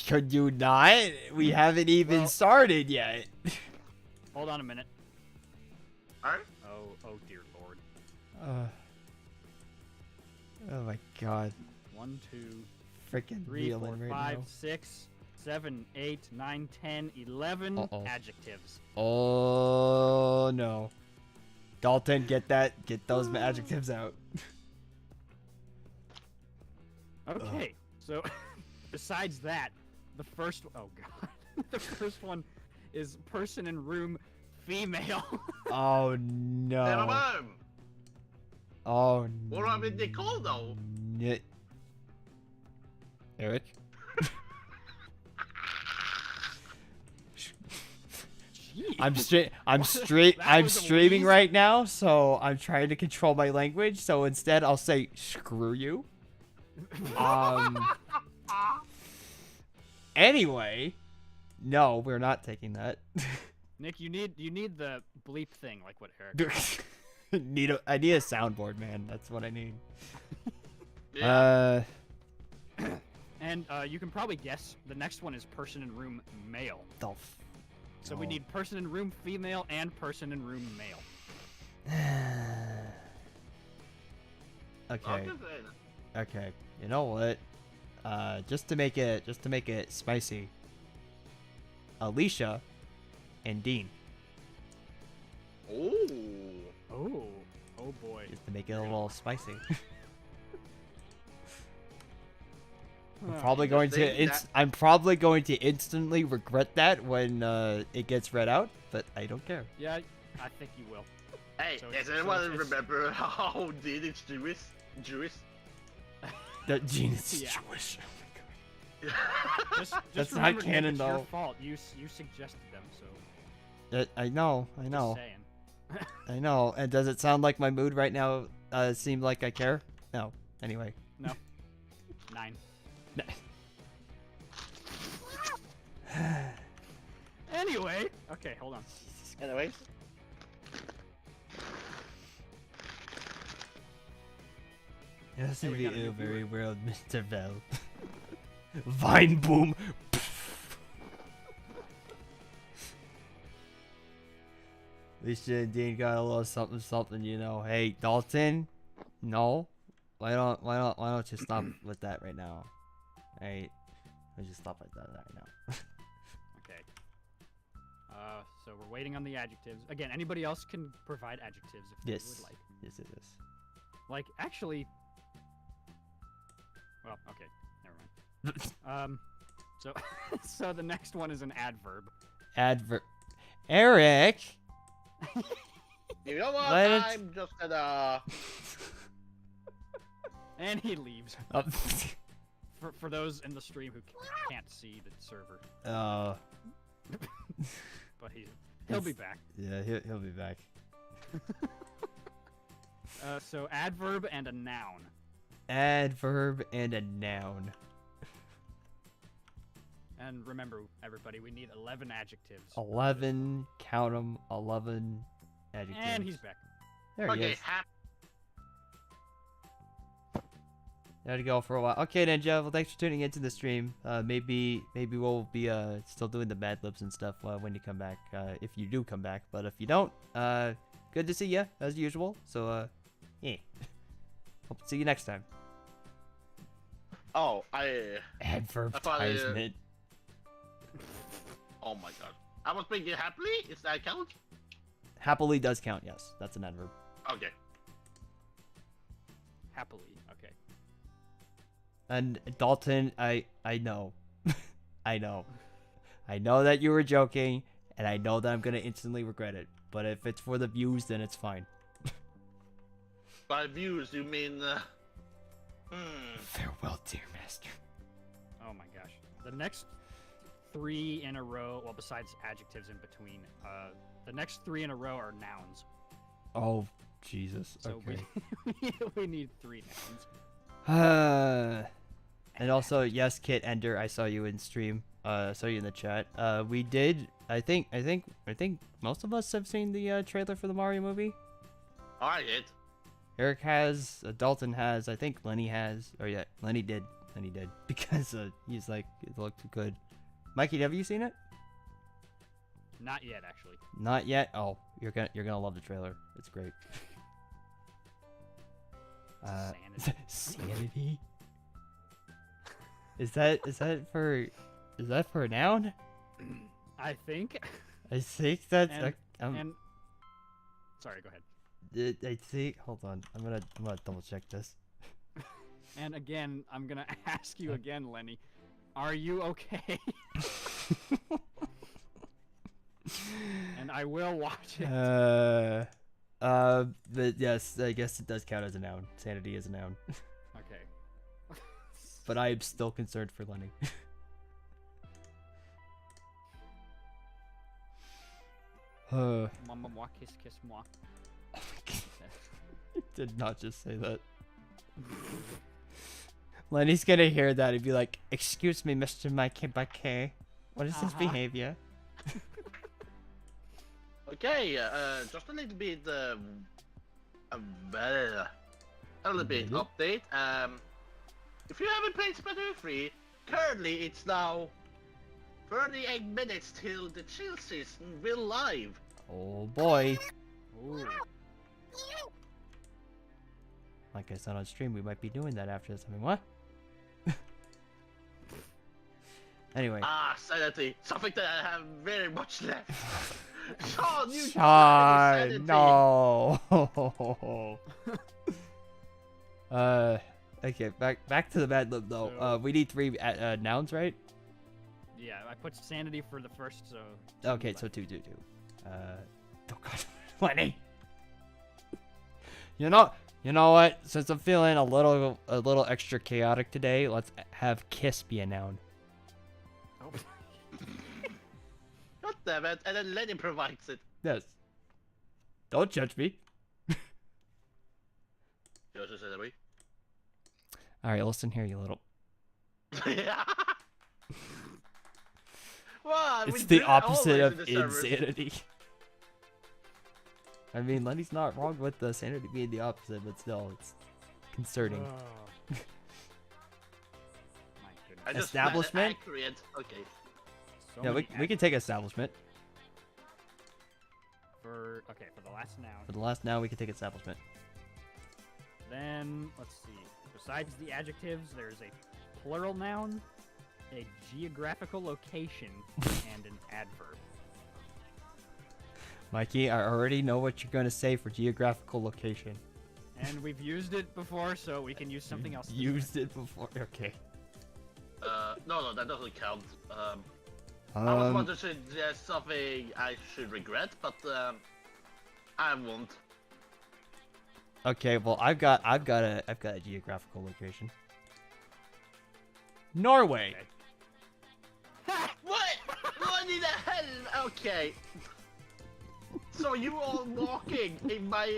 Could you not? We haven't even Well- started yet. Hold on a minute. Alright. Oh dear lord. Oh my god. 1, 2, Freaking 3, 4, reeling right 5, now. 6, 7, 8, 9, 10, 11 Uh-oh. adjectives. Oh no. Dalton, get those adjectives out. Okay, so besides that, the first the first one is person in room female. Oh Never no. mind. Oh What am I they call though? Eric? Jeez. I'm That was a streaming wheeze. right now, so I'm trying to control my language, so instead I'll say screw you. Anyway, no, we're not taking that. Nick, you need the bleep thing like what Eric. I need a soundboard, man. That's what I need. Yeah. And you can probably guess the next one is person in room male. So we Oh. need person in room female and person in room male. Okay. I'm just saying. Okay. You know what? just to make it spicy. Alicia and Dean. Oh. Oh. Oh boy. Just to make it a little spicy. I'm Huh. probably going to I'm probably going to instantly regret that when it gets read out, but I don't care. Yeah, I think you will. Hey, So does it's- anyone so it's- remember how Dean is Jewish? Jewish? That Gene is Yeah. Jewish. Just That's not remember, Nick, canon, it's your though. fault. You suggested them, so I know. just saying. I know. And does it sound like my mood right now seem like I care? No. Anyway. 9. Anyway, okay, hold on. Anyways. Yes, Hey, in we the got a new very world, Mr. Bell. Vine boom. Alicia and Dean got a little something, you know. Hey, Dalton. No. Why don't you stop with that right now? Hey, let's just stop with that right now. Okay. So we're waiting on the adjectives. Again, anybody else can provide adjectives if they Yes. would like. Yes, it is. Like, actually. Well, okay, never mind. So, so the next one is an adverb. Adverb. Eric. You know what? Let it- I'm just gonna. And he leaves. Oh, For those in the stream who can't see the server, but he'll be back. yeah, he'll be back. So adverb and a noun. Adverb and a noun. And remember, everybody, we need 11 adjectives. 11, count 'em, 11 adjectives. And he's back. There he Okay, is. There to go for a while. Okay, Ninja. Well, thanks for tuning into the stream. Maybe we'll be still doing the Mad Libs and stuff when you come back. If you do come back, but if you don't, good to see you as usual. So yeah. Hope to see you next time. Oh, I thought, Advertisement. oh my god. I was thinking happily? Is that count? Happily does count. Yes, that's an adverb. Okay. Happily. Okay. And Dalton, I know, I know that you were joking, and I know that I'm gonna instantly regret it. But if it's for the views, then it's fine. By views, you mean. Farewell, dear master. Oh my gosh. The next 3 in a row, well, besides adjectives in between, the next 3 in a row are nouns. Oh, Jesus. So Okay. we need 3 nouns. And also, yes, Kit Ender, I saw you in stream. I saw you in the chat. We did. I think most of us have seen the trailer for the Mario movie. I did. Eric has, Dalton has, I think Lenny has, or yeah, Lenny did, because he's like, it looked good. Mikey, have you seen it? Not yet, actually. Not yet. Oh, you're gonna love the trailer. It's great. Sanity. Is that for a noun? I think. I think that's. And sorry, go ahead. I think. Hold on. I'm gonna double check this. And again, I'm gonna ask you again, Lenny. Are you okay? And I will watch it. But yes, I guess it does count as a noun. Sanity is a noun. Okay. But I am still concerned for Lenny. Mama moi, kiss moi. Did not just say that. Lenny's gonna hear that and be like, "Excuse me, Mr. Mikey Bucky. What is this behavior?" Okay, just a little bit, a little bit update. If you haven't played Splatoon 3, currently it's now 38 minutes till the chill season will live. Oh boy. Ooh. Like I said on stream, we might be doing that after this. I mean, what? Anyway. Ah, sanity. Something that I have very much left. Sean, you Sean, sanity. no. Okay, back to the Mad Lib though. So- We need 3 nouns, right? Yeah, I put sanity for the first, so. Okay, so 2. Oh god, Lenny. You know what? Since I'm feeling a little extra chaotic today, let's have kiss be a noun. Oh. God damn it. And then Lenny provides it. Yes. Don't judge me. You also said that way. All right, listen here, you little. Yeah. Well, we It's do the that opposite always of in the servers. insanity. I mean, Lenny's not wrong with the sanity being the opposite, but still, it's concerning. Oh. My goodness. I just Establishment? accurate. Okay. So Yeah, many we can take establishment. for the last noun. For the last noun, we can take establishment. Then let's see. Besides the adjectives, there's a plural noun, a geographical location, and an adverb. Mikey, I already know what you're going to say for geographical location. And we've used it before, so we can use something else. this Used it before. Okay. No, that doesn't count. I was about to suggest something I should regret, but I won't. Okay, well, I've got a geographical location. Norway. time. What? What in the hell? Okay. So you all walking in my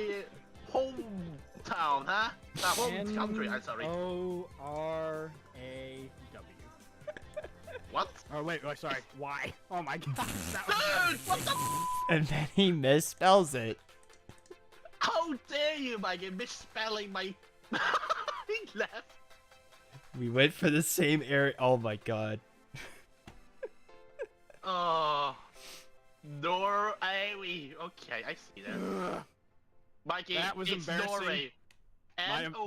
hometown, huh? Home country. I'm sorry. N-O-R-A-W. What? Oh wait, sorry. Why? Oh my god. That Dude, was what the? And then he misspells it. How dare you, Mikey, misspelling my left? We went for the same area. Oh my god. Oh, Norway. Okay, I see that. Mikey, That was it's embarrassing. Norway.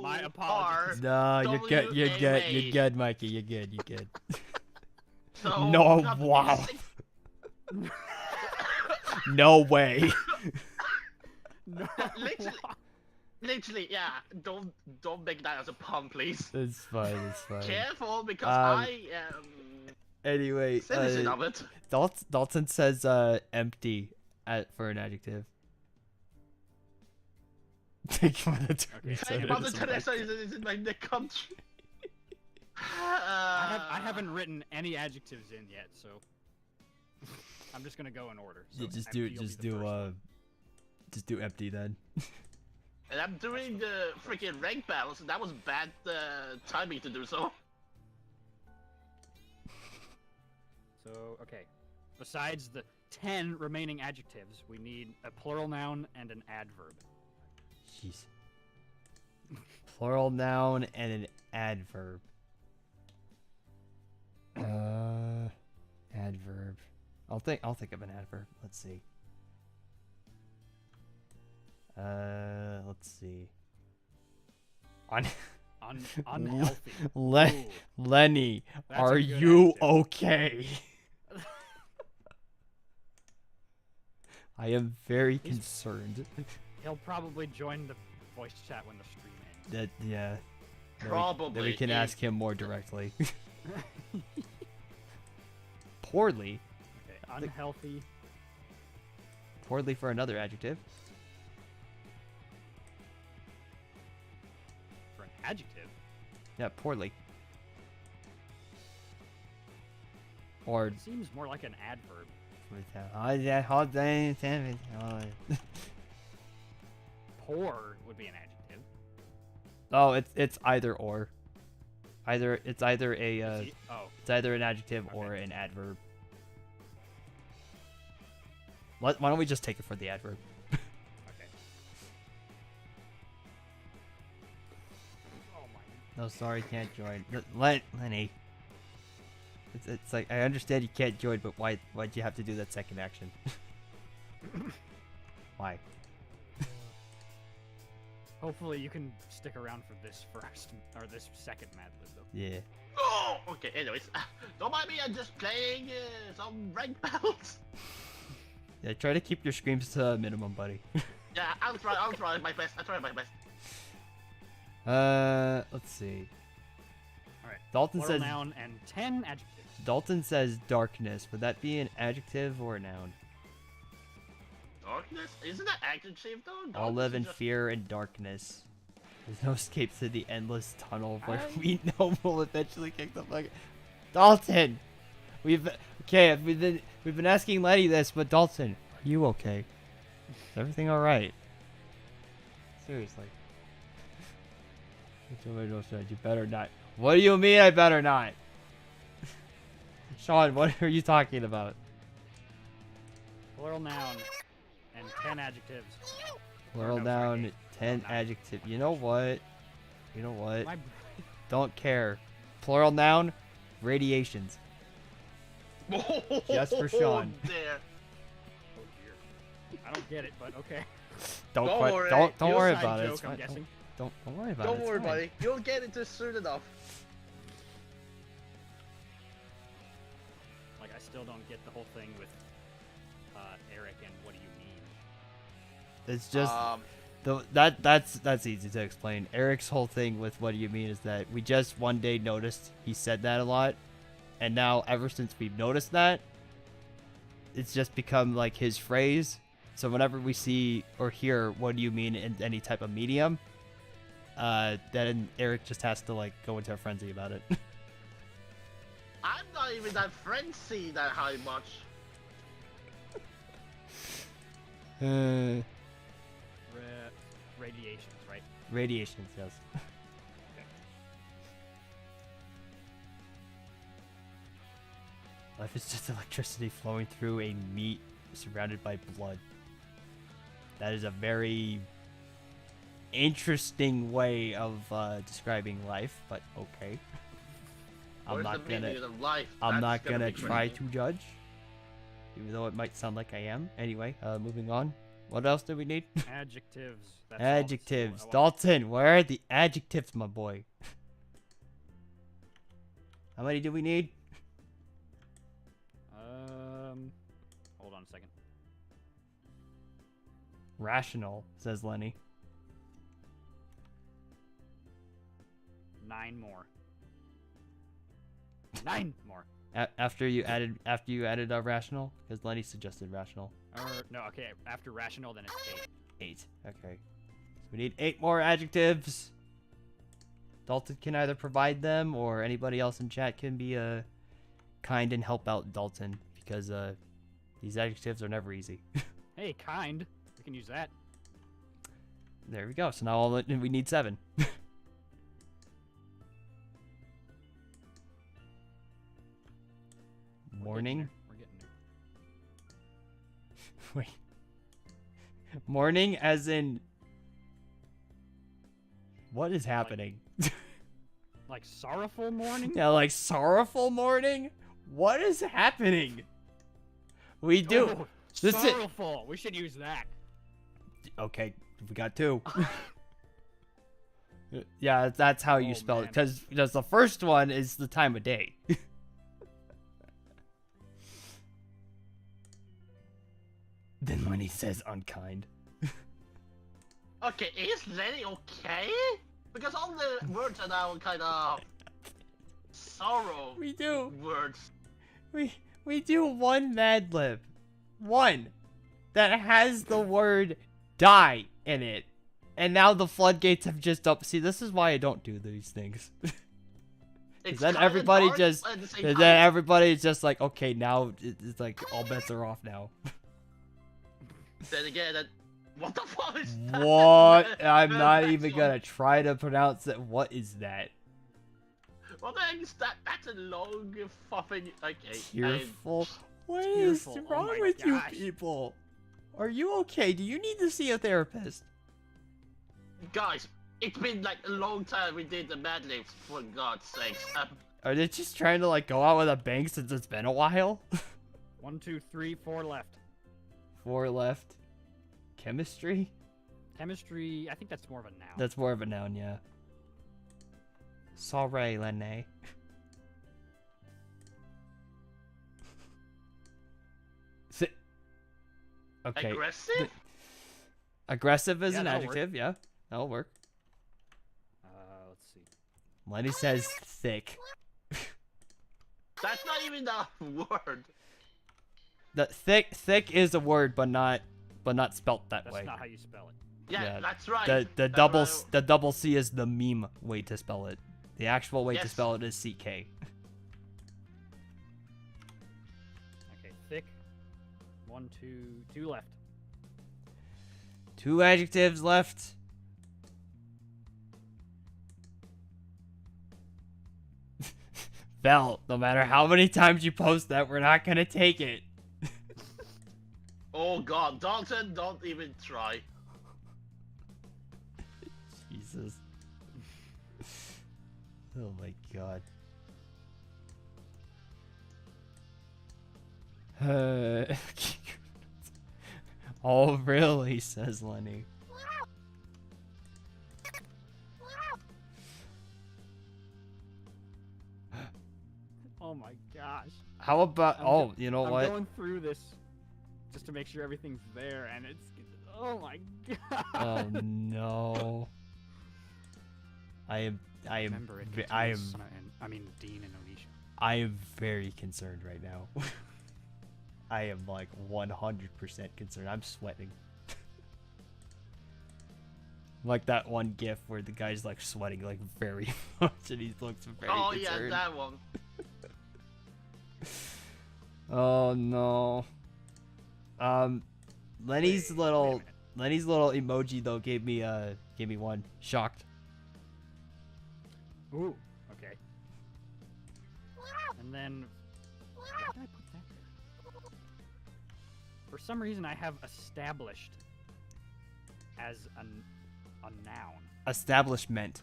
My apologies. No, you're good. You're good. W-A-Y. You're good, Mikey. You're good. You're good. So, No, not wow. missing- No way. No. Literally, yeah. Don't make that as a pun, please. It's fine. It's fine. Careful, because Um, I am Anyway, citizen of it. Dalton says empty for an adjective. Thank you for the Okay. Hey, Mother Teresa is in my neck country. I haven't written any adjectives in yet, so I'm just gonna go in order. So Just empty will be the first one. do empty then. And I'm doing the freaking rank battles, and that was bad timing to do so. So okay, besides the 10 remaining adjectives, we need a plural noun and an adverb. Jeez. Plural noun and an adverb. Adverb. I'll think of an adverb. Let's see. Let's see. Unhealthy. Le- Ooh, Lenny, that's a are good you adjective. okay? I am very He's- concerned. He'll probably join the voice chat when the stream ends. That yeah. Then Probably. we can ask him more directly. Poorly. Okay, unhealthy. Poorly for another adjective. For an adjective. Yeah, poorly. Or Seems more like an adverb. Poor would be an adjective. oh, it's either or. It's either a Oh, it's either an adjective or Okay. an adverb. Why don't we just take it for the adverb? okay. Oh my. No, sorry, can't join. Lenny. It's like I understand you can't join, but why'd you have to do that second action? Why? Hopefully you can stick around for this first, or this second Mad Lib, though. Yeah. Oh, okay. Anyways, don't mind me. I'm just playing some rank battles. Yeah, try to keep your screams to a minimum, buddy. Yeah, I'll try my best. I'll try my best. Let's see. Alright. Dalton Plural says noun and 10 adjectives. Dalton says darkness. Would that be an adjective or a noun? Darkness? Isn't that adjective though? All Darkness live is in just- fear and darkness. There's no escape to the endless tunnel where I- we know we'll eventually kick the fuck. Dalton, we've been asking Letty this, but Dalton, are you okay? Is everything all right? Seriously. You better not. What do you mean I better not? Sean, what are you talking about? Plural noun and 10 adjectives. Plural no, sorry, noun, eight. 10 Nine. adjective. You know what? You know what? My... Don't care. Plural noun, radiations. Just for Sean. There. Oh dear. I don't get it, but okay. Don't Don't quite, worry. don't worry Inside about it. joke, It's I'm fine. guessing. Don't worry about it. Don't It's worry, fine. buddy. You'll get into soon enough. Like, I still don't get the whole thing with Eric and what do you mean? It's just that's easy to explain. Eric's whole thing with what do you mean is that we just one day noticed he said that a lot, and now ever since we've noticed that, it's just become like his phrase. So whenever we see or hear what do you mean in any type of medium, then Eric just has to like go into a frenzy about it. I'm not even that frenzy that high much. Radiations, right? Radiations, yes. Life is just electricity flowing through a meat surrounded by blood. That is a very interesting way of describing life, but okay. I'm Where's not the gonna. meaning of life? I'm That's not gonna be try crazy. to judge, even though it might sound like I am. Anyway, moving on. What else do we need? Adjectives. That's all. Adjectives. So, Dalton, where are the adjectives, my boy? How many do we need? Hold on a second. Rational, says Lenny. 9 more. 9 more. After you added rational, because Lenny suggested rational. Or no, okay. After rational, then it's 8. 8. Okay. So we need 8 more adjectives. Dalton can either provide them, or anybody else in chat can be kind and help out Dalton, because these adjectives are never easy. Hey, kind. We can use that. There we go. So now we need 7. Morning. We're getting there. Wait. Morning as in... What is happening? Like sorrowful morning? Yeah, like sorrowful morning? What is happening? We do. Oh, This is- sorrowful. We should use that. Okay, we got 2. Yeah, that's how you Oh, spell man. it. Because the first one is the time of day. Then when he says unkind. Okay, is Lenny okay? Because all the words are now kind of sorrow We do. words. We do one Mad Lib. One. That has the word die in it. And now the floodgates have just up. See, this is why I don't do these things. It's then kinda everybody dark just- at the same And time. then everybody's just like, okay, now it's like all bets are off now. Then again, what the fuck is that? What? I'm not That's even so- gonna try to pronounce it. What is that? What the heck is that? That's a long fucking. Okay. Tearful? What is Tearful, oh wrong my with you gosh. people? Are you okay? Do you need to see a therapist? Guys, it's been like a long time we did the Mad Libs, for God's sakes. Are they just trying to like go out with a bang since it's been a while? 1, 2, 3, 4 left. 4 left. Chemistry? Chemistry, I think that's more of a noun. That's more of a noun, yeah. Sorry, Lene. Okay. Aggressive? Aggressive is Yeah, an that'll work. adjective, yeah. That'll work. Let's see. Lenny says thick. That's not even a word. The thick is a word, but not spelt that That's way. not how you spell it. Yeah, Yeah, that's right. The That's double what I- the double C is the meme way to spell it. The actual way to Yes. spell it is CK. Okay, thick. 2 left. 2 adjectives left. Val, no matter how many times you post that, we're not gonna take it. Oh god, Dalton, don't even try. Jesus. Oh my god. Oh really, says Lenny. Oh my gosh. How about, I'm oh, you know I'm what? going through this just to make sure everything's there, and it's. Oh my god. Oh no. I am Remember it. I am continues, I mean, Dean and Alicia. I am very concerned right now. I am like 100% concerned. I'm sweating. Like that one gif where the guy's like sweating like very much and he looks very Oh concerned. yeah, that one. Oh no. Lenny's Wait, little wait a minute. Lenny's little emoji though gave me one. Shocked. Ooh, okay. And then, why did I put that there? For some reason, I have established as a noun. Establishment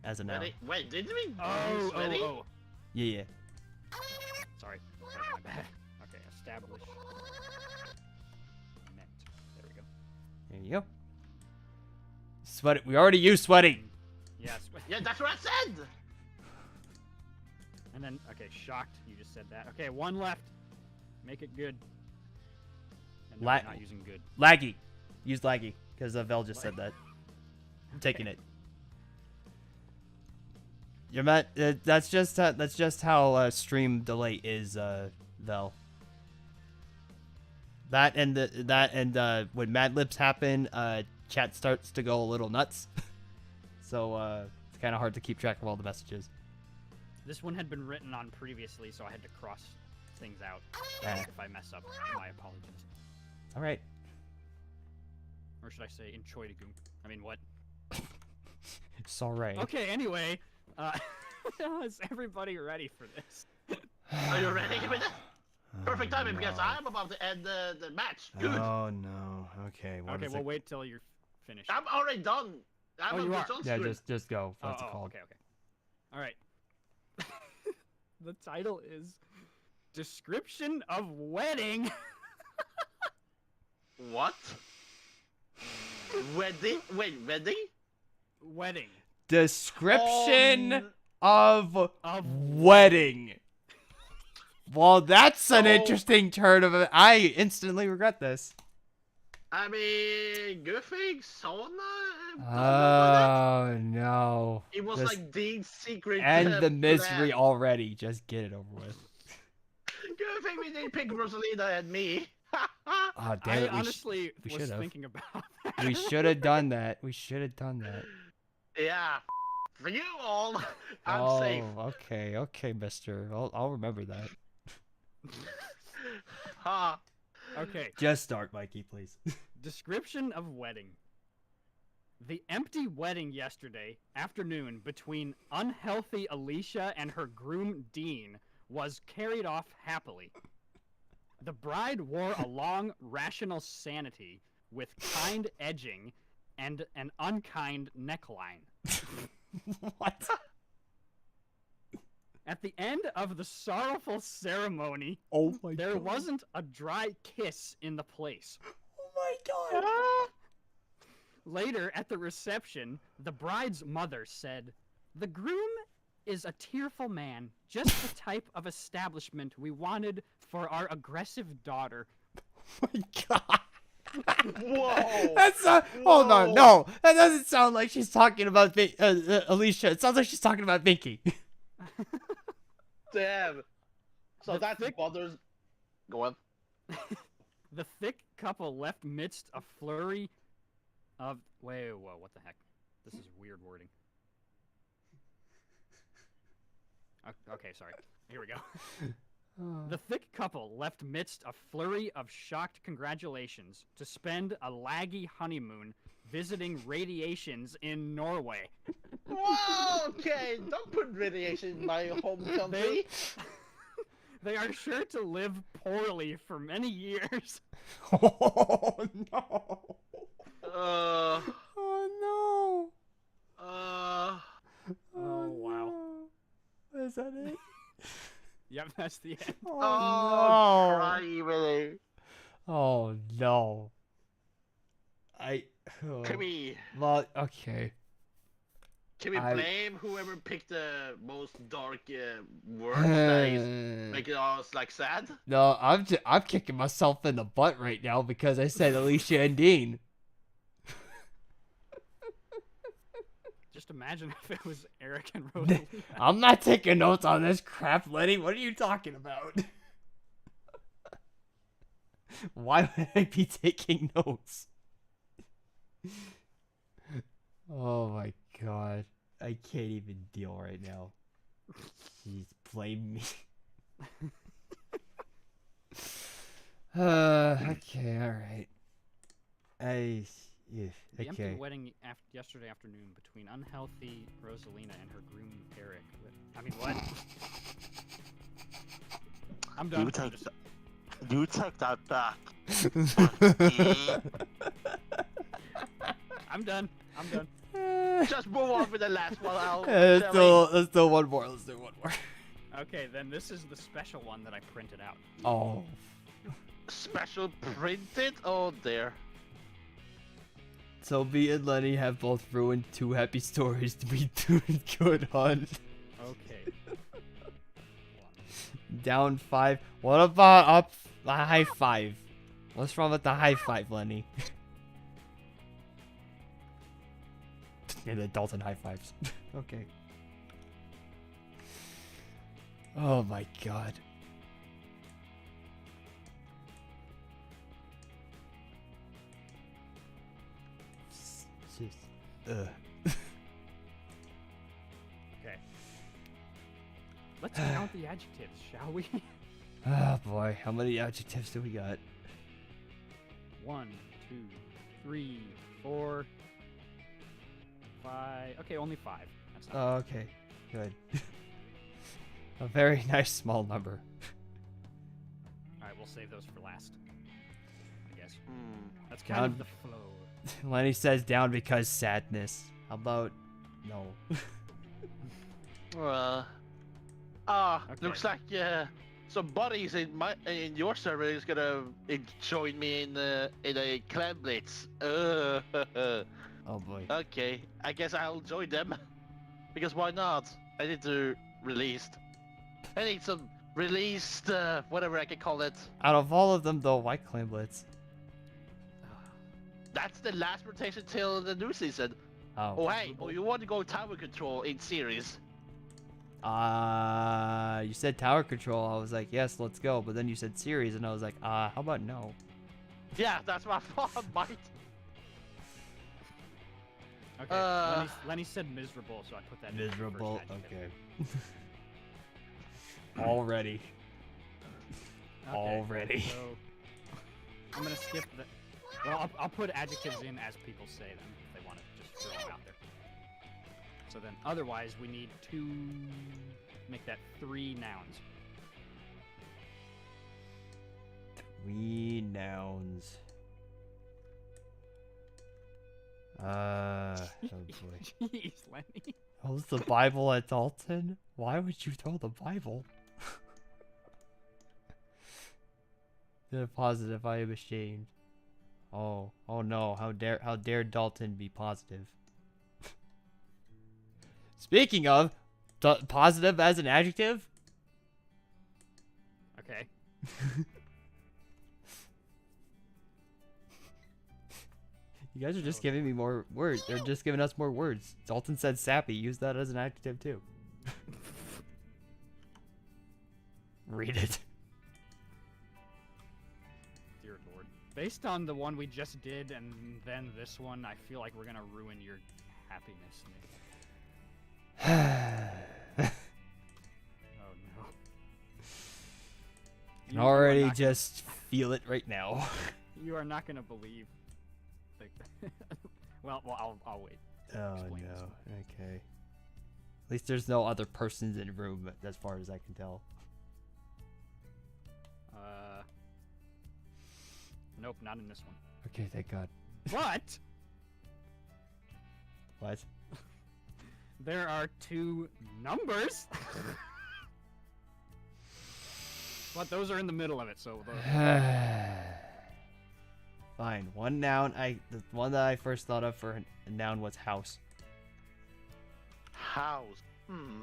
as a noun. Wait, did we Oh. Yeah, yeah. Sorry, that's my bad. Okay, establish. Meant. There we go. There you go. Sweat. We already used sweating. Yes. Yeah, that's what I said! And then, okay, shocked. You just said that. Okay, 1 left. Make it good. And no, La- we're not using good. Laggy. Use laggy because Vel just said that. I'm taking it. You're Matt. That's just how stream delay is, Vel. That and when Mad Libs happen, chat starts to go a little nuts. So it's kind of hard to keep track of all the messages. This one had been written on previously, so I had to cross things out. Ah. If I mess up, my apologies. All right. Or should I say, enjoy the goom? I mean, what? It's all right. Okay, anyway, is everybody ready for this? Are you ready with it? Perfect timing because I'm about to end the match. Good. Oh no. Okay. What Okay, is we'll it? wait till you're finished. I'm already done. I'm Oh, on you the are? on Yeah, screen. just go. What's it called? Okay. All right. The title is Description of Wedding. What? Wedding? Wait, wedding? Wedding. Description of Of wedding. Well, that's an Oh. interesting turn of it. I instantly regret this. I mean, good thing Sona. Oh no. It was Just like Dean's secret. end the plan. misery already. Just get it over with. Good thing we didn't pick Rosalina and me. Oh damn I it. honestly we was should've. thinking about that. We should have done that. We should have done that. Yeah. For you all, I'm oh, safe. okay, mister. I'll remember that. Ha. Okay. Just start, Mikey, please. Description of wedding. The empty wedding yesterday afternoon between unhealthy Alicia and her groom Dean was carried off happily. The bride wore a long, rational sanity with kind edging and an unkind neckline. What? At the end of the sorrowful ceremony, Oh my there god. wasn't a dry kiss in the place. Oh my god. Later, at the reception, the bride's mother said, "The groom is a tearful man, just the type of establishment we wanted for our aggressive daughter." Oh my god. Whoa! That's not. Hold on, Whoa. no, that doesn't sound like she's talking about Alicia. It sounds like she's talking about Vicky. Damn. So The that thick- bothers. Go on. The thick couple left midst a flurry of. Wait, whoa, what the heck? This is weird wording. Okay, sorry. Here we go. The thick couple left midst a flurry of shocked congratulations to spend a laggy honeymoon visiting radiations in Norway. Whoa, okay, don't put radiation in my home country. They are sure to live poorly for many years. Oh no. Uh, Oh uh, no. Oh, wow. No. Is that it? Yep, that's the end. Oh, oh, no. cry, really. Oh no. Oh. Can we Well, okay. I- blame whoever picked the most dark words that is making us like sad? No, I'm kicking myself in the butt right now because I said Alicia and Dean. Just imagine if it was Eric and Rosalie. I'm not taking notes on this crap, Lenny. What are you talking about? Why would I be taking notes? Oh my god. I can't even deal right now. Jeez, blame me. Okay, alright. The empty Okay. wedding yesterday afternoon between unhealthy Rosalina and her groom Eric. I mean, what? I'm done. You take that back. I'm done. I'm done. Just move on with the last one. Let's do one more. Let's do one more. Okay, then this is the special one that I printed out. Oh. Special printed? Oh, there. So me and Lenny have both ruined 2 happy stories to be doing good on. Okay. Down 5. What about up a high 5? What's wrong with the high 5, Lenny? Yeah, the Dalton high 5s. Okay. Oh my god. Ugh. Okay. Let's count the adjectives, shall we? Oh boy, how many adjectives do we got? 1, 2, 3, 4, 5. Okay, only 5. That's not Oh, okay, good. A very nice small number. Alright, we'll save those for last. I guess. That's Down. kind of the flow. Lenny says down because sadness. How about no? Okay. Looks like some buddies in your server is gonna join me in a clan blitz. Oh boy. Okay, I guess I'll join them because why not? I need to released. I need some released whatever I can call it. Out of all of them, though, why Clan Blitz? That's the last rotation till the new season. Oh hey, you want to go tower control in series? You said tower control. I was like, yes, let's go. But then you said series, and I was like, how about no? Yeah, that's what I thought, Mike. Okay, Lenny said miserable, so I put that Miserable. in the first adjective. Okay. Already. Okay, Already. So I'm gonna skip the. Well, I'll put adjectives in as people say them if they want to just throw them out there. So then, otherwise, we need to make that 3 nouns. 3 nouns. Oh boy. Jeez, Lenny. Was the Bible at Dalton? Why would you throw the Bible? The positive, I am ashamed. Oh no! How dare Dalton be positive? Speaking of, positive as an adjective. Okay. You guys are just giving me more words. They're just giving us more words. Dalton said sappy. Use that as an adjective too. Read it. Dear Lord. Based on the one we just did and then this one, I feel like we're gonna ruin your happiness, Nick. Oh no. Can You are already not just feel it right now. You are not gonna believe. Well, I'll wait. Oh Explain this no. one. Okay. At least there's no other persons in the room, as far as I can tell. Nope, not in this one. Okay, thank God. But What? there are 2 numbers. But those are in the middle of it, so Fine. One noun. The one that I first thought of for a noun was house. House. Hmm.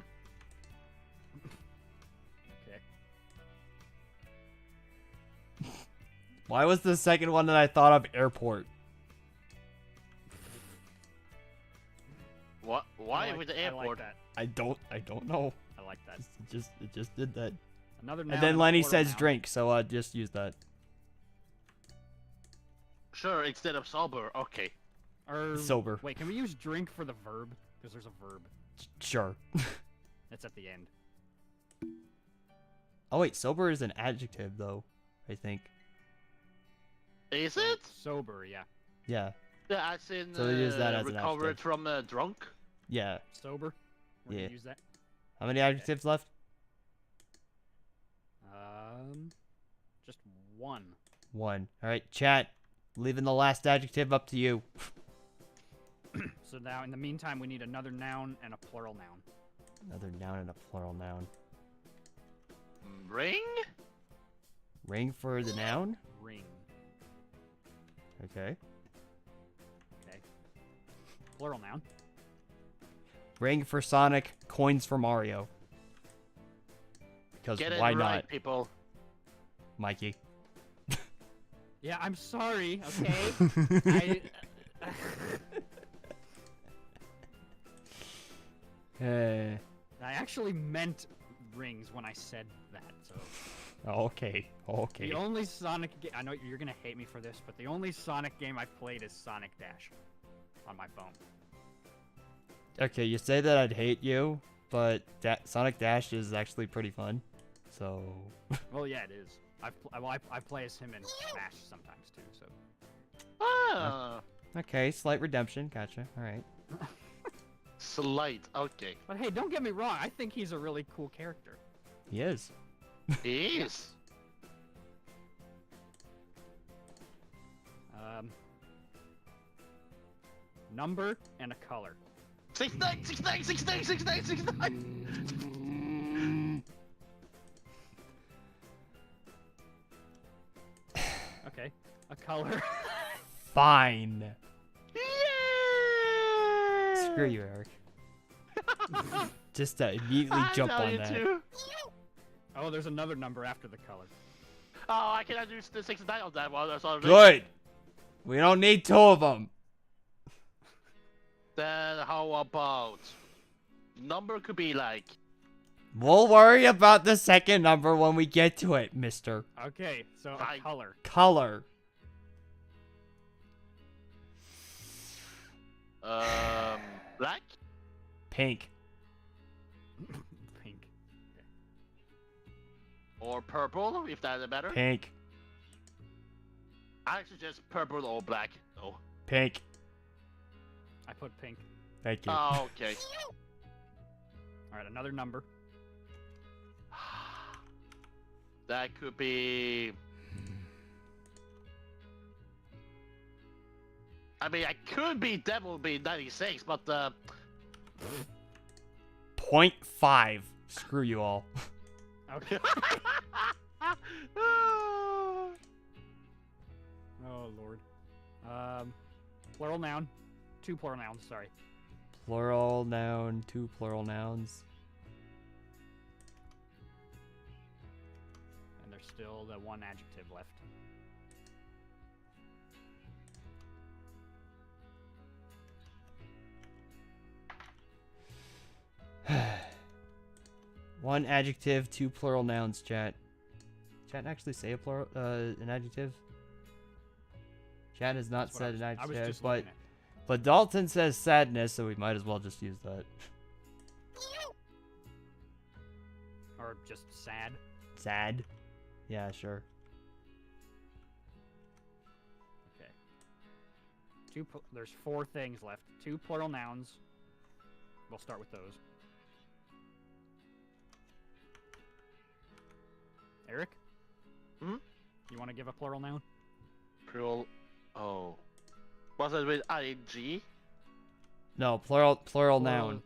okay. Why was the second one that I thought of airport? What? Why with the I airport? like that. I don't know. I like that. It just did that. Another noun And then a Lenny plural says noun. drink, so just use that. Sure, instead of sober. Okay. Or Sober. Wait, can we use drink for the verb? Because there's a verb. Sure. It's at the end. Oh wait, sober is an adjective though, I think. Is it? Sober, yeah. Yeah. Yeah, as in So they use that as an recovered adjective. from drunk. Yeah. Sober. We're Yeah. gonna use that. How many adjectives left? Just 1. One. All right, chat. Leaving the last adjective up to you. So now, in the meantime, we need another noun and a plural noun. Another noun and a plural noun. Ring? Ring for the noun? Ring. Okay. Okay. Plural noun. Ring for Sonic, coins for Mario. Because Get it why right, not, people. Mikey? Yeah, I'm sorry, okay? Eh, I actually meant rings when I said that, so... okay. The only Sonic game... I know you're gonna hate me for this, but the only Sonic game I've played is Sonic Dash. On my phone. Okay, you say that I'd hate you, but Sonic Dash is actually pretty fun. So... Well, yeah, it is. I play as him in Smash sometimes, too, so... Ah, Okay, slight redemption. Gotcha. All right. slight. Okay. But hey, don't get me wrong, I think he's a really cool character. He is. He is. Number and a color. 69, 69, 69, 69, 69. Okay, a color. Fine. Yeah! Screw you, Eric. Just immediately I jump know on you that. too. Oh, there's another number after the color. Oh, I cannot do the 69 on that one. Sorry. Good. We don't need 2 of them. Then how about number could be like We'll worry about the second number when we get to it, mister. Okay, so I- a color. Color. black. Pink. Pink. Or purple, if that's better. Pink. I suggest purple or black. Oh. Pink. I put pink. Thank you. Oh, okay. Alright, another number. That could be. I mean, I could be devil be 96, but 0.5. Screw you all. Okay. Oh, Lord. Plural noun. 2 plural nouns, sorry. Plural noun, 2 plural nouns. And there's still the 1 adjective left. One adjective, 2 plural nouns, chat. Chat actually say a plural, an adjective? Chat has not That's what I said was- an I was adjective, just but looking at. but Dalton says sadness, so we might as well just use that. Or just sad. Sad? Yeah, sure. Okay. There's 4 things left. 2 plural nouns. We'll start with those. Eric? Hmm? You want to give a plural noun? Plural. Oh. Was it with ing? No, plural Plural- noun.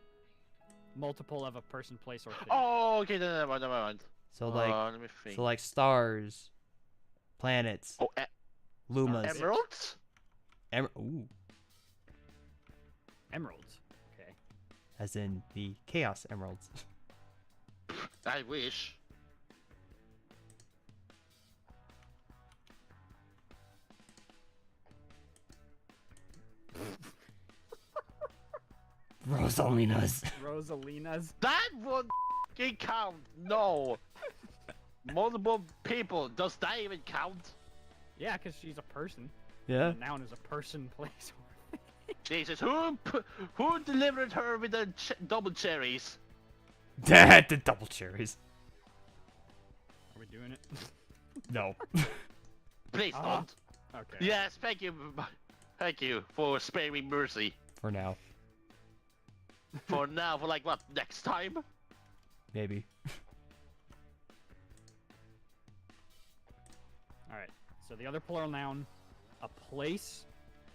Multiple of a person, place, or thing. Oh, okay, then never mind. So like Let me think. so like stars, planets, Oh, lumas. emeralds? Ooh, Emeralds. Okay. as in the chaos emeralds. I wish. Rosalinas. Rosalina's. That would f***ing count. No. Multiple people. Does that even count? Yeah, because she's a person. Yeah. A noun is a person, place, or Jesus, who delivered her with the double cherries? Dad, the double cherries. Are we doing it? No. Please Ah. don't. Okay. Yes, thank you. Thank you for sparing mercy. For now, For now, for like what, next time? maybe. Alright. So the other plural noun, a place,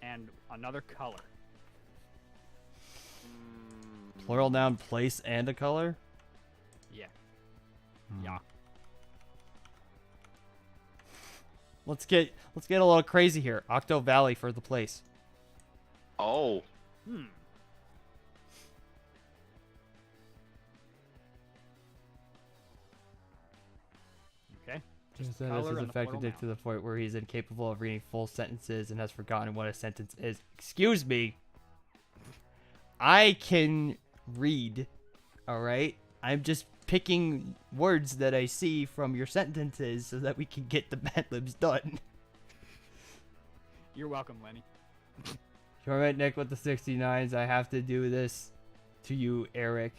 and another color. Plural noun, place, and a color. Yeah. Hmm. Yeah. Let's get a little crazy here. Octo Valley for the place. Oh. Hmm. Okay. Just color has and the affected plural Dick to the point where he's incapable of reading full sentences and has forgotten what a sentence is. Excuse me. I can read, all right? I'm just picking words that I see from your sentences so that we can get the Mad Libs done. You're welcome, Lenny. All right, Nick, with the 69s, I have to do this to you, Eric.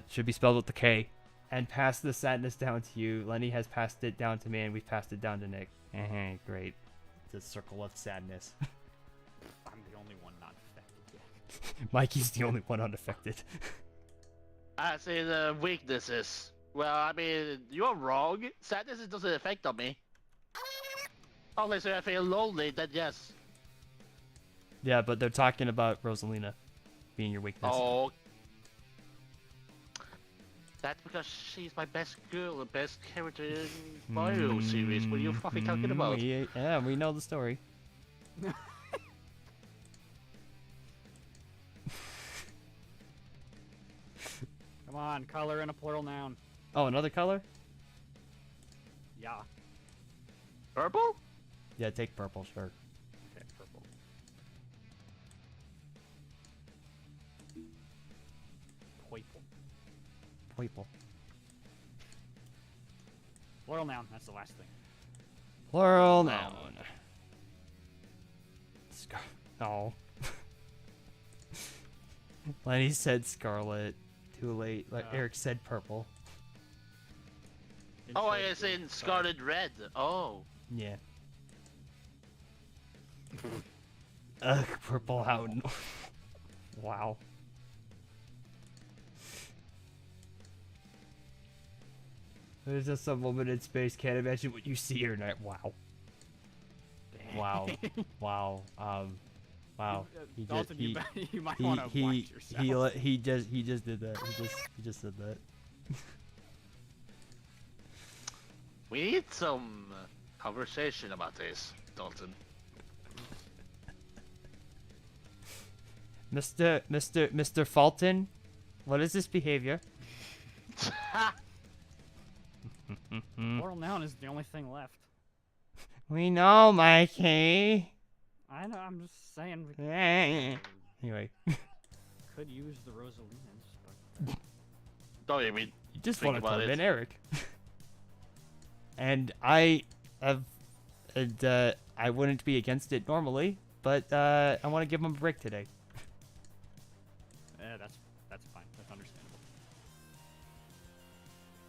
Should be spelled with the K. And pass the sadness down to you. Lenny has passed it down to me, and we've passed it down to Nick. Great. It's a circle of sadness. I'm the only one not affected yet. Mikey's the only one unaffected. As in weaknesses. Well, I mean, you're wrong. Sadness doesn't affect on me. Unless I feel lonely, then yes. Yeah, but they're talking about Rosalina being your weakness. Oh. That's because she's my best girl, the best character in Mario series. What are you fucking talking about? Yeah, we know the story. Come on, color and a plural noun. Oh, another color? Yeah. Purple? Yeah, take purple, sure. Okay, purple. Purple. Purple. Plural noun, that's the last thing. Plural noun. No. Lenny said scarlet. Too late. Like Eric said purple. Oh, I was in Scarlet Red. Oh. Yeah. Ugh, purple hound. Wow. There's just some woman in space. Can't imagine what you see or not. Wow. Wow. Wow. Wow. He just Dalton, he you might want to watch yourself. he just did that. He just said that. We need some conversation about this, Dalton. Mr. Fulton, what is this behavior? Laurel Noun is the only thing left. We know, Mikey. I know. I'm just saying. We Anyway, could use the Rosalinas, but Don't even. you just Think want to about club it. in Eric. And I have, I wouldn't be against it normally, but I want to give him a break today. that's fine. That's understandable.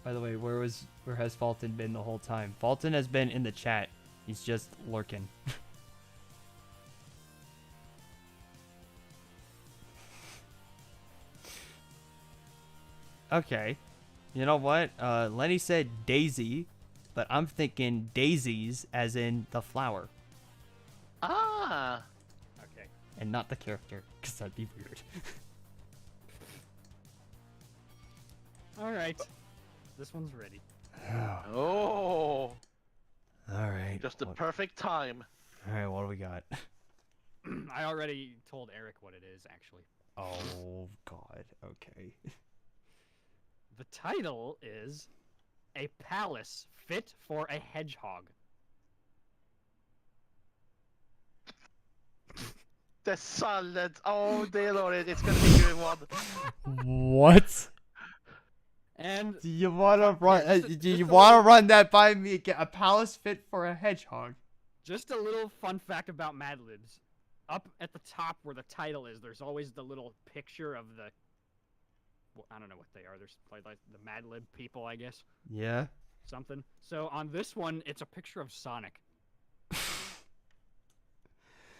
By the way, where has Fulton been the whole time? Fulton has been in the chat. He's just lurking. Okay. You know what? Lenny said Daisy, but I'm thinking daisies as in the flower Ah. Okay. and not the character, because that'd be weird. All right. This one's ready. Oh. Alright. Just the perfect time. Alright, what do we got? I already told Eric what it is, actually. Oh, God. Okay. The title is A Palace Fit for a Hedgehog. The silence. Oh dear Lord, it's gonna be a good one. What? And Do you want to run? just Do just you a want to little- run that by me? Get a palace fit for a hedgehog. just a little fun fact about Mad Libs. Up at the top where the title is, there's always the little picture of the... Well, I don't know what they are. There's like the Mad Lib people, I guess. Yeah. Something. So on this one, it's a picture of Sonic.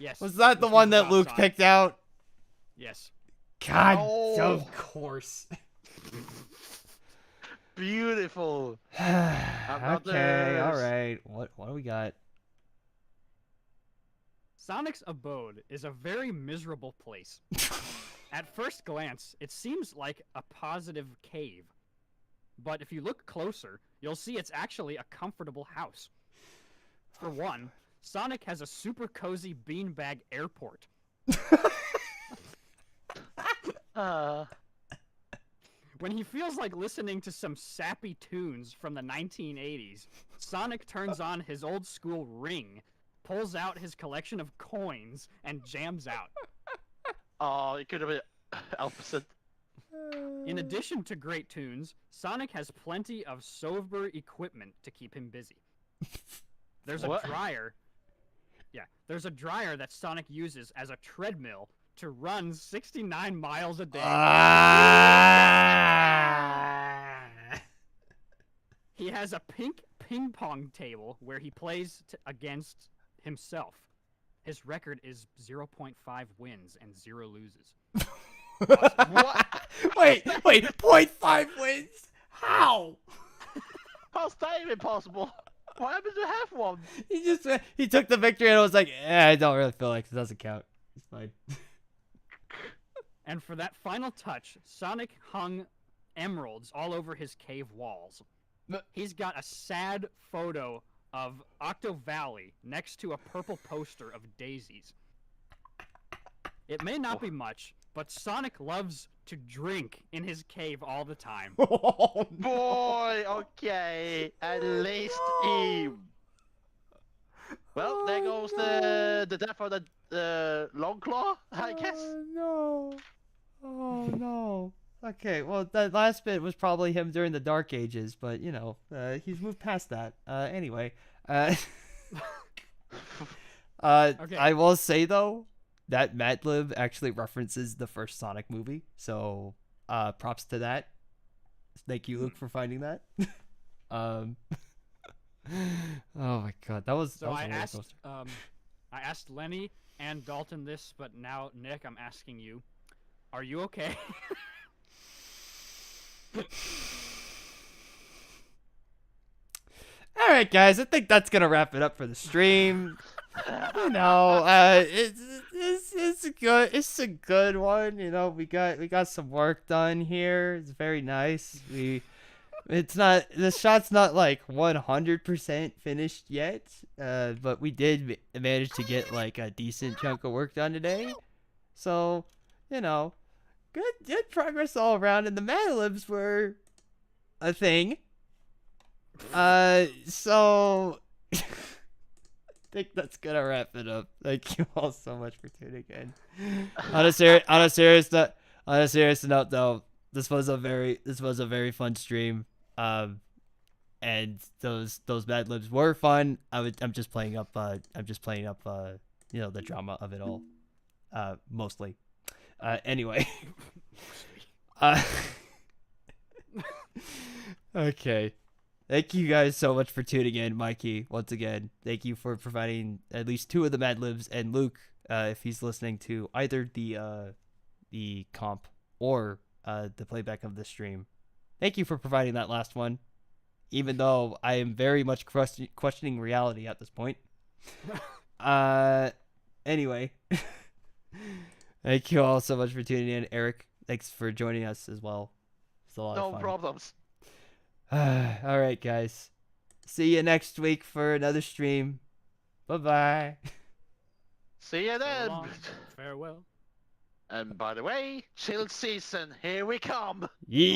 Yes. Was that the this one one's that about Luke Sonic. picked out? Yes. God, Oh. of course. Beautiful. about Okay, this? all right. What do we got? Sonic's abode is a very miserable place. At first glance, it seems like a positive cave. But if you look closer, you'll see it's actually a comfortable house. For one, Sonic has a super cozy beanbag airport. When he feels like listening to some sappy tunes from the 1980s, Sonic turns on his old school ring, pulls out his collection of coins, and jams out. Oh, it could have been opposite. In addition to great tunes, Sonic has plenty of sober equipment to keep him busy. There's a What? dryer. Yeah, there's a dryer that Sonic uses as a treadmill to run 69 miles a day. He has a pink ping pong table where he plays against himself. His record is 0.5 wins and 0 loses. What? Wait, 0.5 wins? How? How's that even possible? Why haven't you have one? He took the victory and was like, I don't really feel like it doesn't count. It's fine. And for that final touch, Sonic hung emeralds all over his cave walls. He's got a sad photo of Octo Valley next to a purple poster of daisies. It may not be much, but Sonic loves to drink in his cave all the time. Oh, Boy, okay. At least he. Well, there goes the death of the long claw, I guess. Oh, no. Oh, no. Okay, well, that last bit was probably him during the Dark Ages, but, you know, he's moved past that. Anyway. Okay. I will say, though, that Madlib actually references the first Sonic movie, so props to that. Thank you, Luke, for finding that. Oh my god, that was So a I roller asked, coaster. I asked Lenny and Dalton this, but now Nick, I'm asking you, are you okay? All right, guys, I think that's gonna wrap it up for the stream. You know, it's a good, it's a good one. You know, we got some work done here. It's very nice. It's not, the shot's not like 100% finished yet, but we did manage to get like a decent chunk of work done today. So, you know, good progress all around, and the Mad Libs were a thing. So I think that's gonna wrap it up. Thank you all so much for tuning in. On a serious note, though, this was a very fun stream. And those Mad Libs were fun. I'm just playing up the drama of it all, mostly. Anyway. uh, okay. Thank you guys so much for tuning in, Mikey. Once again, thank you for providing at least 2 of the Mad Libs, and Luke, if he's listening to either the comp or the playback of the stream. Thank you for providing that last one, even though I am very much questioning reality at this point. Anyway, thank you all so much for tuning in. Eric, thanks for joining us as well. It's a lot of No fun. problems. All right, guys. See you next week for another stream. Bye-bye. See you So then. long. Farewell. And by the way, chill season, here we come. Yee.